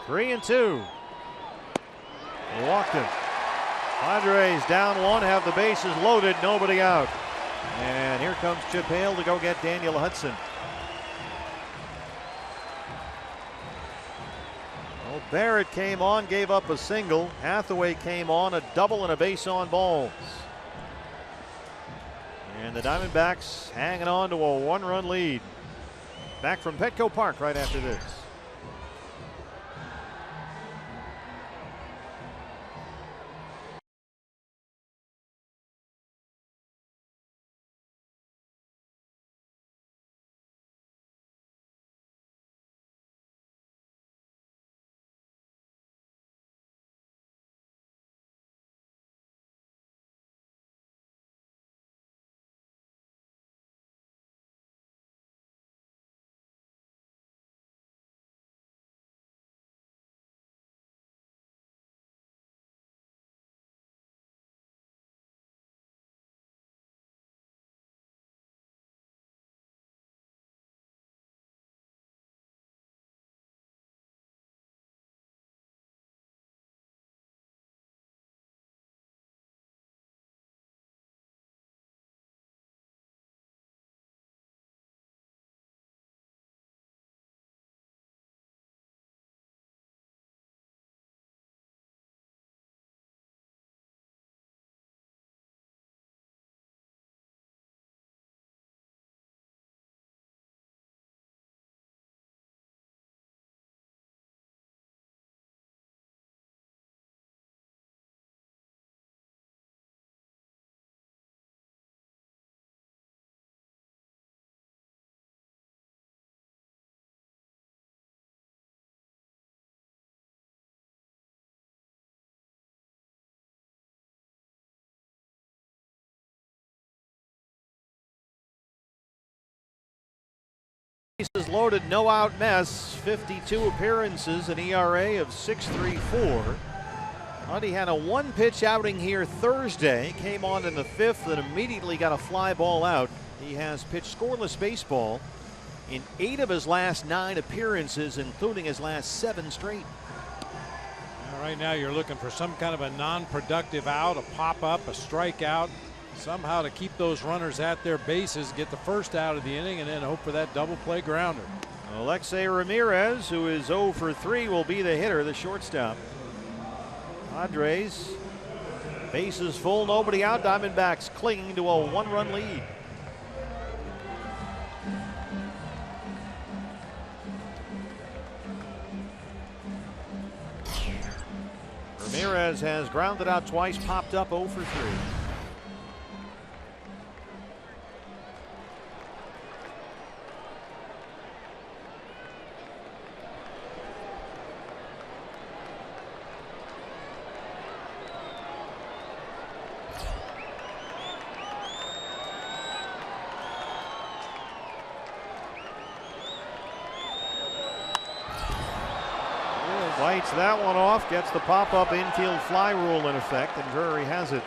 Three and two. They walked him. Padres down one, have the bases loaded, nobody out. And here comes Chip Hale to go get Daniel Hudson. Well, Barrett came on, gave up a single. Hathaway came on, a double and a base on balls. And the Diamondbacks hanging on to a 1-run lead. Back from Petco Park right after this. bases loaded, no out mess. 52 appearances, an ERA of 6.34. Huddy had a one-pitch outing here Thursday. Came on in the 5th and immediately got a fly ball out. He has pitched scoreless baseball in 8 of his last 9 appearances, including his last 7 straight. Right now you're looking for some kind of a non-productive out, a pop-up, a strikeout, somehow to keep those runners at their bases, get the first out of the inning, and then hope for that double play grounder. Alexei Ramirez, who is 0 for 3, will be the hitter, the shortstop. Padres, bases full, nobody out. Diamondbacks clinging to a 1-run lead. Ramirez has grounded out twice, popped up 0 for 3. Lights that one off, gets the pop-up infield fly rule in effect, and Drury has it.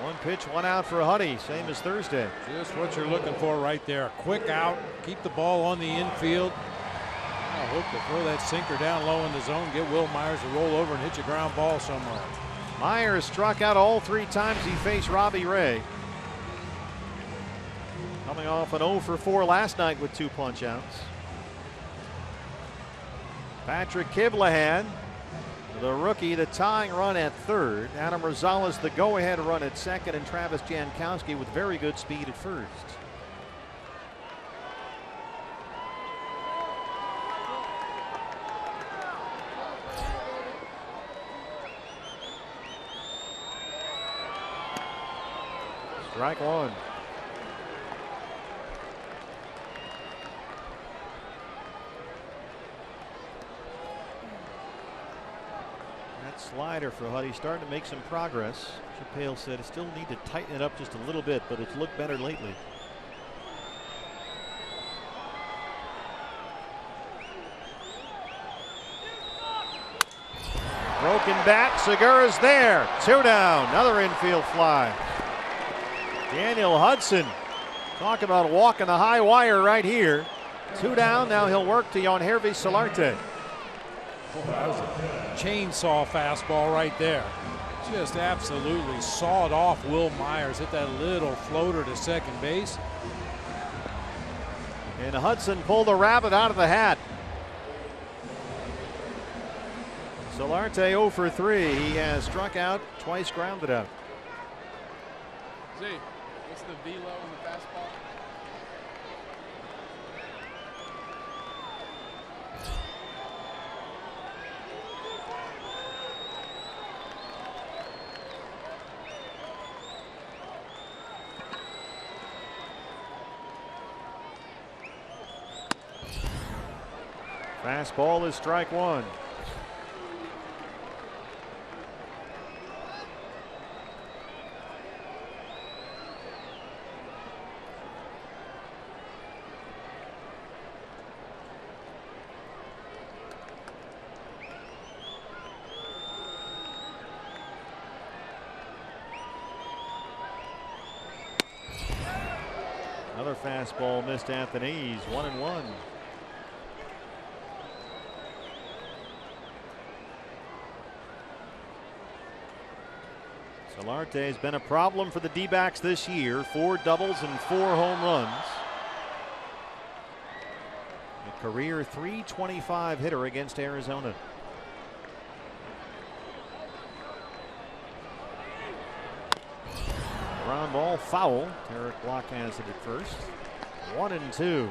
1 pitch, 1 out for Huddy, same as Thursday. Just what you're looking for right there. A quick out, keep the ball on the infield. I hope to throw that sinker down low in the zone, get Will Myers to roll over and hit your ground ball somewhere. Myers struck out all 3 times he faced Robbie Ray. Coming off an 0 for 4 last night with 2 punch-outs. Patrick Kiblahan, the rookie, the tying run at third. Adam Rosales, the go-ahead run at second, and Travis Jankowski with very good speed at first. Strike 1. Slider for Huddy starting to make some progress. Chappelle said it still need to tighten it up just a little bit, but it's looked better lately. Broken bat, Segura's there. 2 down, another infield fly. Daniel Hudson, talk about walking the high wire right here. 2 down, now he'll work to Yangervis Solarte. That was a chainsaw fastball right there. Just absolutely sawed off Will Myers. Hit that little floater to second base. And Hudson pulled the rabbit out of the hat. Solarte 0 for 3. He has struck out, twice grounded out. Z, what's the velo in the fastball? Fastball is strike 1. Another fastball missed Anthony's. 1-1. Solarte has been a problem for the D-backs this year. 4 doubles and 4 home runs. A career .325 hitter against Arizona. Ground ball foul. Eric Block has it at first. 1-2.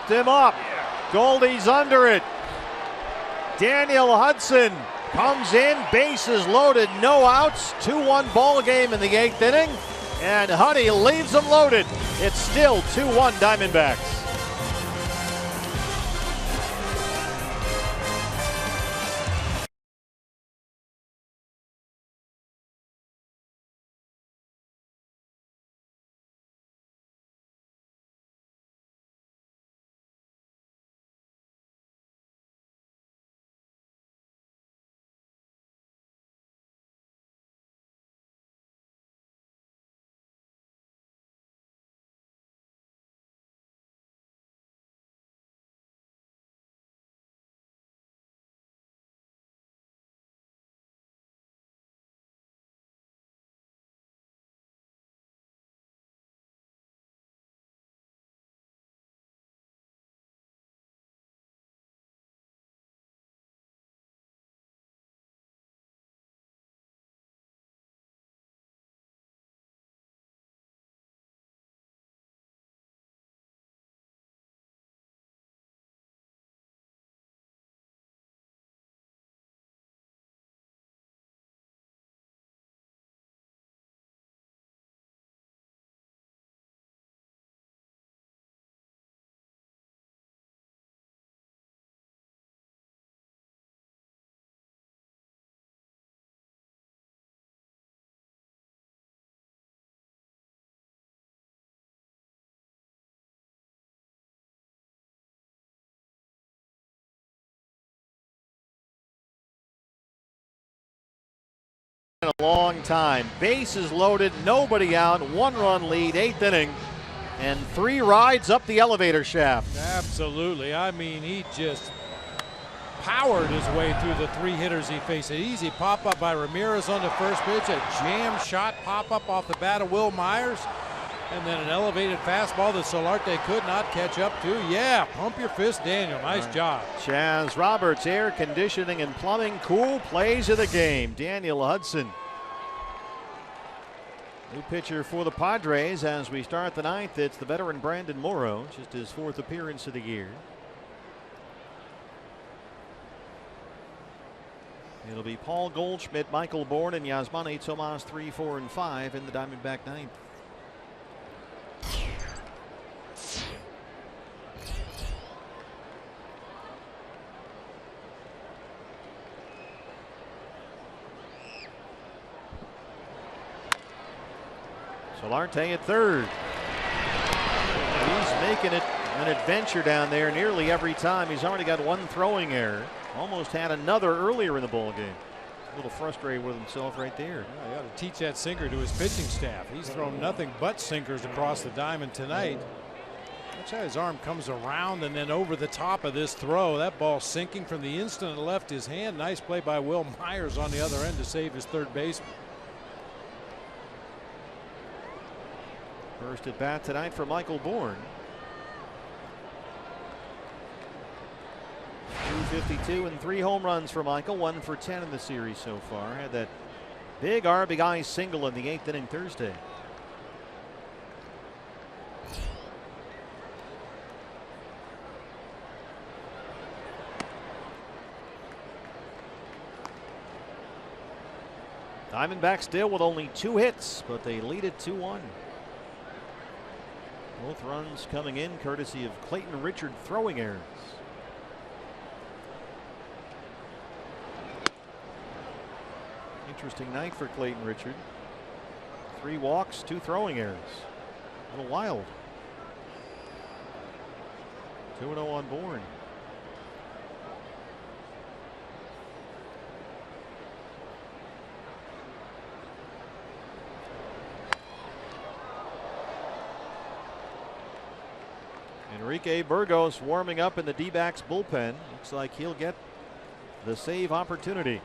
Popped him up. Goldie's under it. Daniel Hudson comes in, bases loaded, no outs. 2-1 ball game in the 8th inning. And Huddy leaves them loaded. It's still 2-1 Diamondbacks. A long time. Bases loaded, nobody out, 1-run lead, 8th inning, and 3 rides up the elevator shaft. Absolutely. I mean, he just powered his way through the 3 hitters he faced. An easy pop-up by Ramirez on the first pitch, a jam shot pop-up off the bat of Will Myers, and then an elevated fastball that Solarte could not catch up to. Yeah, pump your fist, Daniel. Nice job. Chaz Roberts, air conditioning and plumbing, cool plays of the game. Daniel Hudson. New pitcher for the Padres as we start the 9th. It's the veteran Brandon Morrow, just his 4th appearance of the year. It'll be Paul Goldschmidt, Michael Bourne, and Yasmani Tomas 3, 4, and 5 in the Diamondback 9th. Solarte at third. He's making it an adventure down there nearly every time. He's already got 1 throwing error. Almost had another earlier in the ball game. A little frustrated with himself right there. Yeah, you got to teach that sinker to his pitching staff. He's thrown nothing but sinkers across the diamond tonight. Watch how his arm comes around and then over the top of this throw. That ball sinking from the instant it left his hand. Nice play by Will Myers on the other end to save his third baseman. First at bat tonight for Michael Bourne. 252 and 3 home runs for Michael. 1 for 10 in the series so far. Had that big RBI single in the 8th inning Thursday. Diamondbacks still with only 2 hits, but they lead it 2-1. Both runs coming in courtesy of Clayton Richard throwing errors. Interesting night for Clayton Richard. 3 walks, 2 throwing errors. A little wild. 2-0 on Bourne. Enrique Burgos warming up in the D-backs bullpen. Looks like he'll get the save opportunity.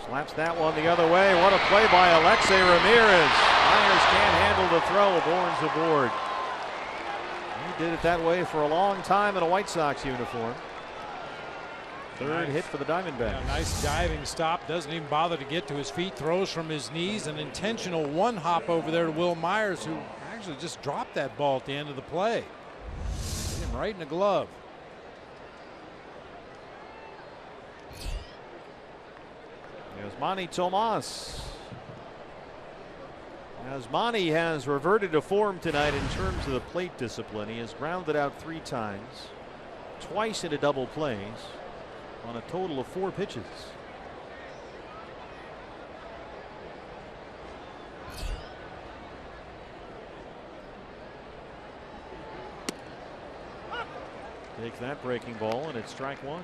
Slaps that one the other way. What a play by Alexei Ramirez. Myers can't handle the throw. Bourne's aboard. He did it that way for a long time in a White Sox uniform. Third hit for the Diamondbacks. Yeah, nice diving stop. Doesn't even bother to get to his feet. Throws from his knees. An intentional one hop over there to Will Myers, who actually just dropped that ball at the end of the play. Hit him right in the glove. Yasmani Tomas. Yasmani has reverted to form tonight in terms of the plate discipline. He has grounded out 3 times, twice into double plays, on a total of 4 pitches. Takes that breaking ball, and it's strike 1.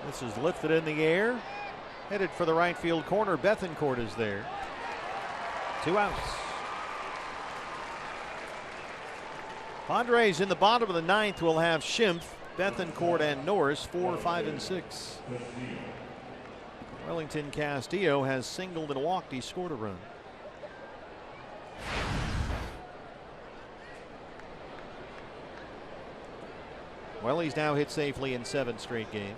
This is lifted in the air, headed for the right field corner. Bethancourt is there. 2 outs. Padres in the bottom of the 9th will have Schimpf, Bethancourt, and Norris 4, 5, and 6. Wellington Castillo has singled and walked. He scored a run. Well, he's now hit safely in 7 straight games.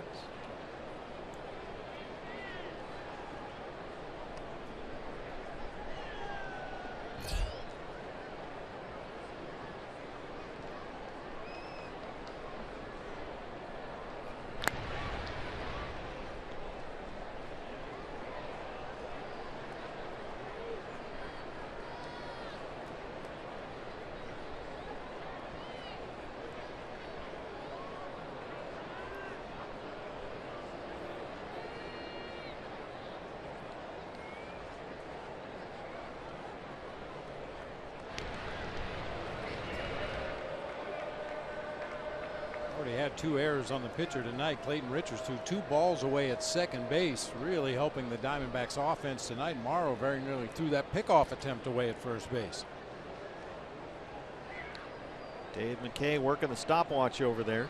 Already had 2 errors on the pitcher tonight. Clayton Richards threw 2 balls away at second base, really helping the Diamondbacks offense tonight. Morrow very nearly threw that pickoff attempt away at first base. Dave McKay working the stopwatch over there.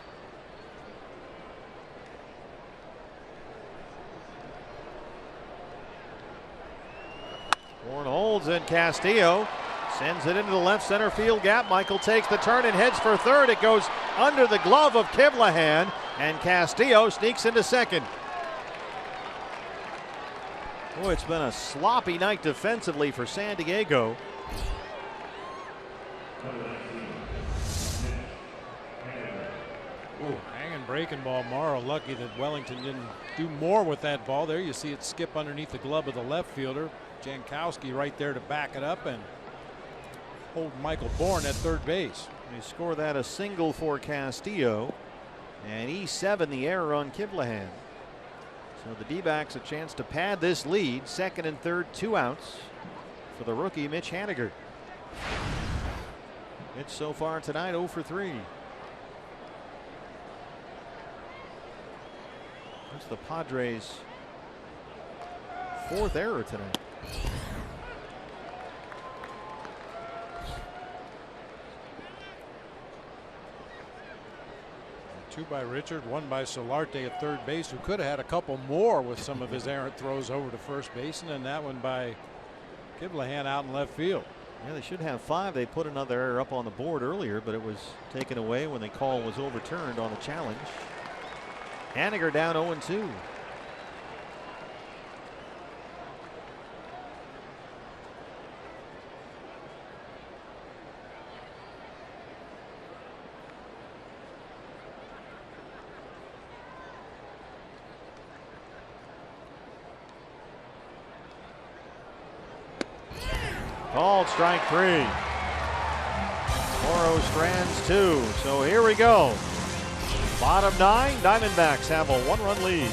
Warren holds, and Castillo sends it into the left center field gap. Michael takes the turn and heads for third. It goes under the glove of Kivlahan, and Castillo sneaks into second. Oh, it's been a sloppy night defensively for San Diego. Ooh, hanging breaking ball. Morrow lucky that Wellington didn't do more with that ball. There you see it skip underneath the glove of the left fielder. Jankowski right there to back it up and hold Michael Bourne at third base. They score that a single for Castillo, and E7 the error on Kivlahan. So the D-backs a chance to pad this lead. Second and third, 2 outs for the rookie Mitch Haniger. Mitch so far tonight 0 for 3. That's the Padres' 4th error tonight. 2 by Richard, 1 by Solarte at third base, who could have had a couple more with some of his errant throws over to first base, and then that one by Kivlahan out in left field. Yeah, they should have 5. They put another error up on the board earlier, but it was taken away when the call was overturned on the challenge. Haniger down 0-2. Called strike 3. Morrow strands 2. So here we go. Bottom 9, Diamondbacks have a 1-run lead.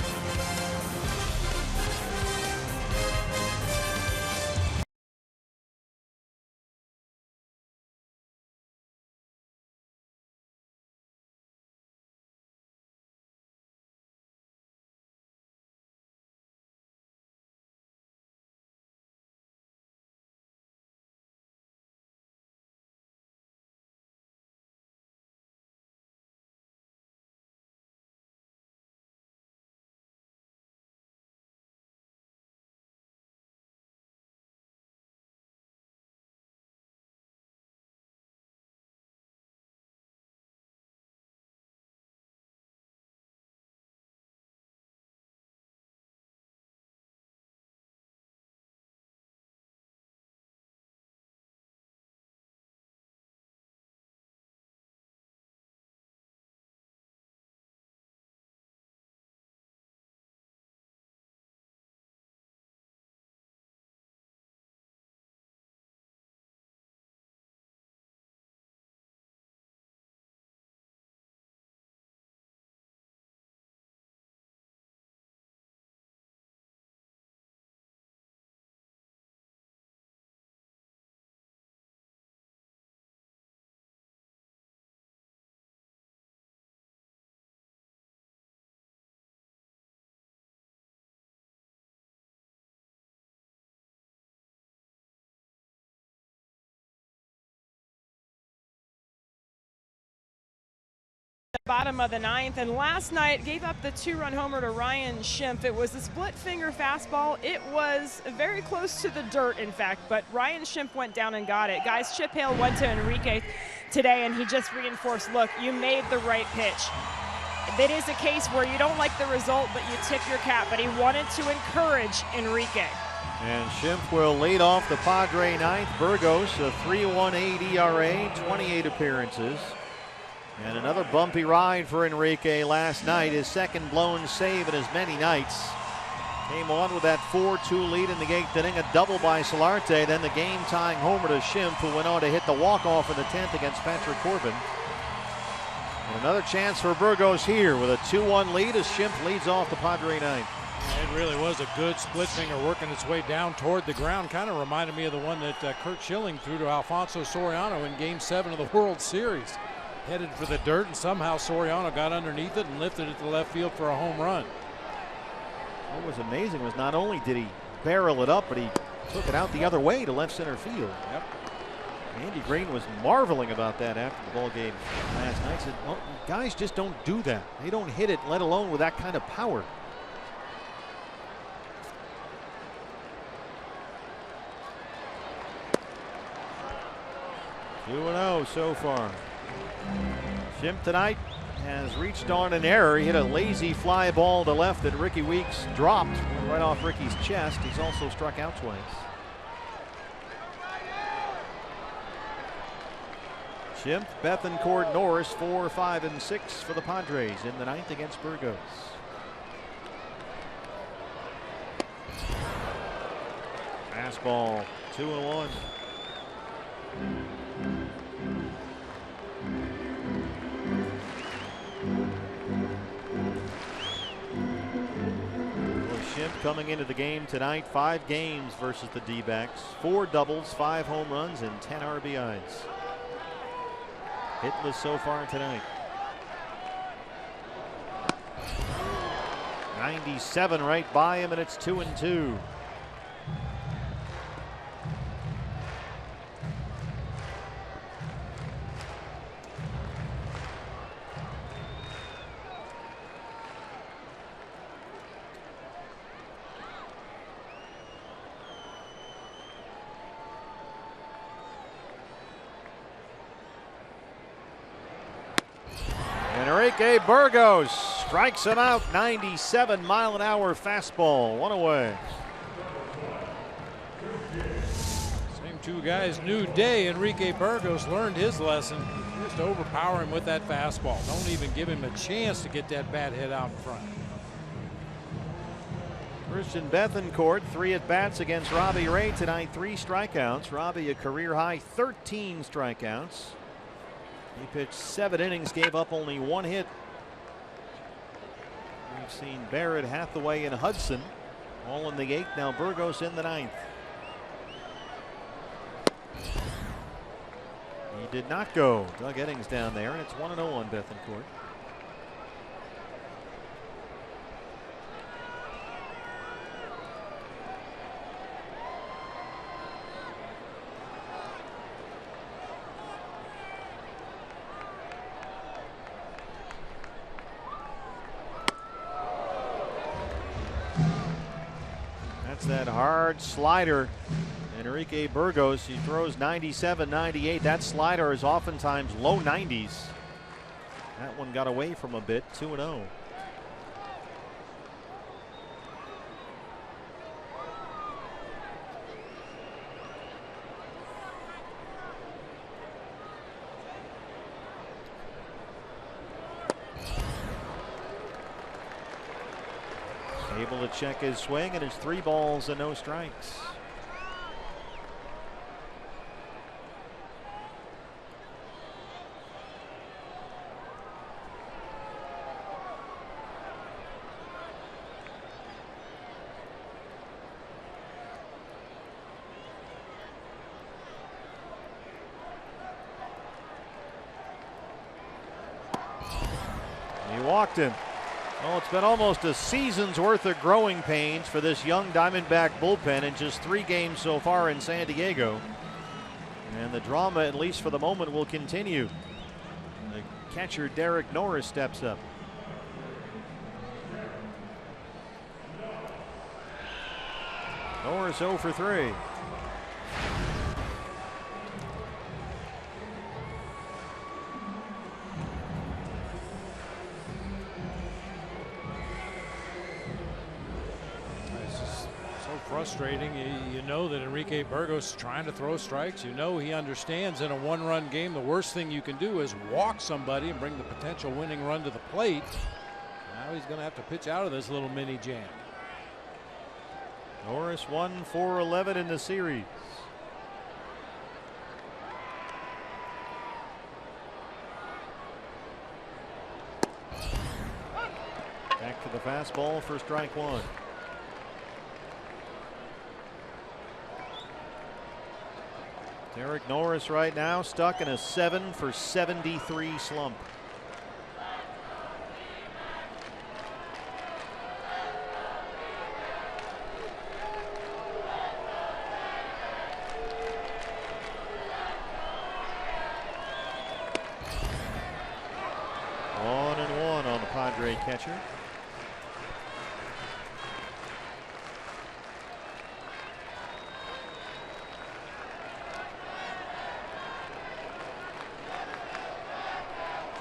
the bottom of the ninth, and last night gave up the 2-run homer to Ryan Schimpf. It was a split finger fastball. It was very close to the dirt, in fact, but Ryan Schimpf went down and got it. Guys, Chip Hale went to Enrique today, and he just reinforced, look, you made the right pitch. It is a case where you don't like the result, but you tip your cap, but he wanted to encourage Enrique. And Schimpf will lead off the Padre ninth. Burgos, a 3.18 ERA, 28 appearances. And another bumpy ride for Enrique last night, his second blown save in as many nights. Came on with that 4-2 lead in the 8th inning, a double by Solarte, then the game-tying homer to Schimpf, who went on to hit the walk-off in the 10th against Patrick Corbin. And another chance for Burgos here with a 2-1 lead as Schimpf leads off the Padre ninth. It really was a good split finger working its way down toward the ground. Kind of reminded me of the one that Curt Schilling threw to Alfonso Soriano in Game 7 of the World Series. Headed for the dirt, and somehow Soriano got underneath it and lifted it to left field for a home run. What was amazing was not only did he barrel it up, but he took it out the other way to left center field. Yep. Andy Green was marveling about that after the ball game last night. Said, well, guys just don't do that. They don't hit it, let alone with that kind of power. Two 2-0 so far. Schimpf tonight has reached on an error. He hit a lazy fly ball to left that Ricky Weeks dropped right off Ricky's chest. He's also struck out twice. Schimpf, Bethancourt, Norris, 4, 5, and 6 for the Padres in the 9th against Burgos. Fastball, 2-1. Schimpf coming into the game tonight, 5 games versus the D-backs, 4 doubles, 5 home runs, and 10 RBIs. Hitless so far tonight. 97 right by him, and it's 2-2. Enrique Burgos strikes him out. 97-mile-an-hour fastball, 1 away. Same two guys, new day. Enrique Burgos learned his lesson. Just overpower him with that fastball. Don't even give him a chance to get that bat hit out in front. Christian Bethancourt, 3 at-bats against Robbie Ray tonight, 3 strikeouts. Robbie a career-high 13 strikeouts. He pitched 7 innings, gave up only 1 hit. We've seen Barrett, Hathaway, and Hudson all in the 8th. Now Burgos in the 9th. He did not go. Doug Eddings down there, and it's 1-0 on Bethancourt. That hard slider. Enrique Burgos, he throws 97, 98. That slider is oftentimes low 90s. That one got away from a bit. 2-0. Able to check his swing, and it's 3 balls and no strikes. He walked him. Well, it's been almost a season's worth of growing pains for this young Diamondback bullpen in just 3 games so far in San Diego. And the drama, at least for the moment, will continue. The catcher Derek Norris steps up. Norris 0 for 3. It's just so frustrating. You know that Enrique Burgos is trying to throw strikes. You know he understands in a one-run game the worst thing you can do is walk somebody and bring the potential winning run to the plate. Now he's going to have to pitch out of this little mini jam. Norris 1 for 11 in the series. Back to the fastball for strike one. Derek Norris right now stuck in a 7 for 73 slump. Padre catcher.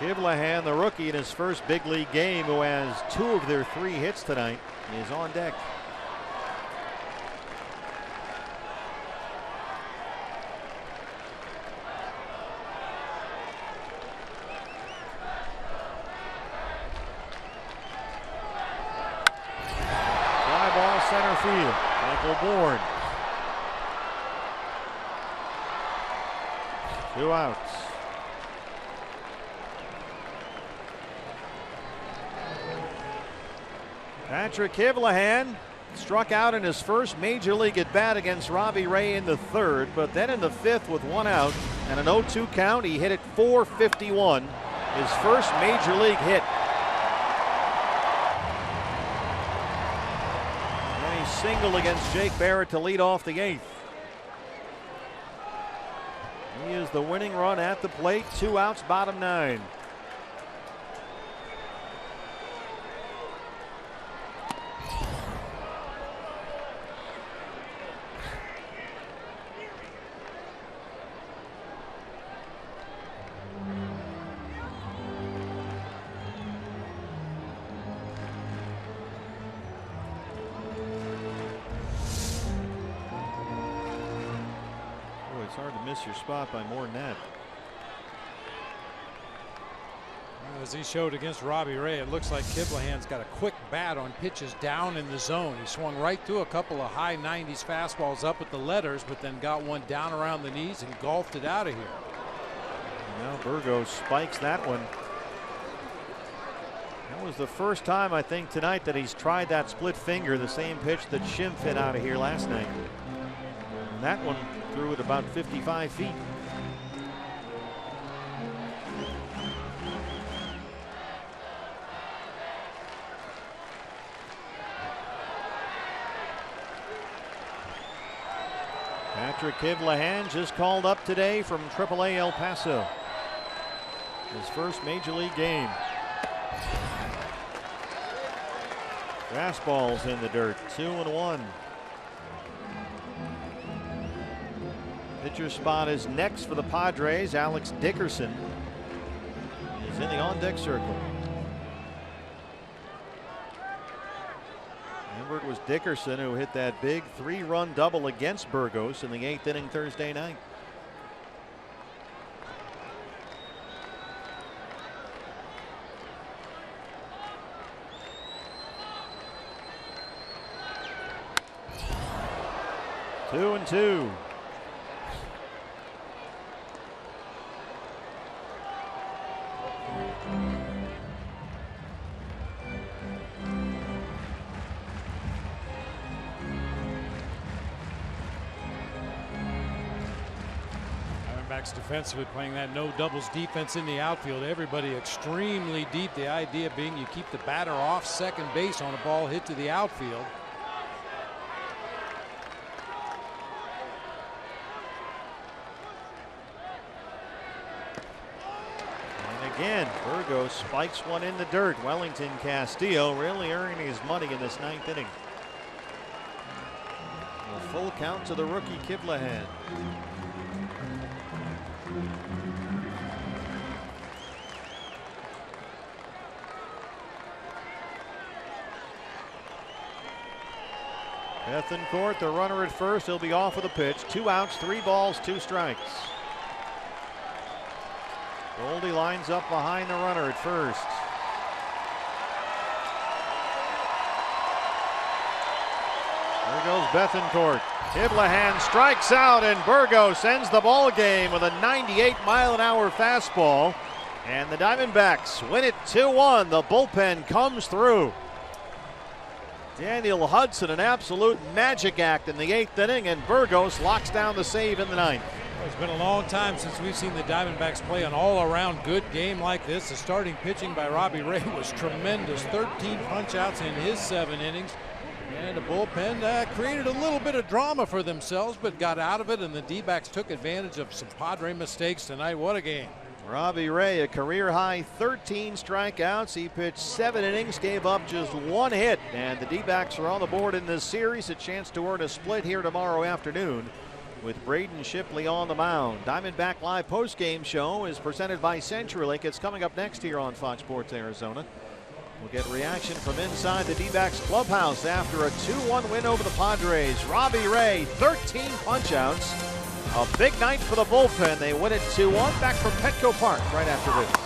Kivlahan, the rookie in his first big league game, who has 2 of their 3 hits tonight, is on deck. Center field, Michael Bourne. 2 outs. Patrick Kivlahan struck out in his first major league at bat against Robbie Ray in the 3rd, but then in the 5th with 1 out and an 0-2 count, he hit it .451, his first major league hit. Single against Jake Barrett to lead off the 8th. He is the winning run at the plate. 2 outs, bottom 9. It's hard to miss your spot by more than that. As he showed against Robbie Ray, it looks like Kivlahan's got a quick bat on pitches down in the zone. He swung right through a couple of high 90s fastballs up at the letters, but then got one down around the knees and golfed it out of here. Now Burgos spikes that one. That was the first time, I think, tonight that he's tried that split finger, the same pitch that Schimpf hit out of here last night. And that one threw it about 55 feet. Patrick Kivlahan just called up today from AAA El Paso. His first major league game. Fastballs in the dirt, 2-1. Pitcher spot is next for the Padres. Alex Dickerson is in the on-deck circle. Remember, it was Dickerson who hit that big 3-run double against Burgos in the 8th inning Thursday night. Two and two. Defensively playing that no doubles defense in the outfield. Everybody extremely deep. The idea being you keep the batter off second base on a ball hit to the outfield. And Again, Burgos spikes one in the dirt. Wellington Castillo really earning his money in this 9th inning. A full count to the rookie Kiblahan. Bethencourt, the runner at first. He'll be off with a pitch. 2 outs, 3 balls, 2 strikes. Goldie lines up behind the runner at first. There goes Bethencourt. Kiblahan strikes out, and Burgos ends the ball game with a 98-mile-an-hour fastball. And the Diamondbacks win it 2-1. The bullpen comes through. Daniel Hudson, an absolute magic act in the 8th inning, and Burgos locks down the save in the 9th. It's been a long time since we've seen the Diamondbacks play an all-around good game like this. The starting pitching by Robbie Ray was tremendous. 13 punch-outs in his 7 innings. And the bullpen created a little bit of drama for themselves, but got out of it, and the D-backs took advantage of some Padre mistakes tonight. What a game. Robbie Ray, a career-high 13 strikeouts. He pitched 7 innings, gave up just 1 hit, and the D-backs are on the board in this series. A chance to earn a split here tomorrow afternoon with Braden Shipley on the mound. Diamondback Live postgame show is presented by CenturyLink. It's coming up next here on Fox Sports Arizona. We'll get reaction from inside the D-backs clubhouse after a 2-1 win over the Padres. Robbie Ray, 13 punch-outs. A big night for the bullpen. They win it 2-1. Back from Petco Park right after this.